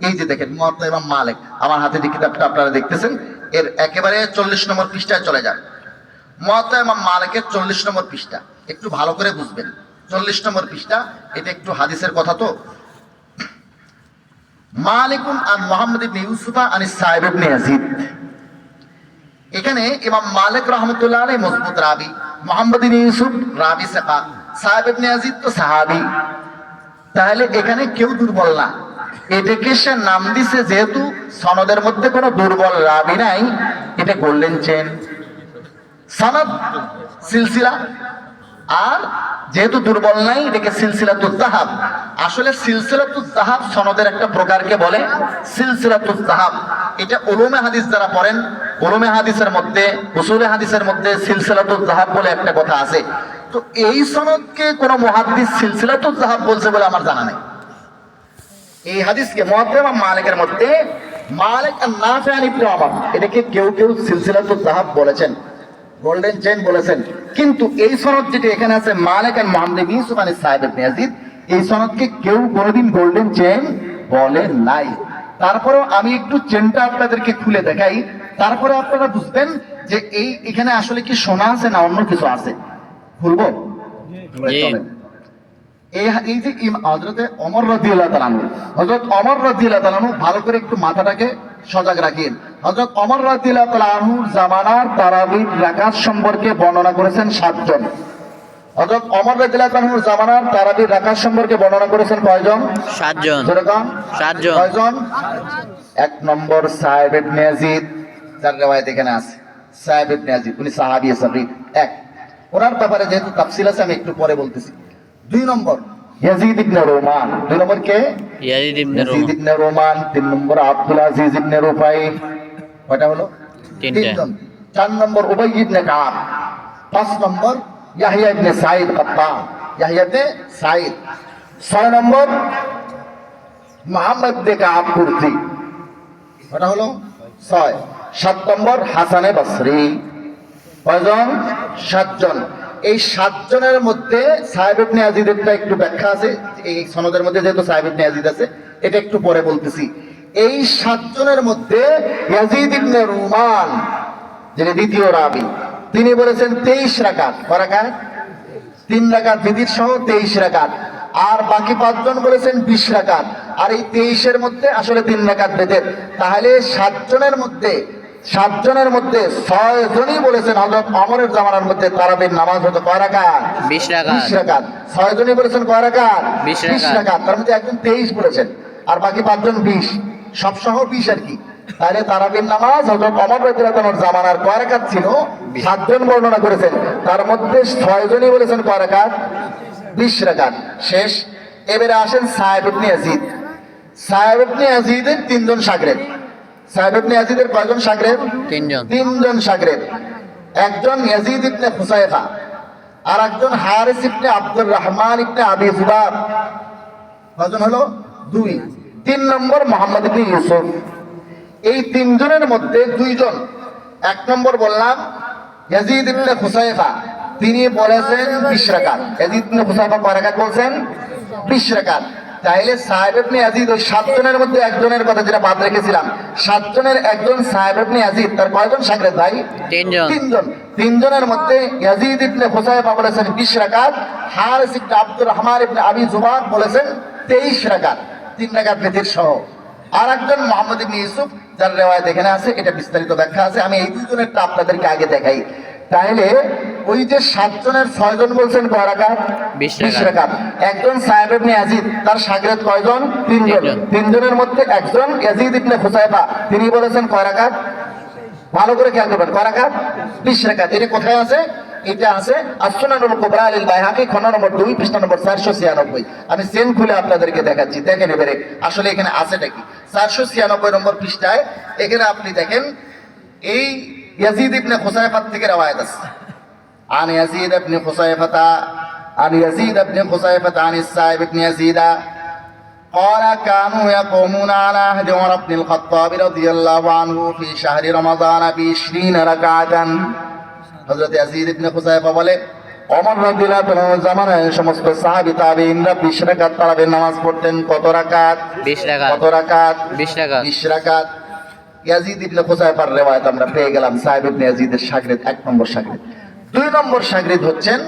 এই যে দেখেন মুওয়াত্তা ইমাম মালিক, আমার হাতে যে কিতাবটা আপনারা দেখতেছেন, এর একেবারে 40 নম্বর পৃষ্ঠায় চলে যান। মুওয়াত্তা ইমাম মালিকের 40 নম্বর পৃষ্ঠা, একটু ভালো করে বুঝবেন। 40 নম্বর পৃষ্ঠা, এটা একটু হাদিসের কথা তো। মালিকুন আন মুহাম্মদ ইবনে ইউসুফা আন সাইব ইবনে ইয়াজিদ। এখানে ইমাম মালিক রাহমাতুল্লাহ আলাইহি মজবুত রাবি, মুহাম্মদ ইবনে ইউসুফ রাবি সাকা, সাইব ইবনে ইয়াজিদ তো সাহাবী। তাহলে এখানে কেউ দুর্বল না। এটাকে সে নাম দিছে যেহেতু সনদের মধ্যে কোনো দুর্বল রাবি নাই, এটা গোল্ডেন চেন। সনদ সিলসিলা, আর যেহেতু দুর্বল নাই, এটাকে সিলসিলাতুল যাহাব। আসলে সিলসিলাতুল যাহাব সনদের একটা প্রকারকে বলে সিলসিলাতুল যাহাব। এটা উলুমে হাদিস যারা পড়েন, উলুমে হাদিসের মধ্যে, উসুলে হাদিসের মধ্যে সিলসিলাতুল যাহাব বলে একটা কথা আছে। তো এই সনদকে কোন মুহাদ্দিস সিলসিলাতুল যাহাব বলছে বলে আমার জানা নেই। এই হাদিসকে মুওয়াত্তা ইমাম মালিকের মধ্যে মালিক আর নাফি আন ইবনে ওমর, এটাকে কেউ কেউ সিলসিলাতুল যাহাব বলেছেন, গোল্ডেন চেইন বলেছেন। কিন্তু এই সনদ যেটা এখানে আছে মালিক আর মুহাম্মদ ইবনে ইউসুফ আন সাইব ইবনে ইয়াজিদ, এই সনদকে কেউ কোনোদিন গোল্ডেন চেইন বলে নাই। তারপরেও আমি একটু চেনটা আপনাদেরকে খুলে দেখাই, তারপরে আপনারা বুঝবেন যে এই এখানে আসলে কি সোনা আছে না অন্য কিছু আছে। খুলবো? চলেন। এই যে হযরতে ওমর রাদিয়াল্লাহু তাআলা আনহু, হযরত ওমর রাদিয়াল্লাহু তাআলা আনহু, ভালো করে একটু মাথাটাকে সজাগ রাখেন। হযরত ওমর রাদিয়াল্লাহু তাআলা আনহুর জামানার তারাবির রাকাত সম্পর্কে বর্ণনা করেছেন 7 জন। হযরত ওমর রাদিয়াল্লাহু তাআলা আনহুর জামানার তারাবির রাকাত সম্পর্কে বর্ণনা করেছেন কয়জন? 7 জন। যেরকম 7 জন। কয়জন? 1 নম্বর সাইব ইবনে ইয়াজিদ, যার riwayat এখানে আছে। সাইব ইবনে ইয়াজিদ উনি সাহাবী সাগীর, এক। ওনার ব্যাপারে যেহেতু তাফসীল আছে আমি একটু পরে বলতেছি। 2 নম্বর ইয়াজিদ ইবনে রোমান। 2 নম্বর কে? ইয়াজিদ ইবনে ইয়াজিদ রোমান। ইবনে রোমান। 3 নম্বর আব্দুল আজিজ ইবনে রুফাই। কয়টা হলো? 3টে। 3 জন। 4 নম্বর উবাই ইবনে কাব। 5 নম্বর ইয়াহইয়া ইবনে সাঈদ কাত্তান, ইয়াহইয়া ইবনে সাঈদ। 6 নম্বর মুহাম্মদ ইবনে কাব কুরতি। কয়টা হলো? 6। 7 নম্বর হাসানে বসরি। কয়জন? 7 জন। এই 7 জনের মধ্যে সাইব ইবনে ইয়াজিদের একটু ব্যাখ্যা আছে। এই সনদের মধ্যে যেহেতু সাইব ইবনে ইয়াজিদ আছে, এটা একটু পরে বলতেছি। এই 7 জনের মধ্যে ইয়াজিদ ইবনে রুমান, যিনি দ্বিতীয় রাবি, তিনি বলেছেন 23 রাকাত। কয় রাকাত? 3 রাকাত বিদির সহ 23 রাকাত। আর বাকি 5 জন বলেছেন 20 রাকাত। আর এই 23 এর মধ্যে আসলে 3 রাকাত বেদের। তাহলে 7 জনের মধ্যে 6 জনই বলেছেন হযরত ওমরের জামানার মধ্যে তারাবির নামাজ হতো কয় রাকাত? 20 রাকাত। 20 রাকাত। 6 জনই বলেছেন কয় রাকাত? 20 রাকাত। তার মধ্যে একজন 23 বলেছেন, আর বাকি 5 জন 20, সব সহ 20 আর কি। তাহলে তারাবির নামাজ হযরত ওমর রাদিয়াল্লাহু আনহুর জামানার কয় রাকাত ছিল? 7 জন বর্ণনা করেছেন, তার মধ্যে 6 জনই বলেছেন কয় রাকাত? 20 রাকাত। শেষ। এবারে আসেন সাইব ইবনে ইয়াজিদ। সাইব ইবনে ইয়াজিদের 3 জন শাগরেদ। সাইব ইবনে ইয়াজিদের কয়জন শাগরেদ? 3 জন। 3 জন শাগরেদ। একজন ইয়াজিদ ইবনে হুসাইফা, আর একজন হারিস ইবনে আব্দুর রহমান ইবনে আবি যুবাব। কয়জন হলো? 2। 3 নম্বর মুহাম্মদ ইবনে ইউসুফ। এই 3 জনের মধ্যে 2 জন, 1 নম্বর বললাম ইয়াজিদ ইবনে হুসাইফা, তিনি বলেছেন 20 রাকাত। ইয়াজিদ ইবনে হুসাইফা কয় রাকাত বলছেন? 20 রাকাত। তাইলে সাহেব ইবনে ইয়াজিদ ওই 7 জনের মধ্যে একজনের কথা যেটা বাদ রেখেছিলাম, 7 জনের একজন সাহেব ইবনে ইয়াজিদ, তার কয়জন শাগির্দ ভাই? 3 জন। 3 জন। 3 জনের মধ্যে ইয়াজিদ ইবনে হুসাইফা বলেছেন 20 রাকাত, হারিস ইবনে আব্দুর রহমান ইবনে আবি যুবাব বলেছেন 23 রাকাত, 3 রাকাত বেতির সহ। আর একজন মুহাম্মদ ইবনে ইউসুফ, যার রিওয়ায়াত এখানে আছে, এটা বিস্তারিত ব্যাখ্যা আছে, আমি এই দুজনেরটা আপনাদেরকে আগে দেখাই। তাহলে ওই যে 7 জনের 6 জন বলছেন কয় রাকাত? 20 রাকাত। একজন সাহেব ইবনে ইয়াজিদ, তার শাগির্দ কয়জন? 3 জন। 3 জনের মধ্যে একজন ইয়াজিদ ইবনে হুসাইফা, তিনি বলেছেন কয় রাকাত? ভালো করে খেয়াল করবেন, কয় রাকাত? 20 রাকাত। এটা কোথায় আছে? এটা আছে as-সুনানুল কুবরা লিল বাইহাকি, খণ্ড নম্বর 2, পৃষ্ঠা নম্বর 496। আমি চেন খুলে আপনাদেরকে দেখাচ্ছি, দেখেন এবারে আসলে এখানে আছেটা কি। 496 নম্বর পৃষ্ঠায় এখানে আপনি দেখেন এই ইয়াজিদ ইবনে হুসাইফা থেকে রওয়ায়াত আছে। عن يزيد بن خصيفة عن يزيد بن خصيفة عن السائب بن يزيد قال كانوا يقومون على عهد عمر بن الخطاب رضي الله عنه في شهر رمضان ب20 ركعة। হযরত ইয়াজিদ ইবনে খুসাইফা বলে, ওমর রাদিয়াল্লাহু তাআলার জামানায় সমস্ত সাহাবী তাবেঈনরা 20 রাকাত তারাবির নামাজ পড়তেন। কত রাকাত? 20 রাকাত। কত রাকাত? 20 রাকাত। 20 রাকাত। ইয়াজিদ ইবনে খুসাইফার রিওয়ায়াত আমরা পেয়ে গেলাম, সাহেব ইবনে ইয়াজিদের শাগির্দ, 1 নম্বর শাগির্দ। 2 নম্বর শাগির্দ হচ্ছেন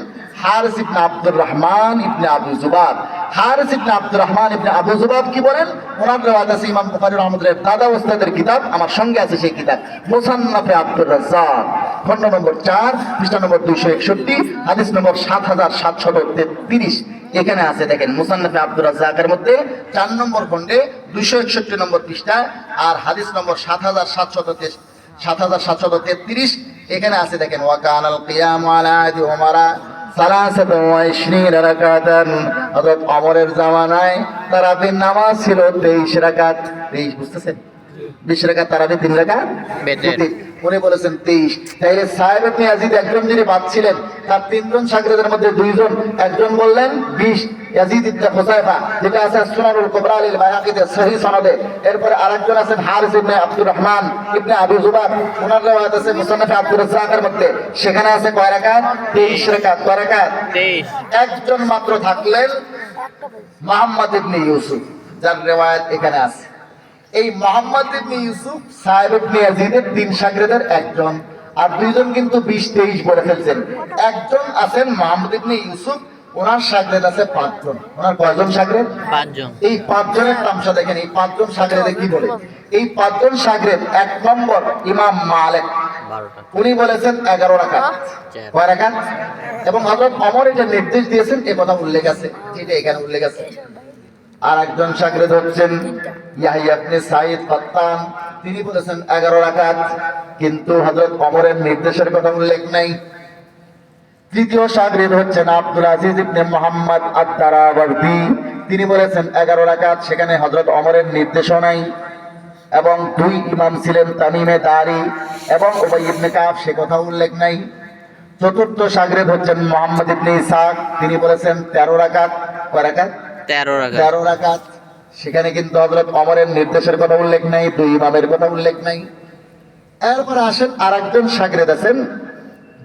হারিস ইবনে আব্দুর রহমান ইবনে আবু যুবাব। হারিস ইবনে আব্দুর রহমান ইবনে আবু যুবাব কি বলেন? ওনার রিওয়ায়াত আছে ইমাম বুখারী রাহমাতুল্লাহ দাদা ওস্তাদের কিতাব, আমার সঙ্গে আছে সেই কিতাব, মুসান্নাফে আব্দুর রাজ্জাক, খণ্ড নম্বর 4, পৃষ্ঠা নম্বর 261, হাদিস নম্বর 7733। এখানে আছে দেখেন, মুসান্নাফে আব্দুর রাজ্জাকের মধ্যে 4 নম্বর খণ্ডে 261 নম্বর পৃষ্ঠায়, আর হাদিস নম্বর 7733 এখানে আছে দেখেন, ওয়াকানাল কিয়ামু আলা আদি উমারা 23 রাকাতান। হযরত ওমরের জামানায় তারাবির নামাজ ছিল 23 রাকাত। 23 বুঝতেছেন? 20 রাকাত তারাবি, 3 রাকাত বেতের। উনি বলেছেন 23। তাইলে সাহেব ইবনে ইয়াজিদ একজন যিনি বাদ ছিলেন, তার 3 জন শাগির্দের মধ্যে 2 জন, একজন বললেন 20, ইয়াজিদ ইবনে হুসাইফা, যেটা আছে সুনানুল কুবরা লিল বাইহাকিতে সহিহ সনদে। এরপরে আরেকজন আছেন হারিস ইবনে আব্দুর রহমান ইবনে আবু যুবাব, ওনার রিওয়ায়াত আছে মুসান্নাফে আব্দুর রাজ্জাকের মধ্যে, সেখানে আছে কয় রাকাত? 23 রাকাত। কয় রাকাত? 23। একজন মাত্র থাকলেন মুহাম্মদ ইবনে ইউসুফ, যার রিওয়ায়াত এখানে আছে। এই মুহাম্মদ ইবনে ইউসুফ সাহেব ইবনে ইয়াজিদের 3 শাগির্দের একজন, আর 2 জন কিন্তু 20-23 বলে ফেলছেন। একজন আছেন মুহাম্মদ ইবনে ইউসুফ, ওনার শাগির্দ আছে 5 জন। ওনার কয়জন শাগির্দ? 5 জন। এই 5 জনের তামসা দেখেন, এই 5 জন শাগির্দে কি বলে। এই 5 জন শাগির্দ, 1 নম্বর ইমাম মালিক, 12টা। উনি বলেছেন 11 রাকাত। কয় রাকাত? এবং হযরত ওমর এটা নির্দেশ দিয়েছেন, এই কথা উল্লেখ আছে, এটা এখানে উল্লেখ আছে। আর একজন শাগির্দ হচ্ছেন ইয়াহইয়া ইবনে সাঈদ ফাত্তান, তিনি বলেছেন 11 রাকাত, কিন্তু হযরত ওমরের নির্দেশের কথা উল্লেখ নাই। তৃতীয় শাগির্দ হচ্ছেন আব্দুল আজিজ ইবনে মুহাম্মদ আদ-দারাওয়ার্দী, তিনি বলেছেন 11 রাকাত, সেখানে হযরত ওমরের নির্দেশও নাই। এবং 2 ইমাম ছিলেন তামিমে দারি এবং উবাই ইবনে কাব, সে কথা উল্লেখ নাই। চতুর্থ শাগির্দ হচ্ছেন মুহাম্মদ ইবনে ইসহাক, তিনি বলেছেন 13 রাকাত। কয় রাকাত? 13 রাকাত। 13 রাকাত, সেখানে কিন্তু হযরত ওমরের নির্দেশের কথা উল্লেখ নাই, 2 ইমামের কথা উল্লেখ নাই। এরপর আসেন আরেকজন শাগির্দ আছেন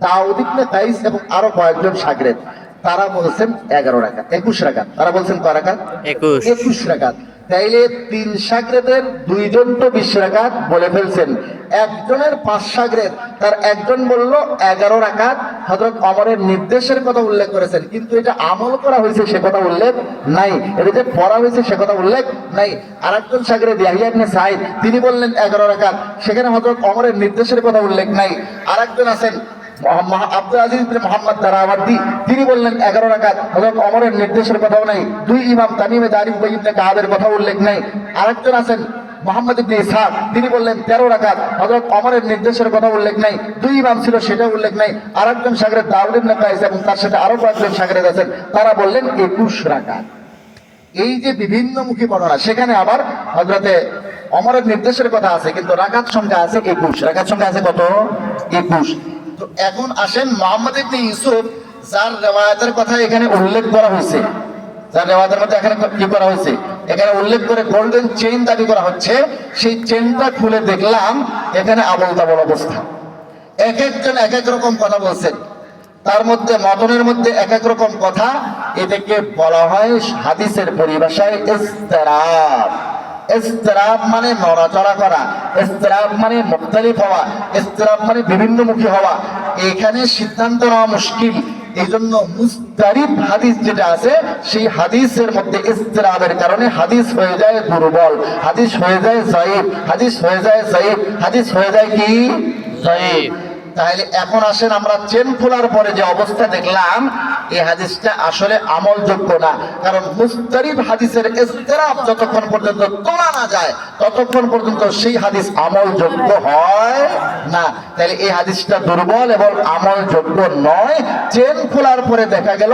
দাউদ ইবনে কাইস এবং আরো কয়েকজন শাগির্দ, তারা বলছেন 11 রাকাত, 21 রাকাত। তারা বলছেন কয় রাকাত? 21 রাকাত। তাইলে 3 শাগির্দের 2 জন তো 20 রাকাত বলে ফেলছেন, একজনের 5 শাগির্দ, তার একজন বলল 11 রাকাত, হযরত ওমরের নির্দেশের কথা উল্লেখ করেছেন, কিন্তু এটা আমল করা হয়েছে সে কথা উল্লেখ নাই, এটা যে পড়া হয়েছে সে কথা উল্লেখ নাই। আরেকজন শাগির্দ ইয়াহইয়া ইবনে সাঈদ, তিনি বললেন 11 রাকাত, সেখানে হযরত ওমরের নির্দেশের কথা উল্লেখ নাই। আরেকজন আছেন আব্দুল আজিজ ইবনে মুহাম্মদ দারাওয়ার্দী, তিনি বললেন 11 রাকাত, হযরত ওমরের নির্দেশের কথাও নাই। 2 ইমাম তামিমে দারি উবাই ইবনে কাবের কথা উল্লেখ নাই। আরেকজন আছেন মুহাম্মদ ইবনে ইসহাক, তিনি বললেন 13 রাকাত, হযরত ওমরের নির্দেশের কথা উল্লেখ নাই। 2 ইমাম ছিল, সেটা উল্লেখ নাই। আরেকজন শাগির্দ দাউদ ইবনে কাইস এবং তার সাথে আরো কয়েকজন শাগির্দ আছেন, তারা বললেন 21 রাকাত। এই যে বিভিন্ন মুখী বর্ণনা, সেখানে আবার হযরতে ওমরের নির্দেশের কথা আছে, কিন্তু রাকাত সংখ্যা আছে 21। রাকাত সংখ্যা আছে কত? 21। তো এখন আসেন মুহাম্মদ ইবনে ইউসুফ, যার রিওয়ায়াতের কথা এখানে উল্লেখ করা হয়েছে, যার রিওয়ায়াতের মধ্যে এখানে কি করা হয়েছে, এখানে উল্লেখ করে গোল্ডেন চেইন দাবি করা হচ্ছে। সেই চেইনটা খুলে দেখলাম এখানে আবল তাবল অবস্থা, এক একজন এক এক রকম কথা বলছেন। তার মধ্যে মতনের মধ্যে এক এক রকম কথা, এটাকে বলা হয় হাদিসের পরিভাষায় ইসতিরাব। ইসতিরাব মানে নড়াচড়া করা, ইসতিরাব মানে মুখতালিফ হওয়া, ইসতিরাব মানে বিভিন্নমুখী হওয়া। এখানে সিদ্ধান্ত নেওয়া মুশকিল। এই জন্য মুস্তারিব হাদিস যেটা আছে, সেই হাদিসের মধ্যে ইসতিরাবের কারণে হাদিস হয়ে যায় দুর্বল, হাদিস হয়ে যায় যায়েফ, হাদিস হয়ে যায় যায়েফ, হাদিস হয়ে যায় কি যায়েফ। তাহলে এখন আসেন, আমরা চেন খোলার পরে যে অবস্থা দেখলাম, এই হাদিসটা আসলে আমলযোগ্য না। কারণ মুস্তারিব হাদিসের ইসতিরাব যতক্ষণ পর্যন্ত তোলা না যায়, ততক্ষণ পর্যন্ত সেই হাদিস আমলযোগ্য হয় না। তাহলে এই হাদিসটা দুর্বল এবং আমলযোগ্য নয়। চেন খোলার পরে দেখা গেল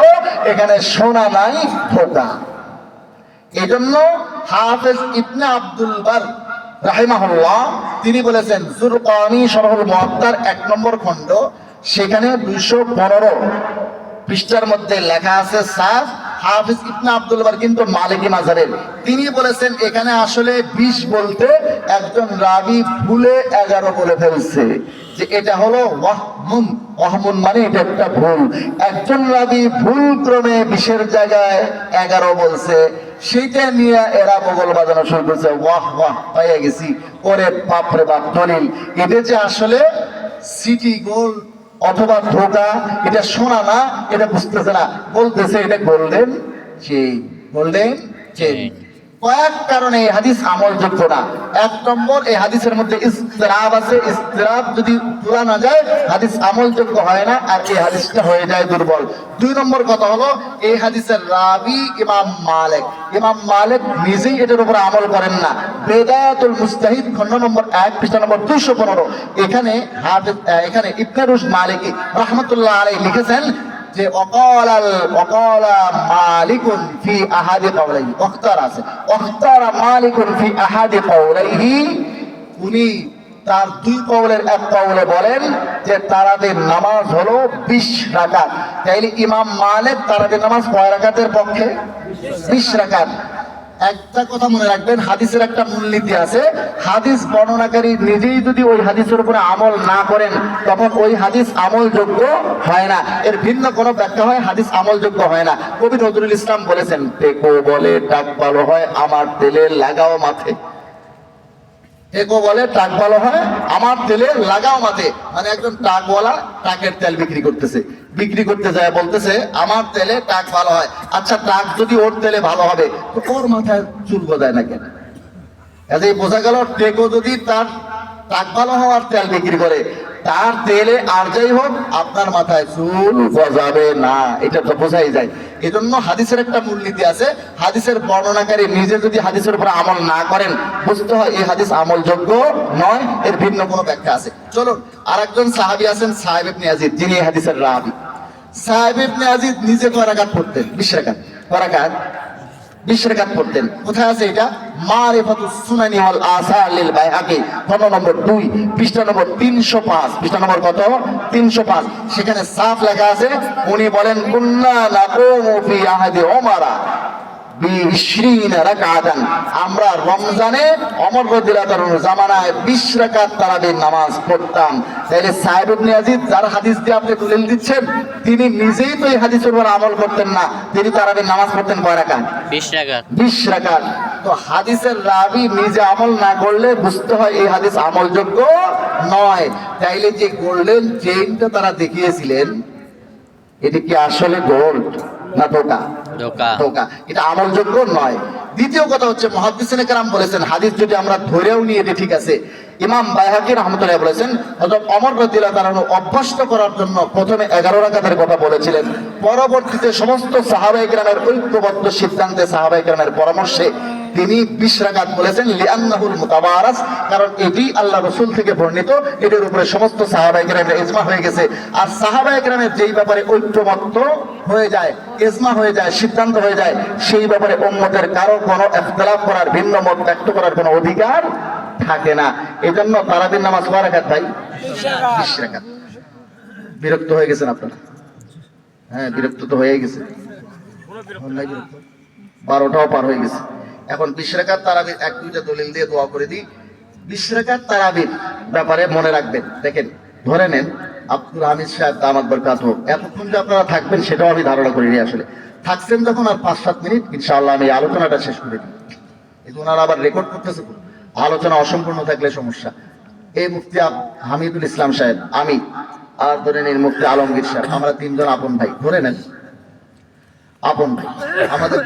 এখানে শোনা নাই, ধোঁকা। এই জন্য হাফেজ ইবনে আব্দুল বার রাহিমাহুল্লাহ তিনি বলেছেন, জুরকানি শরহুল মুআত্তার 1 নম্বর খণ্ড, সেখানে 215 পৃষ্ঠার মধ্যে লেখা আছে সাফ। হাফেজ ইবনে আব্দুল বার কিন্তু মালিকি মাযহাবের, তিনি বলেছেন এখানে আসলে 20 বলতে একজন রাবী ভুলে 11 বলে ফেলছে, যে এটা হলো ওয়াহমুন। ওয়াহমুন মানে এটা একটা ভুল। একজন রাবী ভুল ক্রমে 20-এর জায়গায় 11 বলছে, সেইটা নিয়ে এরা বগল বাজানো শুরু করছে, ওয়াহ ওয়াহ পাইয়া গেছি, ওরে বাপ রে বাপ দলিল। এটা যে আসলে সিটি গোল্ড অথবা ধোঁকা, এটা শোনা না, এটা বুঝতেছে না, বলতেছে এটা গোল্ডেন চেইন, গোল্ডেন চেইন। কয়েক কারণে এই হাদিস আমলযোগ্য না। 1 নম্বর, এই হাদিসের মধ্যে ইসতিরাব আছে। ইসতিরাব যদি তোলা না যায়, হাদিস আমলযোগ্য হয় না, আর এই হাদিসটা হয়ে যায় দুর্বল। 2 নম্বর কথা হলো, এই হাদিসের রাবী ইমাম মালিক। ইমাম মালিক নিজেই এটার উপর আমল করেন না। বেদায়াতুল মুস্তাহিদ খণ্ড নম্বর 1 পৃষ্ঠা নম্বর 215, এখানে এখানে ইবনে রুশদ মালিকি রাহমাতুল্লাহ আলাইহি লিখেছেন যে ওয়াকালা মালিকুন ফি আহাদি কাওলাইহি, ওয়াক্তার আছে, ওয়াক্তারা মালিকুন ফি আহাদি কাওলাইহি, উনি তার 2 কওলের 1 কওলে বলেন যে তারাবির নামাজ হলো 20 রাকাত। তাইলে ইমাম মালিক তারাবির নামাজ কয় রাকাতের পক্ষে? 20 রাকাত। একটা কথা মনে রাখবেন, হাদিসের একটা মূলনীতি আছে। হাদিস বর্ণনাকারী নিজেই যদি ওই হাদিসের উপরে আমল না করেন, তখন ওই হাদিস আমলযোগ্য হয় না। এর ভিন্ন কোনো ব্যাখ্যা হয়, হাদিস আমলযোগ্য হয় না। কবি নজরুল ইসলাম বলেছেন, টেকো বলে টাক ভালো হয়, আমার তেলে লাগাও মাথে। টেকো বলে টাক ভালো হয়, আমার তেলে লাগাও মাথে। মানে একজন টাকওয়ালা টাকের তেল বিক্রি করতেছে, বিক্রি করতে যায় বলতেছে আমার তেলে টাক ভালো হয়। আচ্ছা, টাক যদি ওর তেলে ভালো হবে, তো ওর মাথায় চুল গজায় না কেন? কাজে বোঝা গেল, টেকো যদি তার টাক ভালো হওয়ার তেল বিক্রি করে, তার তেলে আর যাই হোক আপনার মাথায় চুল গজাবে না, এটা তো বোঝাই যায়। এই জন্য হাদিসের একটা মূলনীতি আছে। হাদিসের বর্ণনাকারী নিজে যদি হাদিসের উপর আমল না করেন, বুঝতে হয় এই হাদিস আমলযোগ্য নয়, এর ভিন্ন কোনো ব্যাখ্যা আছে। চলুন, আর একজন সাহাবী আছেন সাহেব ইবনে ইয়াজিদ, যিনি এই হাদিসের রাবী। সাহেব ইবনে ইয়াজিদ নিজে কয় রাকাত পড়তেন? 20 রাকাত। কয় রাকাত? 20 রাকাত পড়তেন। কোথায় আছে এটা? মারিফাতুস সুনানি ওয়াল আসার লিল বাইহাকি, খণ্ড নম্বর 2 পৃষ্ঠা নম্বর 305। পৃষ্ঠা নম্বর কত? 305। সেখানে সাফ লেখা আছে, উনি বলেন, কুন্না নাকুমু ফি আহাদি ওমরা বি20 রাকাতান, আমরা রমজানে ওমর রাদিয়াল্লাহু তাআলার জামানায় 20 রাকাত তারাবির নামাজ পড়তাম। তাহলে সাহেব ইবনে ইয়াজিদ যার হাদিস দিয়ে আপনি দলিল দিচ্ছেন, তিনি নিজেই তো এই হাদিসের উপর আমল করতেন না, তিনি তারাবির নামাজ পড়তেন কয় রাকাত? 20 রাকাত। 20 রাকাত। তো হাদিসের রাবী নিজে আমল না করলে বুঝতে হয় এই হাদিস আমলযোগ্য নয়। তাইলে যে গোল্ডেন চেইনটা তারা দেখিয়েছিলেন, এটা কি আসলে গোল্ড না ধোঁকা? ধোঁকা। ধোঁকা। এটা আমলযোগ্য নয়। দ্বিতীয় কথা হচ্ছে, মুহাদ্দিসিনে কেরাম বলেছেন, হাদিস যদি আমরা ধরেও নিয়ে এটা ঠিক আছে, ইমাম বাইহাকি রাহমাতুল্লাহ বলেছেন, হযরত ওমর রাদিয়াল্লাহু তাআলা অভ্যস্ত করার জন্য প্রথমে 11 রাকাতের কথা বলেছিলেন, পরবর্তীতে সমস্ত সাহাবায়ে কেরামের ঐক্যবদ্ধ সিদ্ধান্তে, সাহাবায়ে কেরামের পরামর্শে তিনি 20 রাকাত বলেছেন। লিআন্নাহুল মুতাওয়ারাস, কারণ এটি আল্লাহ রাসূল থেকে বর্ণিত, এটার উপরে সমস্ত সাহাবায়ে কেরামের ইজমা হয়ে গেছে। আর সাহাবায়ে কেরামের যেই ব্যাপারে ঐক্যমত্য হয়ে যায়, ইজমা হয়ে যায়, সিদ্ধান্ত হয়ে যায়, সেই ব্যাপারে উম্মতের কারো কোনো ইখতিলাফ করার, ভিন্ন মত ব্যক্ত করার কোনো অধিকার থাকে না। এজন্য তারাবির নামাজ কয় রাকাত ভাই? 20 রাকাত। বিরক্ত হয়ে গেছেন আপনারা? হ্যাঁ, বিরক্ত তো হয়ে গেছে। 12টাও পার হয়ে গেছে। এখন 20 রাকাত তারাবির 1-2টা দলিল দিয়ে দোয়া করে দিই। 20 রাকাত তারাবির ব্যাপারে মনে রাখবেন। দেখেন, ধরে নেন আব্দুল হামিদ সাহেব দামাত বরকাতুহু, এতক্ষণ যে আপনারা থাকবেন সেটাও আমি ধারণা করিনি। আসলে থাকছেন যখন, আর 5-7 মিনিট ইনশাআল্লাহ আমি আলোচনাটা শেষ করে দিই। কিন্তু ওনারা আবার রেকর্ড করতেছে তো, আলোচনা অসম্পূর্ণ থাকলে সমস্যা। এই মুফতি হামিদুল ইসলাম সাহেব, আমি, আর ধরে নিন মুফতি আলমগীর সাহেব, আমরা 3 জন আপন ভাই, ধরে নেন আপন ভাই। আমাদের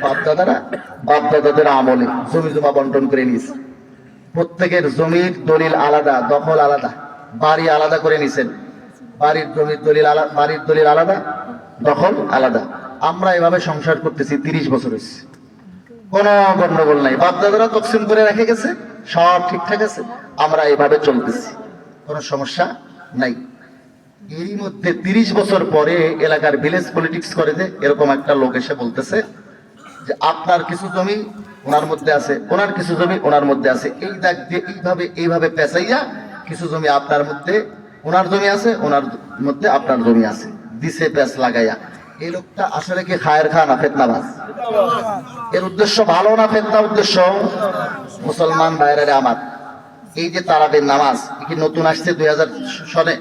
বাপদাদাদের আমলে জমি জমা বন্টন করে নিয়েছে। প্রত্যেকের জমির দলিল আলাদা, দখল আলাদা, বাড়ি আলাদা করে নিছেন। বাড়ির জমির দলিল আলাদা, বাড়ির দলিল আলাদা, দখল আলাদা। আমরা এভাবে সংসার করতেছি 30 বছর হয়েছে, কোনো গন্ডগোল নাই। বাপদাদারা তকসিম করে রেখে গেছে, সব ঠিকঠাক আছে, আমরা এভাবে চলতেছি, কোনো সমস্যা নাই। এরই মধ্যে 30 বছর পরে এলাকার ভিলেজ পলিটিক্স করে যে এরকম একটা লোক এসে বলতেছে যে আপনার কিছু জমি ওনার মধ্যে আছে, ওনার কিছু জমি ওনার মধ্যে আছে, এই দাগ দিয়ে এইভাবে পেঁচাইয়া কিছু জমি আপনার মধ্যে, ওনার জমি আছে, ওনার মধ্যে আপনার জমি আছে, দিছে প্যাচ লাগাইয়া। এই লোকটা আসলে কি খায়ের খা না ফেতনাবাজ? এর উদ্দেশ্য ভালো না ফেতনা উদ্দেশ্য? মুসলমান ভাইরা আমার, এই যে তারাবির নামাজ কি নতুন আসছে 2000 সনে,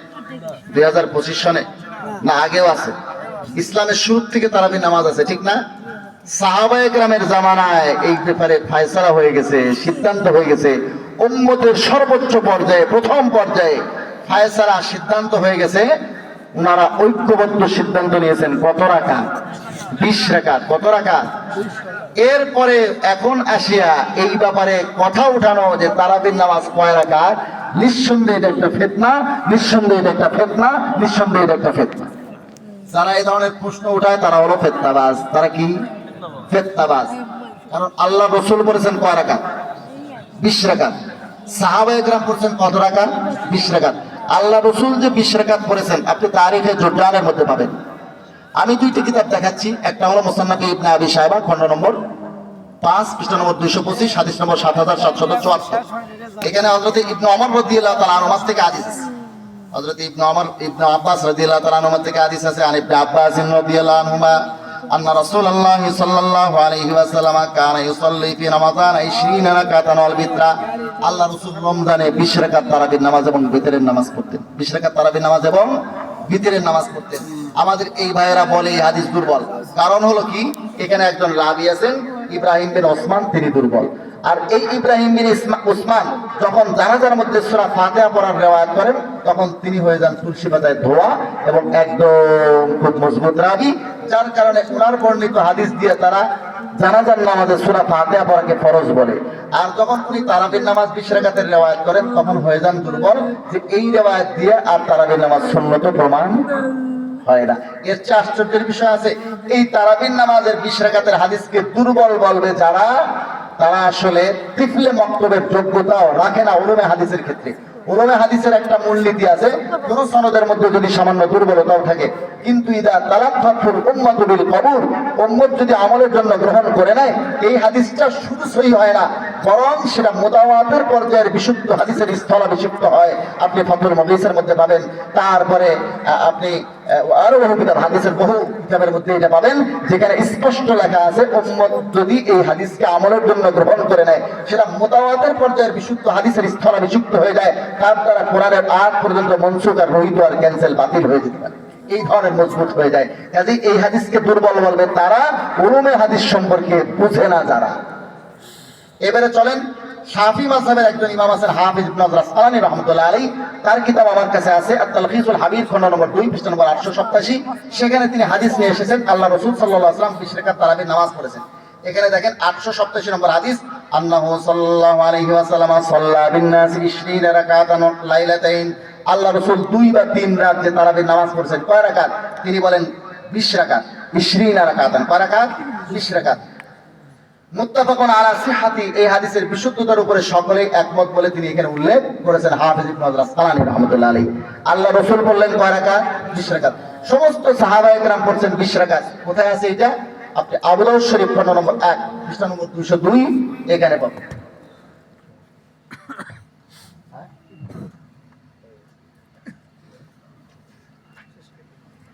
2025 সনে, না আগেও আছে? ইসলামের শুরু থেকে তারাবির নামাজ আছে, ঠিক না? সাহাবায়ে কেরামের জামানায় এই ব্যাপারে ফয়সালা হয়ে গেছে, সিদ্ধান্ত হয়ে গেছে। উম্মতের সর্বোচ্চ পর্যায়ে, প্রথম পর্যায়ে ফয়সালা সিদ্ধান্ত হয়ে গেছে। ওনারা ঐক্যবদ্ধ সিদ্ধান্ত নিয়েছেন কত রাকাত? 20 রাকাত। কত রাকাত? এরপরে এখন আসিয়া এই ব্যাপারে কথা উঠানো যে তারাবির নামাজ কয় রাকাত, নিঃসন্দেহে এটা একটা ফিতনা, নিঃসন্দেহে এটা একটা ফিতনা, নিঃসন্দেহে এটা একটা ফিতনা। যারা এই ধরনের প্রশ্ন উঠায় তারা হলো ফিতনাবাজ। তারা কি? ফিতনাবাজ। কারণ আল্লাহ রাসূল বলেছেন কয় রাকাত? 20 রাকাত। সাহাবায়ে কেরাম পড়ছেন কত রাকাত? 20 রাকাত। আল্লাহ রাসূল যে 20 রাকাত পড়েছেন আপনি তারিখে জুরজানের মধ্যে পাবেন। আমি 2টি কিতাব দেখাচ্ছি, একটা হলো মুসান্নাফে ইবনে আবি শায়বা, খণ্ড নম্বর 5, পৃষ্ঠা নম্বর 225, হাদিস নম্বর 7774। এখানে হযরত ইবনে ওমর রাদিয়াল্লাহু তাআলা আনহু থেকে হাদিস আছে। হযরত ইবনে আব্বাস রাদিয়াল্লাহু তাআলা আনহু থেকে হাদিস আছে। আন ইবনে আব্বাস রাদিয়াল্লাহু আনহুমা আন্না রাসূলুল্লাহ সাল্লাল্লাহু আলাইহি ওয়াসাল্লাম কানা ইউসাল্লি ফি রমাদান 20 রাকাতান ওয়াল বিতরা। আল্লাহ রাসূল রমজানে 20 রাকাত তারাবির নামাজ এবং বিতরের নামাজ পড়তেন। 20 রাকাত তারাবির নামাজ এবং বিতরের নামাজ পড়তেন। আমাদের এই ভাইয়েরা বলে এই হাদিস দুর্বল। কারণ হলো কি, এখানে একজন রাবী আছেন ইব্রাহিম বিন ওসমান, তিনি দুর্বল। আর এই ইব্রাহিম বিন ওসমান যখন জানাজার মধ্যে সূরা ফাতিহা পড়ার রিওয়ায়াত করেন তখন তিনি হয়ে যান তুলসী পাতায় ধোয়া এবং একদম খুব মজবুত রাবী, যার কারণে ওনার বর্ণিত হাদিস দিয়ে তারা জানাজার নামাজে সূরা ফাতিহা পড়াকে ফরজ বলে। আর যখন উনি তারাবির নামাজ 20 রাকাতের রিওয়ায়াত করেন তখন হয়ে যান দুর্বল, যে এই রিওয়ায়াত দিয়ে আর তারাবির নামাজ সুন্নত প্রমাণ হয় না। এর চেয়ে আশ্চর্যের বিষয় আছে, এই তারাবির নামাজের 20 রাকাতের হাদিসকে দুর্বল বলবে যারা, তারা আসলে তিফলে মক্তবের যোগ্যতাও রাখে না উলুমে হাদিসের ক্ষেত্রে। উলুমে হাদিসের একটা মূলনীতি আছে, কোন সনদের মধ্যে যদি সামান্য দুর্বলতাও থাকে, কিন্তু ইদা তালাফাতুল উম্মাতু বিল কবুল, উম্মত যদি আমলের জন্য গ্রহণ করে নেয়, এই হাদিসটা শুধু সহিহ হয় না, বরং সেটা মুতাওয়াতির পর্যায়ের বিশুদ্ধ হাদিসের স্থলাভিষিক্ত হয়। আপনি ফাতুল মুগীসের মধ্যে পাবেন, তারপরে আপনি আরো বহু কিতাব, হাদিসের বহু কিতাবের মধ্যে এটা পাবেন, যেখানে স্পষ্ট লেখা আছে উম্মত যদি এই হাদিসকে আমলের জন্য গ্রহণ করে নেয়, সেটা মুতাওয়াতির পর্যায়ের বিশুদ্ধ হাদিসের স্থলাভিষিক্ত হয়ে যায়। তার দ্বারা কোরআনের আয়াত পর্যন্ত মনসুখ আর রহিত আর ক্যান্সেল, বাতিল হয়ে যেতে পারে, এই ধরনের মজবুত হয়ে যায়। কাজেই এই হাদিসকে দুর্বল বলবে তারা, উলুমে হাদিস সম্পর্কে বুঝে না যারা। এবারে চলেন, শাফি মাযহাবের একজন ইমাম আছেন হাফিজ ইবনে হাজার আসকালানী রাহমাতুল্লাহ আলাইহি, তার কিতাব আমার কাছে আছে আত-তালখিসুল হাবির, খণ্ড নম্বর 2, পৃষ্ঠা নম্বর 887। সেখানে তিনি হাদিস নিয়ে এসেছেন আল্লাহ রাসূল সাল্লাল্লাহু আলাইহি ওয়াসাল্লাম 20 রাকাত তারাবির নামাজ পড়েছেন। এখানে দেখেন 887 নম্বর হাদিস, আন্নাহু সাল্লাল্লাহু আলাইহি ওয়াসাল্লাম সাল্লা বিন নাস 20 রাকাতান লাইলাতাইন। আল্লাহ রাসূল 2 বা 3 রাত যে তারাবির নামাজ পড়েছেন, কয় রাকাত? তিনি বলেন 20 রাকাত। 20 রাকাতান, কয় রাকাত? 20 রাকাত। মুত্তাফাকুন আলা সিহহাতি, এই হাদিসের বিশুদ্ধতার উপরে সকলেই একমত বলে তিনি এখানে উল্লেখ করেছেন হাফিজ ইবনে হাজার আসকালানী রাহমাতুল্লাহ আলাইহি। আল্লাহ রাসূল বললেন কয় রাকাত? 20 রাকাত। সমস্ত সাহাবায়ে কেরাম পড়ছেন 20 রাকাত। কোথায় আছে এটা? আপনি আবু দাউদ শরীফ, খণ্ড নম্বর 1, পৃষ্ঠা নম্বর 202, এখানে পাবেন।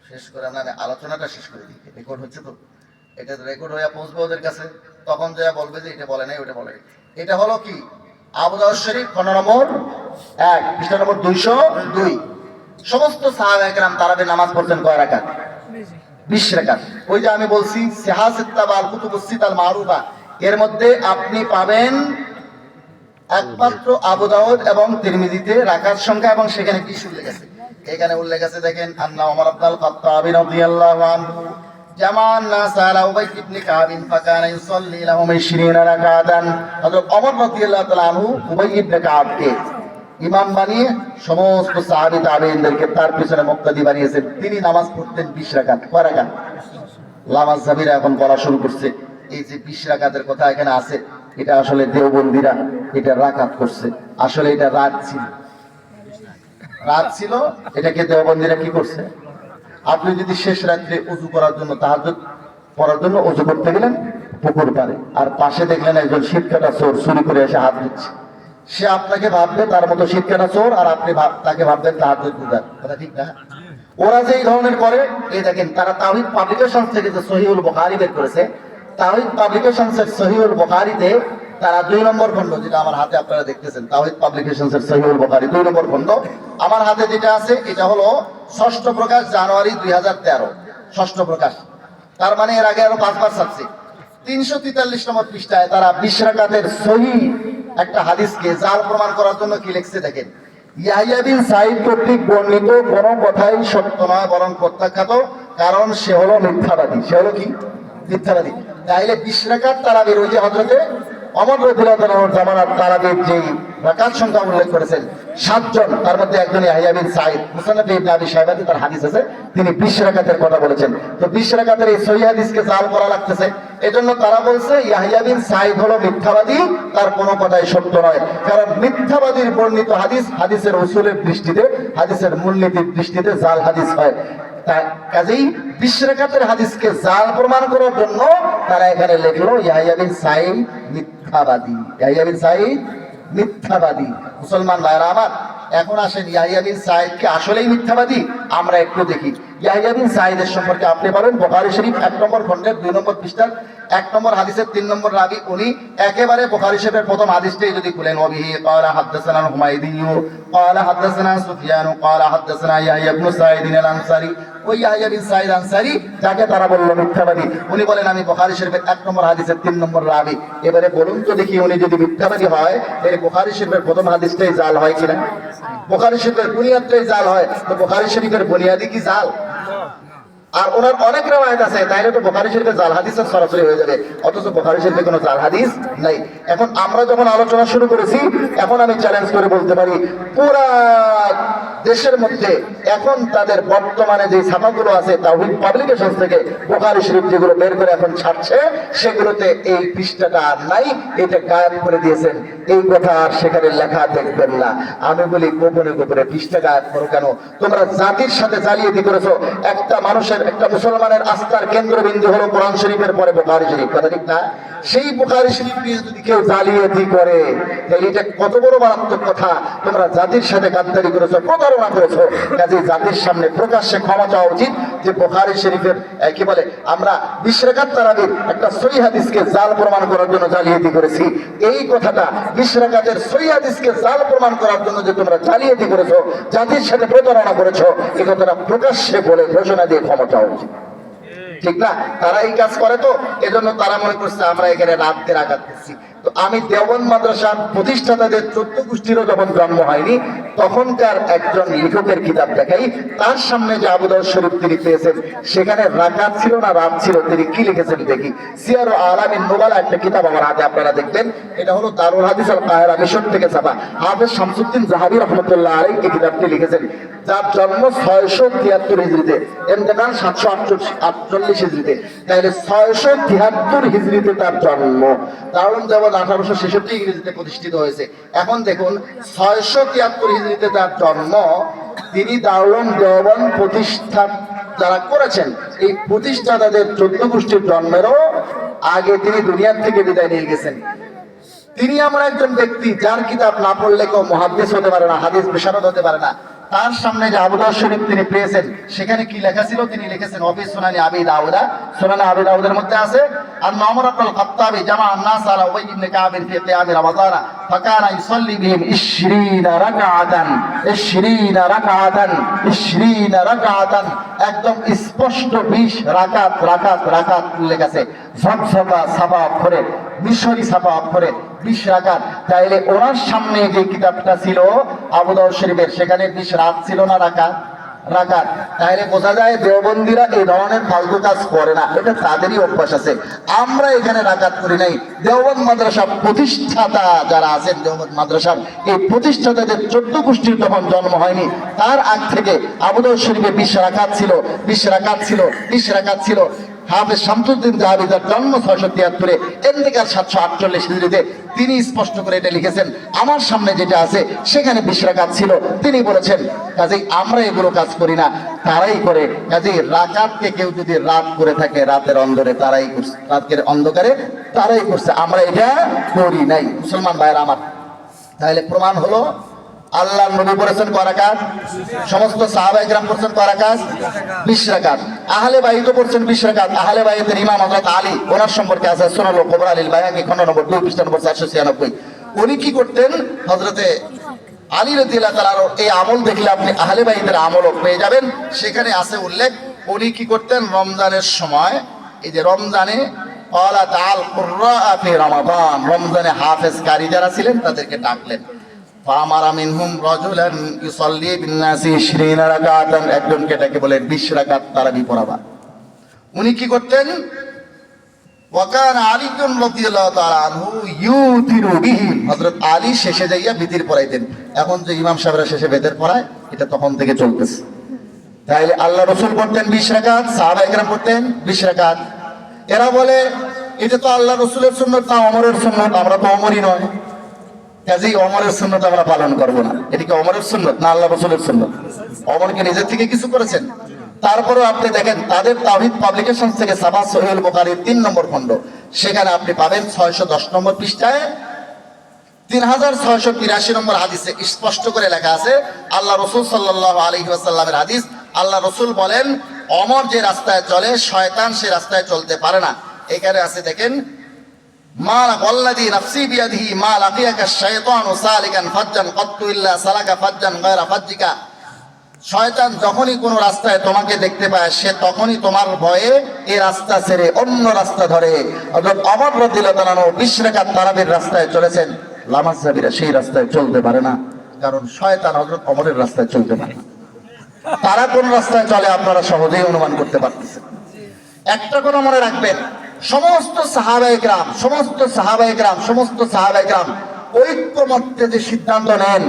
শেষ করে আমরা আলোচনাটা শেষ করে দিই, রেকর্ড হচ্ছে তো, এটা রেকর্ড হয়ে পৌঁছবে ওদের কাছে, তখন যা বলবে যে এটা বলে নাই, ওটা বলে। এটা হলো কি? আবু দাউদ শরীফ, খণ্ড নম্বর 1, পৃষ্ঠা নম্বর 202। সমস্ত সাহাবা একরাম তারাবির নামাজ পড়তেন কয় রাকাত? 20 রাকাত। ওই যে আমি বলছি সিহাসিত্তা বাল কুতুবুস সিতাল মারুফা, এর মধ্যে আপনি পাবেন একমাত্র আবু দাউদ এবং তিরমিজিতে রাকাত সংখ্যা এবং সেখানে কি উল্লেখ আছে। এখানে উল্লেখ আছে দেখেন, আন্না ওমর ইবনুল খাত্তাব রাদিয়াল্লাহু আনহু জামান নাস আলা উবাই ইবনে কাব ফাকানা ইউসাল্লি লাহুম 20 রাকাতান। হযরত ওমর রাদিয়াল্লাহু তাআলা আনহু উবাই ইবনে কাবকে ইমাম বানিয়ে সমস্ত সাহাবী তাবেঈনদেরকে তার পিছনে মুক্তাদি বানিয়েছেন। তিনি নামাজ পড়তেন 20 রাকাত। কয় রাকাত? লামাজ সাবিরা এখন বলা শুরু করছে এই যে 20 রাকাতের কথা এখানে আছে, এটা আসলে দেওবন্দিরা এটা রাকাত করছে, আসলে এটা রাত ছিল। রাত ছিল, এটাকে দেওবন্দিরা কি করছে? আপনি যদি শেষ রাত্রে ওযু করার জন্য তাহাজ্জুদ পড়ার জন্য ওযু করতে গেলেন পুকুর পাড়ে, আর পাশে দেখলেন একজন শীতকাটা চোর চুরি করে এসে হাত দিচ্ছে, সে আপনাকে ভাববে তার মতো শীতকাটা চোর, আর আপনি তাকে ভাববেন তাহাজ্জুদ গুজার। কথা ঠিক না? ওরা যে এই ধরনের করে, এই দেখেন তারা তাওহীদ পাবলিকেশন থেকে যে সহিহুল বুখারী বের করেছে, তাওহীদ পাবলিকেশনসের সহিহুল বুখারীতে তারা 2 নম্বর খণ্ড, যেটা আমার হাতে আপনারা দেখতেছেন, তাওহীদ পাবলিকেশনসের সহিহুল বুখারী 2 নম্বর খণ্ড, আমার হাতে যেটা আছে এটা হলো 6ষ্ঠ প্রকাশ, জানুয়ারি 2013, 6ষ্ঠ প্রকাশ। তার মানে এর আগে আরো 5 বার ছাপছে। 343 নম্বর পৃষ্ঠায় তারা 20 রাকাতের সহিহ একটা হাদিসকে জাল প্রমাণ করার জন্য কি লিখছে দেখেন, ইয়াহইয়া বিন সাঈদ কর্তৃক বর্ণিত কোনো কথাই সত্য নয় বরং প্রত্যাখ্যাত, কারণ সে হলো মিথ্যাবাদী। সে হলো কি? মিথ্যাবাদী। তাইলে 20 রাকাত তারাবির ওই যে হযরতে ওমর রাদিয়াল্লাহু তাআলার জামানাত তারাবির যেই রাকাত সংখ্যা উল্লেখ করেছেন 7 জন, তার মধ্যে একজন ইয়াহইয়া বিন সাঈদ, মুসান্নাফ ইবনে আবি শাইবাতে তার হাদিস আছে, তিনি 20 রাকাতের কথা বলেছেন। তো 20 রাকাতের এই সহিহ হাদিসকে জাল করা লাগতেছে, এজন্য তারা বলছে ইয়াহইয়া বিন সাঈদ হলো মিথ্যাবাদী, তার কোনো কথাই সত্য নয়। কারণ মিথ্যাবাদীর বর্ণিত হাদিস হাদিসের উসুলের দৃষ্টিতে, হাদিসের মূলনীতির দৃষ্টিতে জাল হাদিস হয়। কাজেই 20 রাকাতের হাদিসকে জাল প্রমাণ করার জন্য তারা এখানে লিখলো ইয়াহইয়া বিন সাঈদ মিথ্যাবাদী। ইয়াহইয়া বিন সাঈদ মিথ্যাবাদী। মুসলমান ভাইরা আমার, এখন আসেন ইয়াহইয়া বিন সাঈদ কি আসলেই মিথ্যাবাদী? আমরা একটু দেখি। ইয়াহইয়া বিন সাঈদের সম্পর্কে আপনি পাবেন বুখারী শরীফ 1 নম্বর খণ্ডের 2 নম্বর পৃষ্ঠার 1 নম্বর হাদিসের 3 নম্বর রাবি। উনি একেবারে বুখারী শরীফের প্রথম হাদিসটাই যদি খুলেন, ওয়াবিহি ক্বালা হাদাসানা হুমায়দি ক্বালা হাদাসানা সুফিয়ান ক্বালা হাদাসানা ইয়াহইয়া ইবনে সাঈদ আল আনসারী। ওই ইয়াহইয়া বিন সাঈদ আনসারী যাকে তারা বলল মিথ্যাবাদী, উনি বলেন আমি বুখারী শরীফের 1 নম্বর হাদিসের 3 নম্বর রাবি। এবারে বলুন তো দেখি, উনি যদি মিথ্যাবাদী হয় তাহলে বুখারী শরীফের প্রথম হাদিসটাই জাল হয় কিনা? বুখারী শরীফের বুনিয়াদটাই জাল হয়, তো বুখারী শরীফের বুনিয়াদি কি জাল? আর ওনার অনেক রওয়ায়াত আছে, তাইলে তো বুখারী শরীফে জাল হাদিস সরাসরি হয়ে যাবে, অথচ বুখারী শরীফে কোনো জাল হাদিস নাই। এখন আমরা যখন আলোচনা শুরু করেছি, এখন আমি চ্যালেঞ্জ করে বলতে পারি পুরা দেশের মধ্যে এখন তাদের বর্তমানে যে ছাপাগুলো আছে তাওহীদ পাবলিকেশন থেকে বুখারী শরীফ যেগুলো বের করে এখন ছাড়ছে, সেগুলোতে এই পৃষ্ঠাটা আর নাই, এটা গায়েব করে দিয়েছেন। এই কথা আর সেখানে লেখা দেখবেন না। আমি বলি গোপনে গোপনে পৃষ্ঠা গায়েব করো কেন? তোমরা জাতির সাথে জালিয়াতি করেছো। একটা মানুষের, একটা মুসলমানের আস্থার কেন্দ্রবিন্দু হলো কোরআন শরীফের পরে বুখারী শরীফ, কথা ঠিক না? সেই বুখারী শরীফ নিয়ে যদি কেউ জালিয়াতি করে, তাহলে এটা কত বড় মারাত্মক কথা। তোমরা জাতির সাথে গাদ্দারি করেছো, প্রতারণা করেছো। কাজে জাতির সামনে প্রকাশ্যে ক্ষমা চাওয়া উচিত যে বুখারী শরীফের কি বলে, আমরা 20 রাকাত তারাবির একটা সহিহ হাদিসকে জাল প্রমাণ করার জন্য জালিয়াতি করেছি। এই কথাটা 20 রাকাতের সহিহ হাদিসকে জাল প্রমাণ করার জন্য যে তোমরা জালিয়াতি করেছো, জাতির সাথে প্রতারণা করেছো, এই কথাটা প্রকাশ্যে বলে ঘোষণা দিয়ে ক্ষমা চাওয়া উচিত, ঠিক না? তারা এই কাজ করে, তো এজন্য তারা মনে করছে আমরা এখানে রাতকে আঘাত করছি। তো আমি দেওবন্দ মাদ্রাসার প্রতিষ্ঠাতাদের 14 গোষ্ঠীরও যখন জন্ম হয়নি, তখনকার একজন লেখকের কিতাব দেখাই, তার সামনে যে আবু দাউদ শরীফ তিনি পেয়েছেন, সেখানে রাকাত ছিল না রাত ছিল, তিনি কি লিখেছেন দেখি। সিয়ার ও আলামিন নুবালা একটা কিতাব আমার হাতে আপনারা দেখবেন, এটা হলো দারুল হাদিস আল কাহিরা মিশর থেকে ছাপা। হাফেজ শামসুদ্দিন জাহাবী রাহমাতুল্লাহ আলাইহি এই কিতাবটি লিখেছেন, যার জন্ম 673 হিজরিতে, ইন্তেকাল 748 হিজরিতে। তাহলে 673 হিজরিতে তার জন্ম। দারুল দেওবন্দ 1866 ইংরেজিতে প্রতিষ্ঠিত হয়েছে। এখন দেখুন 673 হিজরিতে তার জন্ম। তিনি দারুল দেওবন্দ প্রতিষ্ঠা যারা করেছেন, এই প্রতিষ্ঠাতাদের 14 গোষ্ঠীর জন্মেরও আগে তিনি দুনিয়ার থেকে বিদায় নিয়ে গেছেন। তিনি এমন একজন ব্যক্তি যার কিতাব না পড়লে কেউ মুহাদ্দিস হতে পারে না, হাদিস বিশারদ হতে পারে না। তার সামনে যে আবু দাউদ শরীফ তিনি পেয়েছেন, সেখানে কি লেখা ছিল? তিনি লিখেছেন অফি সুনানি আবি দাউদা, সুনানি আবি দাউদের মধ্যে আছে আন ওমর ইবনে খাত্তাবি জামা আন-নাস আলা উবাই ইবনে কাব ফি কিয়াম রমাদান ফাকানা ইউসাল্লি বিহিম 20 রাকাআতান 20 রাকাআতান 20 রাকাআতান, একদম স্পষ্ট 20 রাকাত রাকাত রাকাত উল্লেখ আছে, ঝকঝকা ছাপা অক্ষরে, মিশরি ছাপা অক্ষরে 20 রাকাত। তাইলে ওনার সামনে যে কিতাবটা ছিল আবু দাউদ শরীফের, সেখানে 20 রাত ছিল না রাকাত? রাকাত। তাহলে বোঝা যায় দেওবন্দিরা এই ধরনের ফালতু কাজ করে না, এটা তাদেরই অভ্যাস আছে। আমরা এখানে রাকাত করি নাই। দেওবন্দ মাদ্রাসা প্রতিষ্ঠাতা যারা আছেন, দেওবন্দ মাদ্রাসার এই প্রতিষ্ঠাতাদের 14 গোষ্ঠীর তখন জন্ম হয়নি, তার আগ থেকে আবু দাউদ শরীফে 20 রাকাত ছিল, 20 রাকাত ছিল, 20 রাকাত ছিল। হাফেজ শামসুদ্দিন যাহাবী তার জন্ম 673, ইন্তেকাল 748 হিজরিতে, তিনি স্পষ্ট করে এটা লিখেছেন। আমার সামনে যেটা আছে সেখানে 20 রাকাত ছিল, তিনি বলেছেন। কাজেই আমরা এগুলো কাজ করি না, তারাই করে। কাজেই রাকাতকে কেউ যদি রাত করে থাকে, রাতের অন্ধকারে তারাই করছে, রাতের অন্ধকারে তারাই করছে, আমরা এটা করি নাই। মুসলমান ভাইরা আমার, তাহলে প্রমাণ হলো আল্লাহর নবী পড়েছেন কয় রাকাত? সমস্ত সাহাবায়ে কেরাম পড়েছেন কয় রাকাত? 20 রাকাত। আহলে বাইত পড়ছেন 20 রাকাত। আহলে বাইতের ইমাম হযরত আলী, ওনার সম্পর্কে আছে সুনানুল কুবরা আলিল বাইহাকি খণ্ড নম্বর 2 পৃষ্ঠা নম্বর 496। উনি কি করতেন? হযরতে আলী রাদিয়াল্লাহু তাআলার এই আমল দেখলে আপনি আহলে বাইতের আমলও পেয়ে যাবেন, সেখানে আছে উল্লেখ। উনি কি করতেন? রমজানের সময়, এই যে রমজানে ক্বালা তাআল কুররা ফি রমাদান, রমজানে হাফেজ কারি যারা ছিলেন তাদেরকে ডাকলেন। ফামারা মিনহুম রাজুলান ইউসাল্লি বিন-নাসি 20 রাকাতান, একজনকে ডেকে বলেন 20 রাকাত তারাবি পড়াবা। উনি কি করতেন? ওয়াকানা আলী রাদিয়াল্লাহু তাআলা আনহু ইউতিরু বিহিম, হযরত আলী শেষে যাইয়া বিতির পড়াইতেন। এখন যে ইমাম সাহেবরা শেষে বেতের পড়ায়, এটা তখন থেকে চলতেছে। তাইলে আল্লাহ রাসূল পড়তেন 20 রাকাত, সাহাবায়ে কেরাম পড়তেন 20 রাকাত। এরা বলে এটা তো আল্লাহ রাসূলের সুন্নাত না ওমরের সুন্নাত, আমরা তো ওমরই নয়, কাজেই ওমরের সুন্নাত আমরা পালন করব না। এটা কি ওমরের সুন্নাত না আল্লাহ রাসূলের সুন্নাত? ওমরকে নিজের থেকে কিছু করেছেন? তারপরেও আপনি দেখেন তাদের তাওহীদ পাবলিকেশন থেকে সাবা সহিহুল বুখারীর 3 নম্বর খণ্ড, সেখানে আপনি পাবেন 610 নম্বর পৃষ্ঠায় 3683 নম্বর হাদিসে স্পষ্ট করে লেখা আছে, আল্লাহ রাসূল সাল্লাল্লাহু আলাইহি ওয়াসাল্লামের হাদিস। আল্লাহ রাসূল বলেন, ওমর যে রাস্তায় চলে শয়তান সে রাস্তায় চলতে পারে না। এখানে আছে দেখেন, মা ওয়াল্লাযী নাফসি বিয়াদিহি মা লাকিয়াকা শাইতানু সালিকান ফাজ্জান কাত্তু ইল্লা সালাকা ফাজ্জান গায়রা ফাজ্জিকা, শয়তান যখনই কোনো রাস্তায় তোমাকে দেখতে পায়, সে তখনই তোমার ভয়ে এই রাস্তা ছেড়ে অন্য রাস্তা ধরে। হযরত ওমর রাদিয়াল্লাহু তাআলা 20 রাকাত তারাবির রাস্তায় চলেছেন, লামাযাবিরা সেই রাস্তায় চলতে পারে না, কারণ শয়তান হযরত ওমরের রাস্তায় চলতে পারে না। তারা কোন রাস্তায় চলে আপনারা সহজেই অনুমান করতে পারতেছেন। একটা কথা মনে রাখবেন, সমস্ত সাহাবায়ে কেরাম, সমস্ত সাহাবায়ে কেরাম, সমস্ত সাহাবায়ে কেরাম ঐক্যমত্যে যে সিদ্ধান্ত নেন,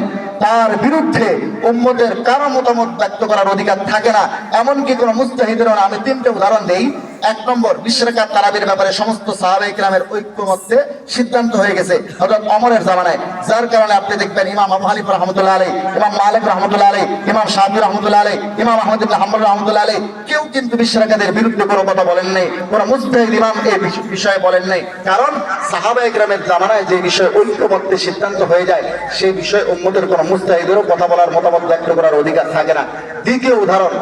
তার বিরুদ্ধে উম্মতের কারো মতামত ব্যক্ত করার অধিকার থাকে না। এমনকি কোন মুজতাহিদের না। আমি 3টে উদাহরণ দেই। 1 নম্বর, 20 রাকাত তারাবির ব্যাপারে সমস্ত সাহাবায়ে কেরামের ঐক্যমত্যে সিদ্ধান্ত হয়ে গেছে হযরত ওমরের জামানায়, যার কারণে আপনি দেখবেন ইমাম আবু হানিফা রাহমাতুল্লাহ আলাইহি, ইমাম মালিক রাহমাতুল্লাহ আলাইহি, ইমাম শাফিঈ রাহমাতুল্লাহ আলাইহি, ইমাম আহমদ ইবনে হাম্বল রাহমাতুল্লাহ আলাইহি কেউ কিন্তু 20 রাকাতের বিরুদ্ধে কোনো কথা বলেন নাই, কোন মুজতাহিদ ইমাম এই বিষয়ে বলেন নাই। কারণ সাহাবায়ে কেরামের জামানায় যে বিষয়ে ঐক্যমত্যে সিদ্ধান্ত হয়ে যায়, সেই বিষয়ে উম্মতের কোন মুজতাহিদেরও কথা বলার, মতামত ব্যক্ত করার অধিকার থাকে না। দ্বিতীয় উদাহরণ,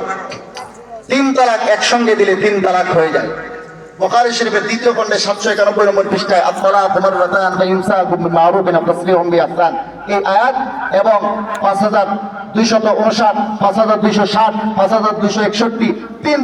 3 তালাক একসঙ্গে দিলে 3 তালাক হয়ে যায়। বুখারী শরীফের 2য় খণ্ডে 791 নম্বর পৃষ্ঠায় আত-তালাকু মাররাতান ফাইমসাকুম বিমারুফিন আও তাসরিহুম বিইহসান, এই আয়াত এবং 5259, 5260, 5261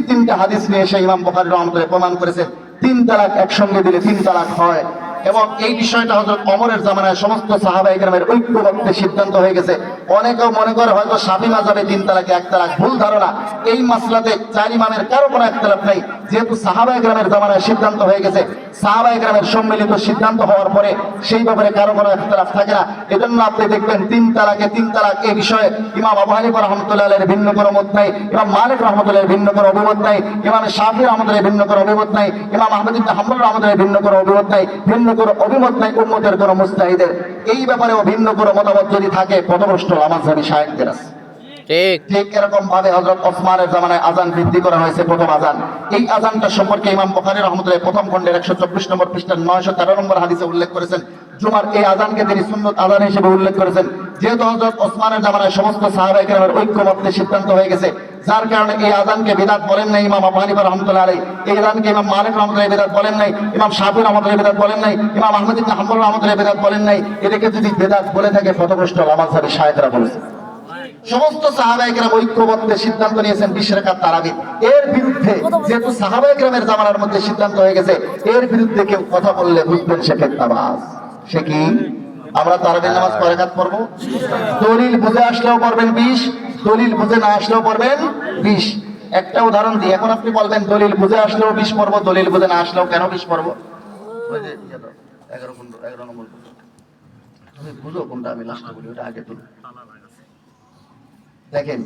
তিনটা হাদিস নিয়ে এসে ইমাম বুখারী রাহমাতুল্লাহ প্রমাণ করেছেন 3 তালাক একসঙ্গে দিলে 3 তালাক হয়। এবং এই বিষয়টা হযরত ওমরের জামানায় সমস্ত সাহাবায়ে কেরামের ঐক্যমত্যে সিদ্ধান্ত হয়ে গেছে। অনেকেও মনে করে হয়তো শাফি মাযহাবে 3 তালাকে 1 তালাক, ভুল ধারণা। এই মাসলাতে 4 ইমামের কারো কোনো একতলাফ নাই, যেহেতু সাহাবায়ে কেরামের জামানায় সিদ্ধান্ত হয়ে গেছে, সাহাবায়ে কেরামের সম্মিলিত সিদ্ধান্ত হওয়ার পরে সেই ব্যাপারে কারো কোনো একতলাফ থাকে না। এজন্য আপনি দেখবেন 3 তালাকে 3 তালাক এই বিষয়ে ইমাম আবু হানিফা রাহমাতুল্লাহ আলাইহির ভিন্ন কোনো মত নাই, ইমাম মালিক রাহমাতুল্লাহ আলাইহির ভিন্ন কোনো অভিমত নাই, ইমাম শাফিঈ রাহমাতুল্লাহ আলাইহির ভিন্ন কোনো অভিমত নাই, ইমাম আহমদ ইবনে হাম্বল রাহমাতুল্লাহ আলাইহির ভিন্ন কোনো অভিমত নাই, ভিন্ন কোনো অভিমত নাই উম্মতের কোনো মুজতাহিদের। এই ব্যাপারেও ভিন্ন কোনো মতামত যদি থাকে, পথভ্রষ্ট লামাযহাবী শায়েখদের আছে। ঠিক এরকম ভাবে হযরত ওসমানের জামানায় আযান বৃদ্ধি করা হয়েছে, প্রথম আযান। এই আযানটা সম্পর্কে ইমাম বুখারী রাহমাতুল্লাহ প্রথম খণ্ডের 124 নম্বর পৃষ্ঠার 913 নম্বর হাদিসে উল্লেখ করেছেন। জুমার এই আযানকে তিনি সুন্নত আযান হিসেবে উল্লেখ করেছেন। যেহেতু হযরত ওসমানের জামানায় সমস্ত সাহাবায়ে কেরামের ঐক্যমত্যে সিদ্ধান্ত হয়ে গেছে, যার কারণে এই আযানকে বিদআত বলেন নাই ইমাম আবু হানিফা রাহমাতুল্লাহ আলাইহি, এই আযানকে ইমাম মালিক রাহমাতুল্লাহ আলাইহি বিদআত বলেন নাই, ইমাম শাফিঈ রাহমাতুল্লাহ আলাইহি বিদআত বলেন নাই, ইমাম আহমদ ইবনে হাম্বল রাহমাতুল্লাহ আলাইহি বিদআত বলেন নাই। এটাকে যদি বিদআত বলে থাকে পথভ্রষ্ট মাযহাবী শায়েখরা বলেছে। সমস্ত সাহাবায়ে কেরাম ঐক্যবদ্ধ সিদ্ধান্ত নিয়েছেন 20 রাকাত তারাবি। এর বিরুদ্ধে যেহেতু সাহাবায়ে কেরামের জামানার মধ্যে সিদ্ধান্ত হয়ে গেছে, এর বিরুদ্ধে কেউ কথা বললে বুঝবেন সে ফেতনাবাজ। সে কি? আমরা তারাবির নামাজ কয় রাকাত পড়ব? দলিল বুঝে আসলেও পড়বেন 20, দলিল বুঝে না আসলেও পড়বেন 20। একটা উদাহরণ দিই, এখন আপনি বলবেন দলিল বুঝে আসলেও 20 পড়ব, দলিল বুঝে না আসলেও কেন 20 পড়ব? ওই যে 11 নম্বর তুমি বুঝো কোনটা, আমি লাস্টে বলি, ওটা আগে তুলো। দেখেন,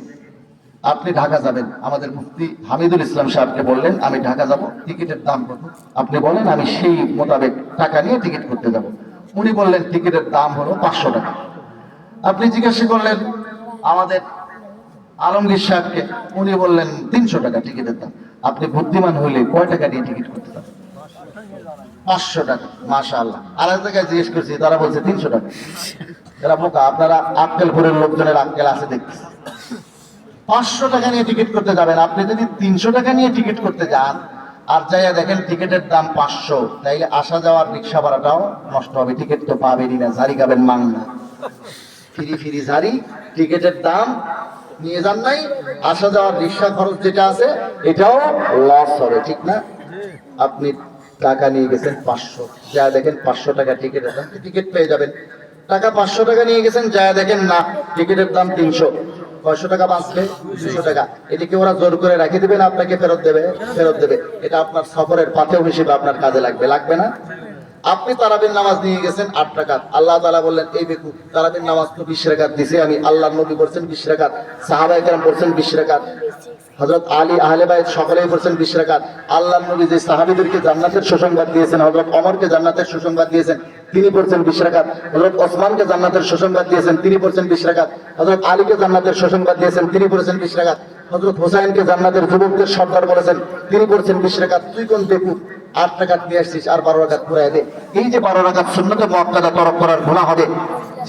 আপনি ঢাকা যাবেন, আমাদের মুফতি হামিদুল ইসলাম সাহেবকে বললেন আমি ঢাকা যাব, টিকিটের দাম কত? আপনি বলেন আমি সেই মোতাবেক টাকা নিয়ে টিকিট করতে যাব। উনি বললেন টিকিটের দাম হলো 500 টাকা। আপনি জিজ্ঞাসা করলেন আমাদের আলমগীর সাহেবকে, উনি বললেন 300 টাকা টিকিটের দাম। আপনি বুদ্ধিমান হইলে কয় টাকা দিয়ে টিকিট করতে পারেন? 500 টাকা। মাশাআল্লাহ। আর এক জায়গায় জিজ্ঞেস করছি, তারা বলছে 300 টাকা। এরা বোকা, আপনারা আক্কেলপুরের লোকজনের আক্কেল আছে দেখতেছি। 500 টাকা নিয়ে টিকিট করতে যাবেন, আপনি যদি 300 টাকা নিয়ে টিকিট করতে যান আর যাইয়া দেখেন টিকিটের দাম 500, তাইলে আসা যাওয়ার রিক্সা ভাড়াটাও নষ্ট হবে। টিকিট তো পাবেনই না, জারি খাবেন মাংনা, ফিরি জারি। টিকিটের দাম নিয়ে যান নাই, আসা যাওয়ার রিক্সা খরচ যেটা আছে এটাও লস হবে, ঠিক না? আপনি টাকা নিয়ে গেছেন 500, যা দেখেন 500 টাকা টিকিটের দাম, টিকিট পেয়ে যাবেন। টাকা 500 টাকা নিয়ে গেছেন, যা দেখেন না টিকিটের দাম 300, 500 টাকা বাঁচবে 200 টাকা। এটিকে ওরা জোর করে রেখে দিবেন, আপনাকে ফেরত দেবে। এটা আপনার সফরের পাথেও হিসেবে আপনার কাজে লাগবে না? আপনি তারাবির নামাজ নিয়ে গেছেন 8 রাকাত, আল্লাহ তাআলা বললেন এই বেকু তারাবির নামাজ তো 20 রাকাত দিছে আমি, আল্লাহর নবী পড়ছেন 20 রাকাত, সাহাবায়ে কেরাম পড়ছেন 20 রাকাত, হযরত আলী আহলে বাইত সকলেই পড়ছেন 20 রাকাত। আল্লাহর নবী যে সাহাবীদেরকে জান্নাতের সুসংবাদ দিয়েছেন, হযরত ওমরকে জান্নাতের সুসংবাদ দিয়েছেন, তিনি পড়ছেন 20 রাকাত। হযরত ওসমানকে জান্নাতের সুসংবাদ দিয়েছেন, তিনি পড়ছেন 20 রাকাত। হযরত আলীকে জান্নাতের সুসংবাদ দিয়েছেন, তিনি পড়ছেন 20 রাকাত। হযরত হুসাইনকে জান্নাতের যুবকদের সর্দার বলেছেন, তিনি পড়ছেন 20 রাকাত। তুই কোন বেকু 8 রাকাত নিয়ে আসছিস, আর 12 রাকাত পুরাই দে। এই যে 12 রাকাত সুন্নতে মুআক্কাদা তরক করার গুনাহ হবে,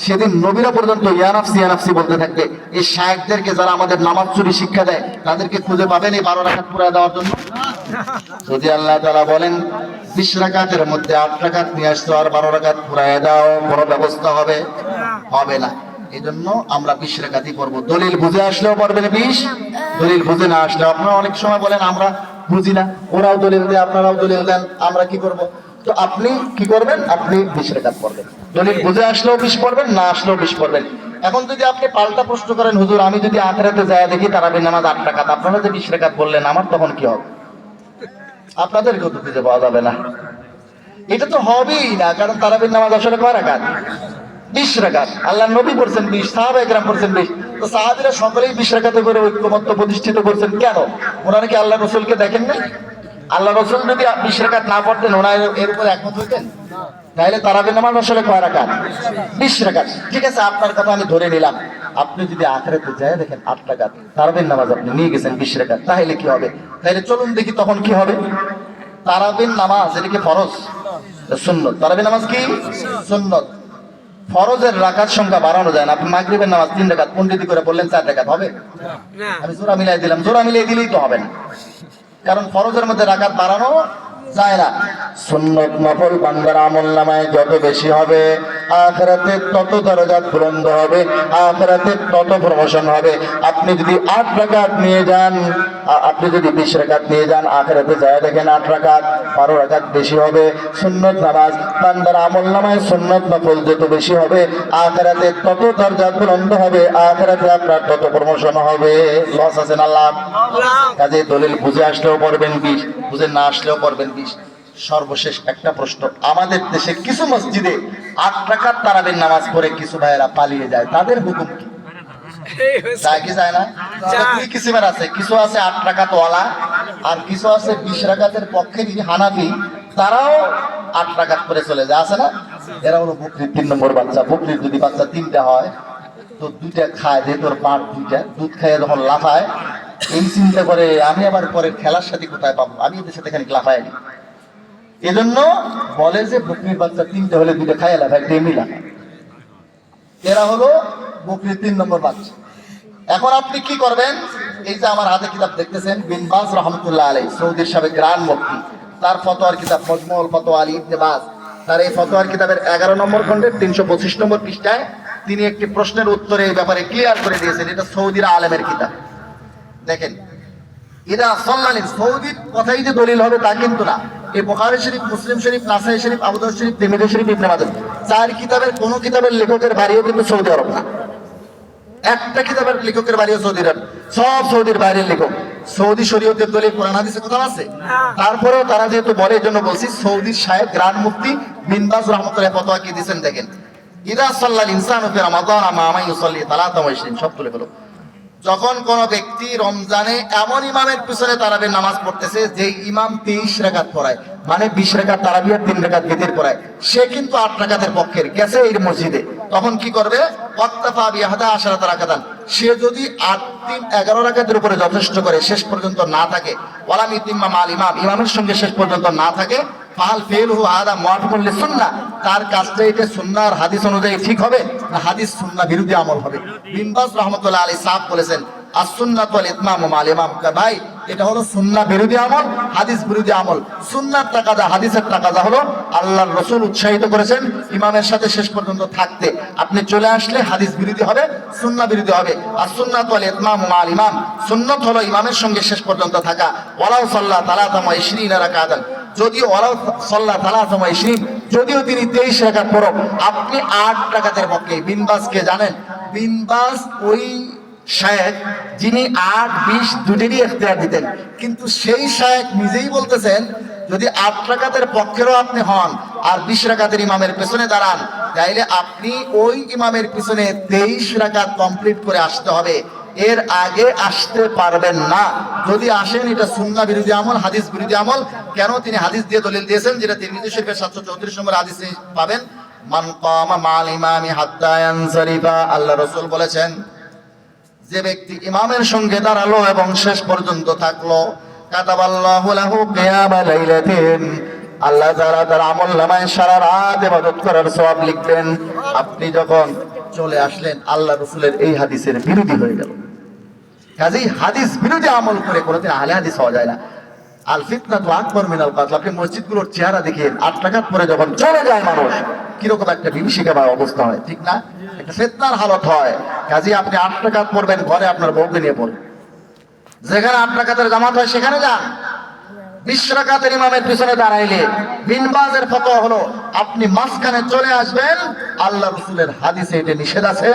সেদিন নবীরা পর্যন্ত ইয়া নাফসি বলতে থাকবে। এই শায়েখদেরকে যারা আমাদের নামাজ চুরি শিক্ষা দেয়, তাদেরকে খুঁজে পাবেন এই 12 রাকাত পুরাই দেওয়ার জন্য? যদি আল্লাহ তাআলা বলেন 20 রাকাতের মধ্যে 8 রাকাত নিয়ে আসছো আর 12 রাকাত পুরাই দাও, কোনো ব্যবস্থা হবে না। এই জন্য আমরা 20 রাকাতই পড়বো। দলিল বুঝে আসলেও পড়বেন 20, দলিল বুঝে না আসলেও। আপনারা অনেক সময় বলেন আমরা বুঝি না, ওরাও দলিল দেয় আপনারাও দলিল দেন, আমরা কি করব? তো আপনি কি করবেন? আপনি 20 রাকাত পড়বেন, দলিল বুঝে আসলেও 20 পড়বেন, না আসলেও 20 পড়বেন। এখন যদি আপনি পাল্টা প্রশ্ন করেন, হুজুর আমি যদি আখিরাতে যায় দেখি তারাবির নামাজ 8 রাকাত, আপনারা যে 20 রাকাত বললেন আমার তখন কি হবে? আপনাদেরকেও তো খুঁজে পাওয়া যাবে না। এটা তো হবেই না, কারণ তারাবির নামাজ আসলে কয় রাকাত? 20 রাকাত। আল্লাহর নবী পড়ছেন 20, সাহাবায়ে কেরাম পড়ছেন 20। তো সাহাবীরা সকলেই 20 রাকাতে করে ঐক্যমত্য প্রতিষ্ঠিত করছেন কেন? ওনারা কি আল্লাহ রাসূলকে দেখেন না? আল্লাহ রাসূল যদি 20 রাকাত না পড়তেন, ওনারা এর উপর একমত হইতেন? তাহলে তারাবির নামাজ আসলে কয় রাকাত? 20 রাকাত। ঠিক আছে, আপনার কথা আমি ধরে নিলাম। আপনি যদি আখিরাতে যায় দেখেন 8 রাকাত তারাবির নামাজ আপনি নিয়ে গেছেন 20 রাকাত, তাহলে কি হবে? তাহলে চলুন দেখি তখন কি হবে। তারাবির নামাজ এটা কি ফরজ? সুন্নত। তারাবির নামাজ কি সুন্নত। ফরজের রাকাত সংখ্যা বাড়ানো যায় না। আপনি মাগরিবের নামাজ 3 রাকাত পণ্ডিতি করে পড়লেন 4 রাকাত, হবে? আমি জোড়া মিলাই দিলাম, জোড়া মিলাই দিলেই তো হবে না, কারণ ফরজের মধ্যে রাকাত বাড়ানো যায় না। সুন্নত নফল বান্দার আমলনামায় যত বেশি হবে, আখিরাতে তত দরজা বুলন্দ হবে, আখিরাতে তত প্রমোশন হবে। আপনি যদি 8 রাকাত নিয়ে যান, আপনি যদি 20 রাকাত নিয়ে যান, আখিরাতে যায় দেখেন 8 রাকাত, 12 রাকাত বেশি হবে। সুন্নত নামাজ বান্দার আমলনামায় সুন্নত নফল যত বেশি হবে, আখিরাতে তত দরজা বুলন্দ হবে, আখিরাতে আপনার তত প্রমোশন হবে। লস আছে না লাভ? কাজে দলিল বুঝে আসলেও পড়বেন 20, বুঝে না আসলেও পড়বেন 20। সর্বশেষ একটা প্রশ্ন, আমাদের দেশে কিছু মসজিদে 8 রাকাত তারাবির নামাজ পড়ে কিছু ভাইয়েরা পালিয়ে যায়, তাদের হুকুম কি? যায় কি যায় না? দুই কিসিমের আছে, কিছু আছে 8 রাকাত ওয়ালা, আর কিছু আছে 20 রাকাতের পক্ষে হানাফি, তারাও 8 রাকাত করে চলে যায়, আছে না? এরা হলো বকরির 3 নম্বর বাচ্চা। বকরির যদি বাচ্চা 3টা হয় তো 2টা খায়, যে তোর পাট 2টা দুধ খাইয়ে যখন লাফায়, এই চিন্তা করে আমি আবার পরে খেলার সাথে কোথায় পাবো, আমি এদের সাথে খানিক লাফাই নি। এজন্য বলে যে বকরির বাচ্চা 3টে হলে 2টা খাইয়ে লাফায়, টেমি লাফায়। এরা হলো বকরির 3 নম্বর বাচ্চা। এখন আপনি কি করবেন? এই যে আমার হাতে কিতাব দেখতেছেন, বিন বাজ রহমতুল্লাহ আলাইহি, সৌদির সাবেক গ্রান্ড মুফতি, তার ফতোয়ার কিতাব মজমুউল ফতোয়া আলী ইবনে বাজ, তার এই ফতোয়ার কিতাবের 11 নম্বর খণ্ডের 325 নম্বর পৃষ্ঠায় তিনি একটি প্রশ্নের উত্তরে এই ব্যাপারে ক্লিয়ার করে দিয়েছেন। এটা সৌদির আলেমের কিতাব। দেখেন, এরা সল্লালিন সৌদির কথাই যে দলিল হবে তা কিন্তু না। এই বুখারী শরীফ, মুসলিম শরীফ, নাসাই শরীফ, আবু দাউদ শরীফ, তিরমিজি শরীফ, ইবনে মাজাহ, 4 কিতাবের কোন কিতাবের লেখকের বাড়িও কিন্তু সৌদি আরব না। একটা কিতাবের লেখকের বাড়িও সৌদি আরব, সব সৌদির বাইরের লেখক। সৌদি শরীয়তের দলিল কোরআন হাদিসে কোথাও আছে? তারপরেও তারা যেহেতু বলে, এই জন্য বলছি, সৌদির শায়েখ গ্রান্ড মুফতি বিন বাজ রাহমাতুল্লাহ ফতোয়া কি দিয়েছেন দেখেন। ইদা সাল্লাল ইনসানু ফি রমাদান মা ইউসাল্লি 23 সব তুলে ফেলো। যখন কোন ব্যক্তি রমজানে এমন ইমামের পিছনে তারাবির নামাজ পড়তেছে যে ইমাম 23 রাকাত পড়ায়, মানে 20 রাকাত তারাবি আর 3 রাকাত বিতির পড়ায়, সে কিন্তু 8 রাকাতের পক্ষের গেছে এই মসজিদে, তখন কি করবে? ওয়াক্তাফা বিহাদা 10 রাকাতান, সে যদি 8 3 11 রাকাতের উপরে যথেষ্ট করে শেষ পর্যন্ত না থাকে, ওয়ালাম ইতিম্মা মাল ইমাম, ইমামের সঙ্গে শেষ পর্যন্ত না থাকে, ফাল ফেলহু আদা মুআফিকুন লিসুন্নাহ, তার কাজটা এটা সুন্নাহ আর হাদিস অনুযায়ী ঠিক হবে না হাদিস সুন্নাহ বিরোধী আমল হবে। বিন বাজ রাহমাতুল্লাহ আলাইহি সাহেব বলেছেন, as-সুন্নাতু ওয়াল ইতমামু মাল ইমাম, ভাই এটা হলো সুন্নাহ বিরোধী আমল, হাদিস বিরোধী আমল। সুন্নাহর তাকাদা, হাদিসের তাকাদা হলো আল্লাহর রাসূল উৎসাহিত করেছেন ইমামের সাথে শেষ পর্যন্ত থাকতে, আপনি চলে আসলে হাদিস বিরোধী হবে, সুন্নাহ বিরোধী হবে। as-সুন্নাতু ওয়াল ইতমামু মাল ইমাম, সুন্নাত হলো ইমামের সঙ্গে শেষ পর্যন্ত থাকা। ওয়ালাউ সাল্লা 23 রাকাতান, যদিও ওয়ালাউ সাল্লা 23, যদিও তিনি 23 রাকাত পড়ো, আপনি 8 রাকাতের পক্ষে। বিন বাজকে জানেন? বিন বাজ ওই শায়েখ যিনি 8 20 দুটিরই ইখতিয়ার দিতেন, কিন্তু সেই শায়েখ নিজেই বলতেছেন যদি 8 রাকাতের পক্ষেরও আপনি হন আর 20 রাকাতের ইমামের পেছনে দাঁড়ান, তাইলে আপনি ওই ইমামের পিছনে 23 রাকাত কমপ্লিট করে আসতে হবে, এর আগে আসতে পারবেন না। যদি আসেন এটা সুন্নাহ বিরোধী আমল, হাদিস বিরোধী আমল। কেন? তিনি হাদিস দিয়ে দলিল দিয়েছেন, যেটা তিরমিজি শরীফের 734 নম্বর হাদিসে পাবেন, মান কামা মাল ইমামি হাত্তা ইয়ানসারিফা, আল্লাহ রাসূল বলেছেন যে ব্যক্তি ইমামের সঙ্গে দাঁড়ালো এবং শেষ পর্যন্ত থাকলো, কাতাবাল্লাহু লাহু কিয়ামা লাইলাতিন, আল্লাহ তাআলা তার আমলনামায় সারা রাত ইবাদত করার সওয়াব লিখবেন। আপনি যখন চলে আসলেন, আল্লাহ রাসূলের এই হাদিসের বিরোধী হয়ে গেল। কাজেই হাদিস বিরোধী আমল করে কোনোদিন আহলে হাদিস হওয়া যায় না। আল ফিতনাতু আকবার মিনাল কাতল, আপনি মসজিদগুলোর চেহারা দেখেন, 8 রাকাত পরে যখন চলে যায় মানুষ, কিরকম একটা বিভীষিকা অবস্থা হয়, ঠিক না? একটা ফিতনার হালত হয়। কাজেই আপনি 8 রাকাত পড়বেন, ঘরে আপনার বউকে নিয়ে পড়বেন, যেখানে 8 রাকাতের জামাত হয় সেখানে যান। 20 রাকাতের ইমামের পিছনে দাঁড়াইলে বিন বাজের ফতোয়া হলো আপনি মাঝখানে চলে আসবেন। আল্লাহ রাসূলের হাদিসে এটা নিষেধ আছে,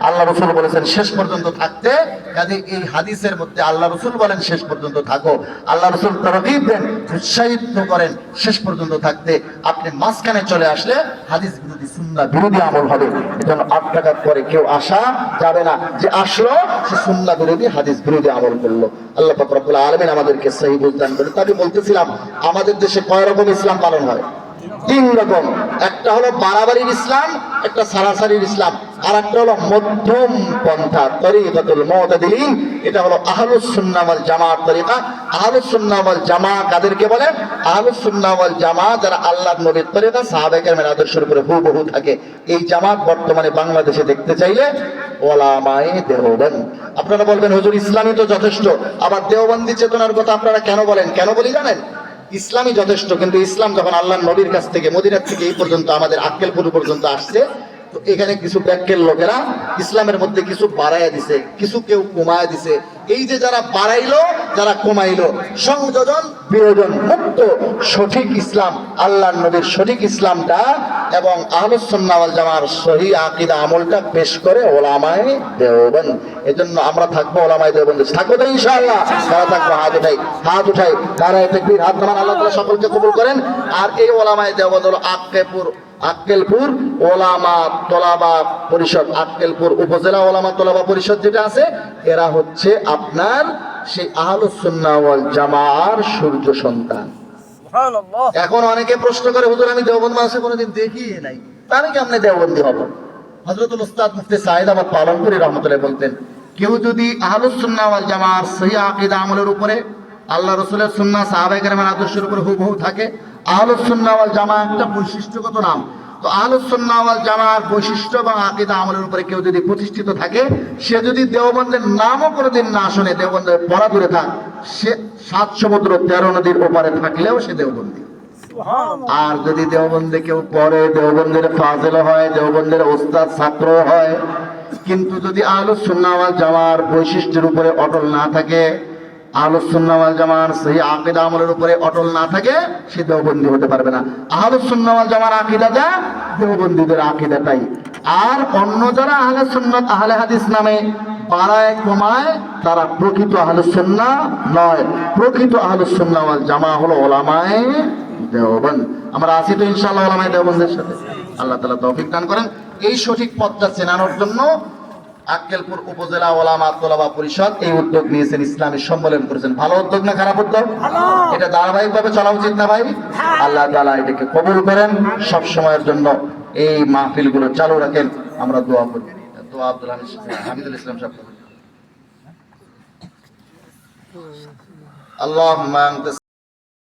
আল্লাহ রাসূল বলেছেন শেষ পর্যন্ত থাকতে। কাজে এই হাদিসের মধ্যে আল্লাহ রাসূল বলেন শেষ পর্যন্ত থাকো, আল্লাহ রাসূল তারগীব দেন, উৎসাহিত করেন শেষ পর্যন্ত থাকতে। আপনি মাঝখানে চলে আসলে হাদিস বিরোধী, সুন্নাহ বিরোধী আমল হবে। এজন্য 8 রাকাত পরে কেউ আসা যাবে না, যে আসলো সে সুন্নাহ বিরোধী, হাদিস বিরোধী আমল করলো। আল্লাহ পাক রব্বুল আলামিন আমাদেরকে সহি বুঝ দান করুন। আমি বলতেছিলাম আমাদের দেশে কয় রকম ইসলাম পালন হয়? 3 রকম। একটা হলো বাড়াবাড়ির ইসলাম, একটা সারাসারির ইসলাম, আর একটা হলো মধ্যম পন্থা, তরিকাতুল মুতাদিলিন। এটা হলো আহলুস সুন্নাহ ওয়াল জামাত তরিকা। আহলুস সুন্নাহ ওয়াল জামাত কাদেরকে বলে? আহলুস সুন্নাহ ওয়াল জামাত যারা আল্লাহর নবীর তরিকা, সাহাবায়ে কেরামের আদর্শের উপরে হুবহু থাকে। এই জামাত বর্তমানে বাংলাদেশে দেখতে চাইলে ওলামায়ে দেওবন্দ। আপনারা বলবেন হুজুর ইসলামই তো যথেষ্ট, আবার দেওবন্দি চেতনার কথা আপনারা কেন বলেন? কেন বলি জানেন? ইসলামই যথেষ্ট, কিন্তু ইসলাম যখন আল্লাহর নবীর কাছ থেকে, মদিনা থেকে এই পর্যন্ত আমাদের আক্কেলপুর পর্যন্ত আসছে, তো এখানে কিছু ব্যাক্যের লোকেরা ইসলামের মধ্যে কিছু বাড়াইয়া দিছে, কিছু কেউ কমায়া দিছে। এই যে যারা বাড়াইলো, যারা কমাইলো, সংযোজন বিয়োজন মুক্ত সঠিক ইসলাম, আল্লাহর নবীর সঠিক ইসলামটা এবং আহলুস সুন্নাহ ওয়াল জামার সহিহ আকীদা আমলটা পেশ করে ওলামায়ে দেওবন্দ। এজন্য আমরা থাকবো ওলামায়ে দেওবন্দ। থাকবো তো ইনশাআল্লাহ? যারা থাকবো হাত উঠাই, হাত উঠাই, নারায়ে তাকবীর, হাত নামান। আল্লাহ তাআলা সকলকে কবুল করেন। আর এই ওলামায়ে দেওবন্দ হলো আক্কেলপুর ওলামা তোলাবা পরিষদ, আক্কেলপুর উপজেলা ওলামা তোলাবা পরিষদ যেটা আছে, এরা হচ্ছে আপনার সেই আহলুস সুন্নাহ ওয়াল জামার সূর্য সন্তান। সুবহানাল্লাহ। এখন অনেকে প্রশ্ন করে, হুজুর আমি দেওবন্দ মাসে কোনোদিন দেখিয়ে নাই, তাহলে কেমনে দেওবন্দি হব? হযরতুল উস্তাদ মুফতি সাঈদ আহমদ পালনপুরি রাহমাতুল্লাহ বলতেন, কেউ যদি আহলুস সুন্নাহ ওয়াল জামার সহিহ আকীদা আমলের উপরে, আল্লাহ রাসূলের সুন্নাহ, সাহাবায়ে কেরামের আদর্শের উপরে হুবহু থাকে, আহলুস সুন্নাহ ওয়াল জামাত একটা বৈশিষ্ট্যগত নাম। তো আহলুস সুন্নাহ ওয়াল জামার বৈশিষ্ট্য এবং আকীদা আমলের উপরে কেউ যদি প্রতিষ্ঠিত থাকে, সে যদি দেওবন্দের নামও কোনোদিন না শোনে, দেওবন্দের পড়া দূরে থাক, সে 7 সমুদ্র 13 নদীর ওপারে থাকলেও সে দেওবন্দি। আর যদি দেওবন্দে কেউ পড়ে, দেওবন্দের ফাজিল হয়, দেওবন্দের ওস্তাদ ছাত্র হয়, কিন্তু যদি আহলুস সুন্নাহ ওয়াল জামার বৈশিষ্ট্যের উপরে অটল না থাকে, আহলুস সুন্নাহ ওয়াল জামার সেই আকীদা আমলের উপরে অটল না থাকে, সে দেওবন্দি হতে পারবে না। আহলুস সুন্নাহ ওয়াল জামার আকীদাটা দেওবন্দীদের আকীদাটাই। আর অন্য যারা আহলে সুন্নাত আহলে হাদিস নামে বাড়ায় কমায়, তারা প্রকৃত আহলুস সুন্নাহ নয়। প্রকৃত আহলুস সুন্নাহ ওয়াল জামা হলো ওলামায়ে দেওবন্দ। আমরা আছি তো ইনশাআল্লাহ ওলামায়ে দেওবন্দের সাথে। আল্লাহ তাআলা তৌফিক দান করেন। এই সঠিক পথটা চেনানোর জন্য আক্কেলপুর উপজেলা ওলামা তোলাবা পরিষদ এই উদ্যোগ নিয়েছেন, ইসলামী সম্মেলন করেছেন। ভালো উদ্যোগ না খারাপ উদ্যোগ? এটা ধারাবাহিকভাবে চলা উচিত না ভাই? আল্লাহ তাআলা এটাকে কবুল করেন, সব সময়ের জন্য এই মাহফিলগুলো চালু রাখেন। আমরা দোয়া করি। দোয়া আব্দুল হামিদুল ইসলাম সাহেব। আল্লাহুম্মা আনতা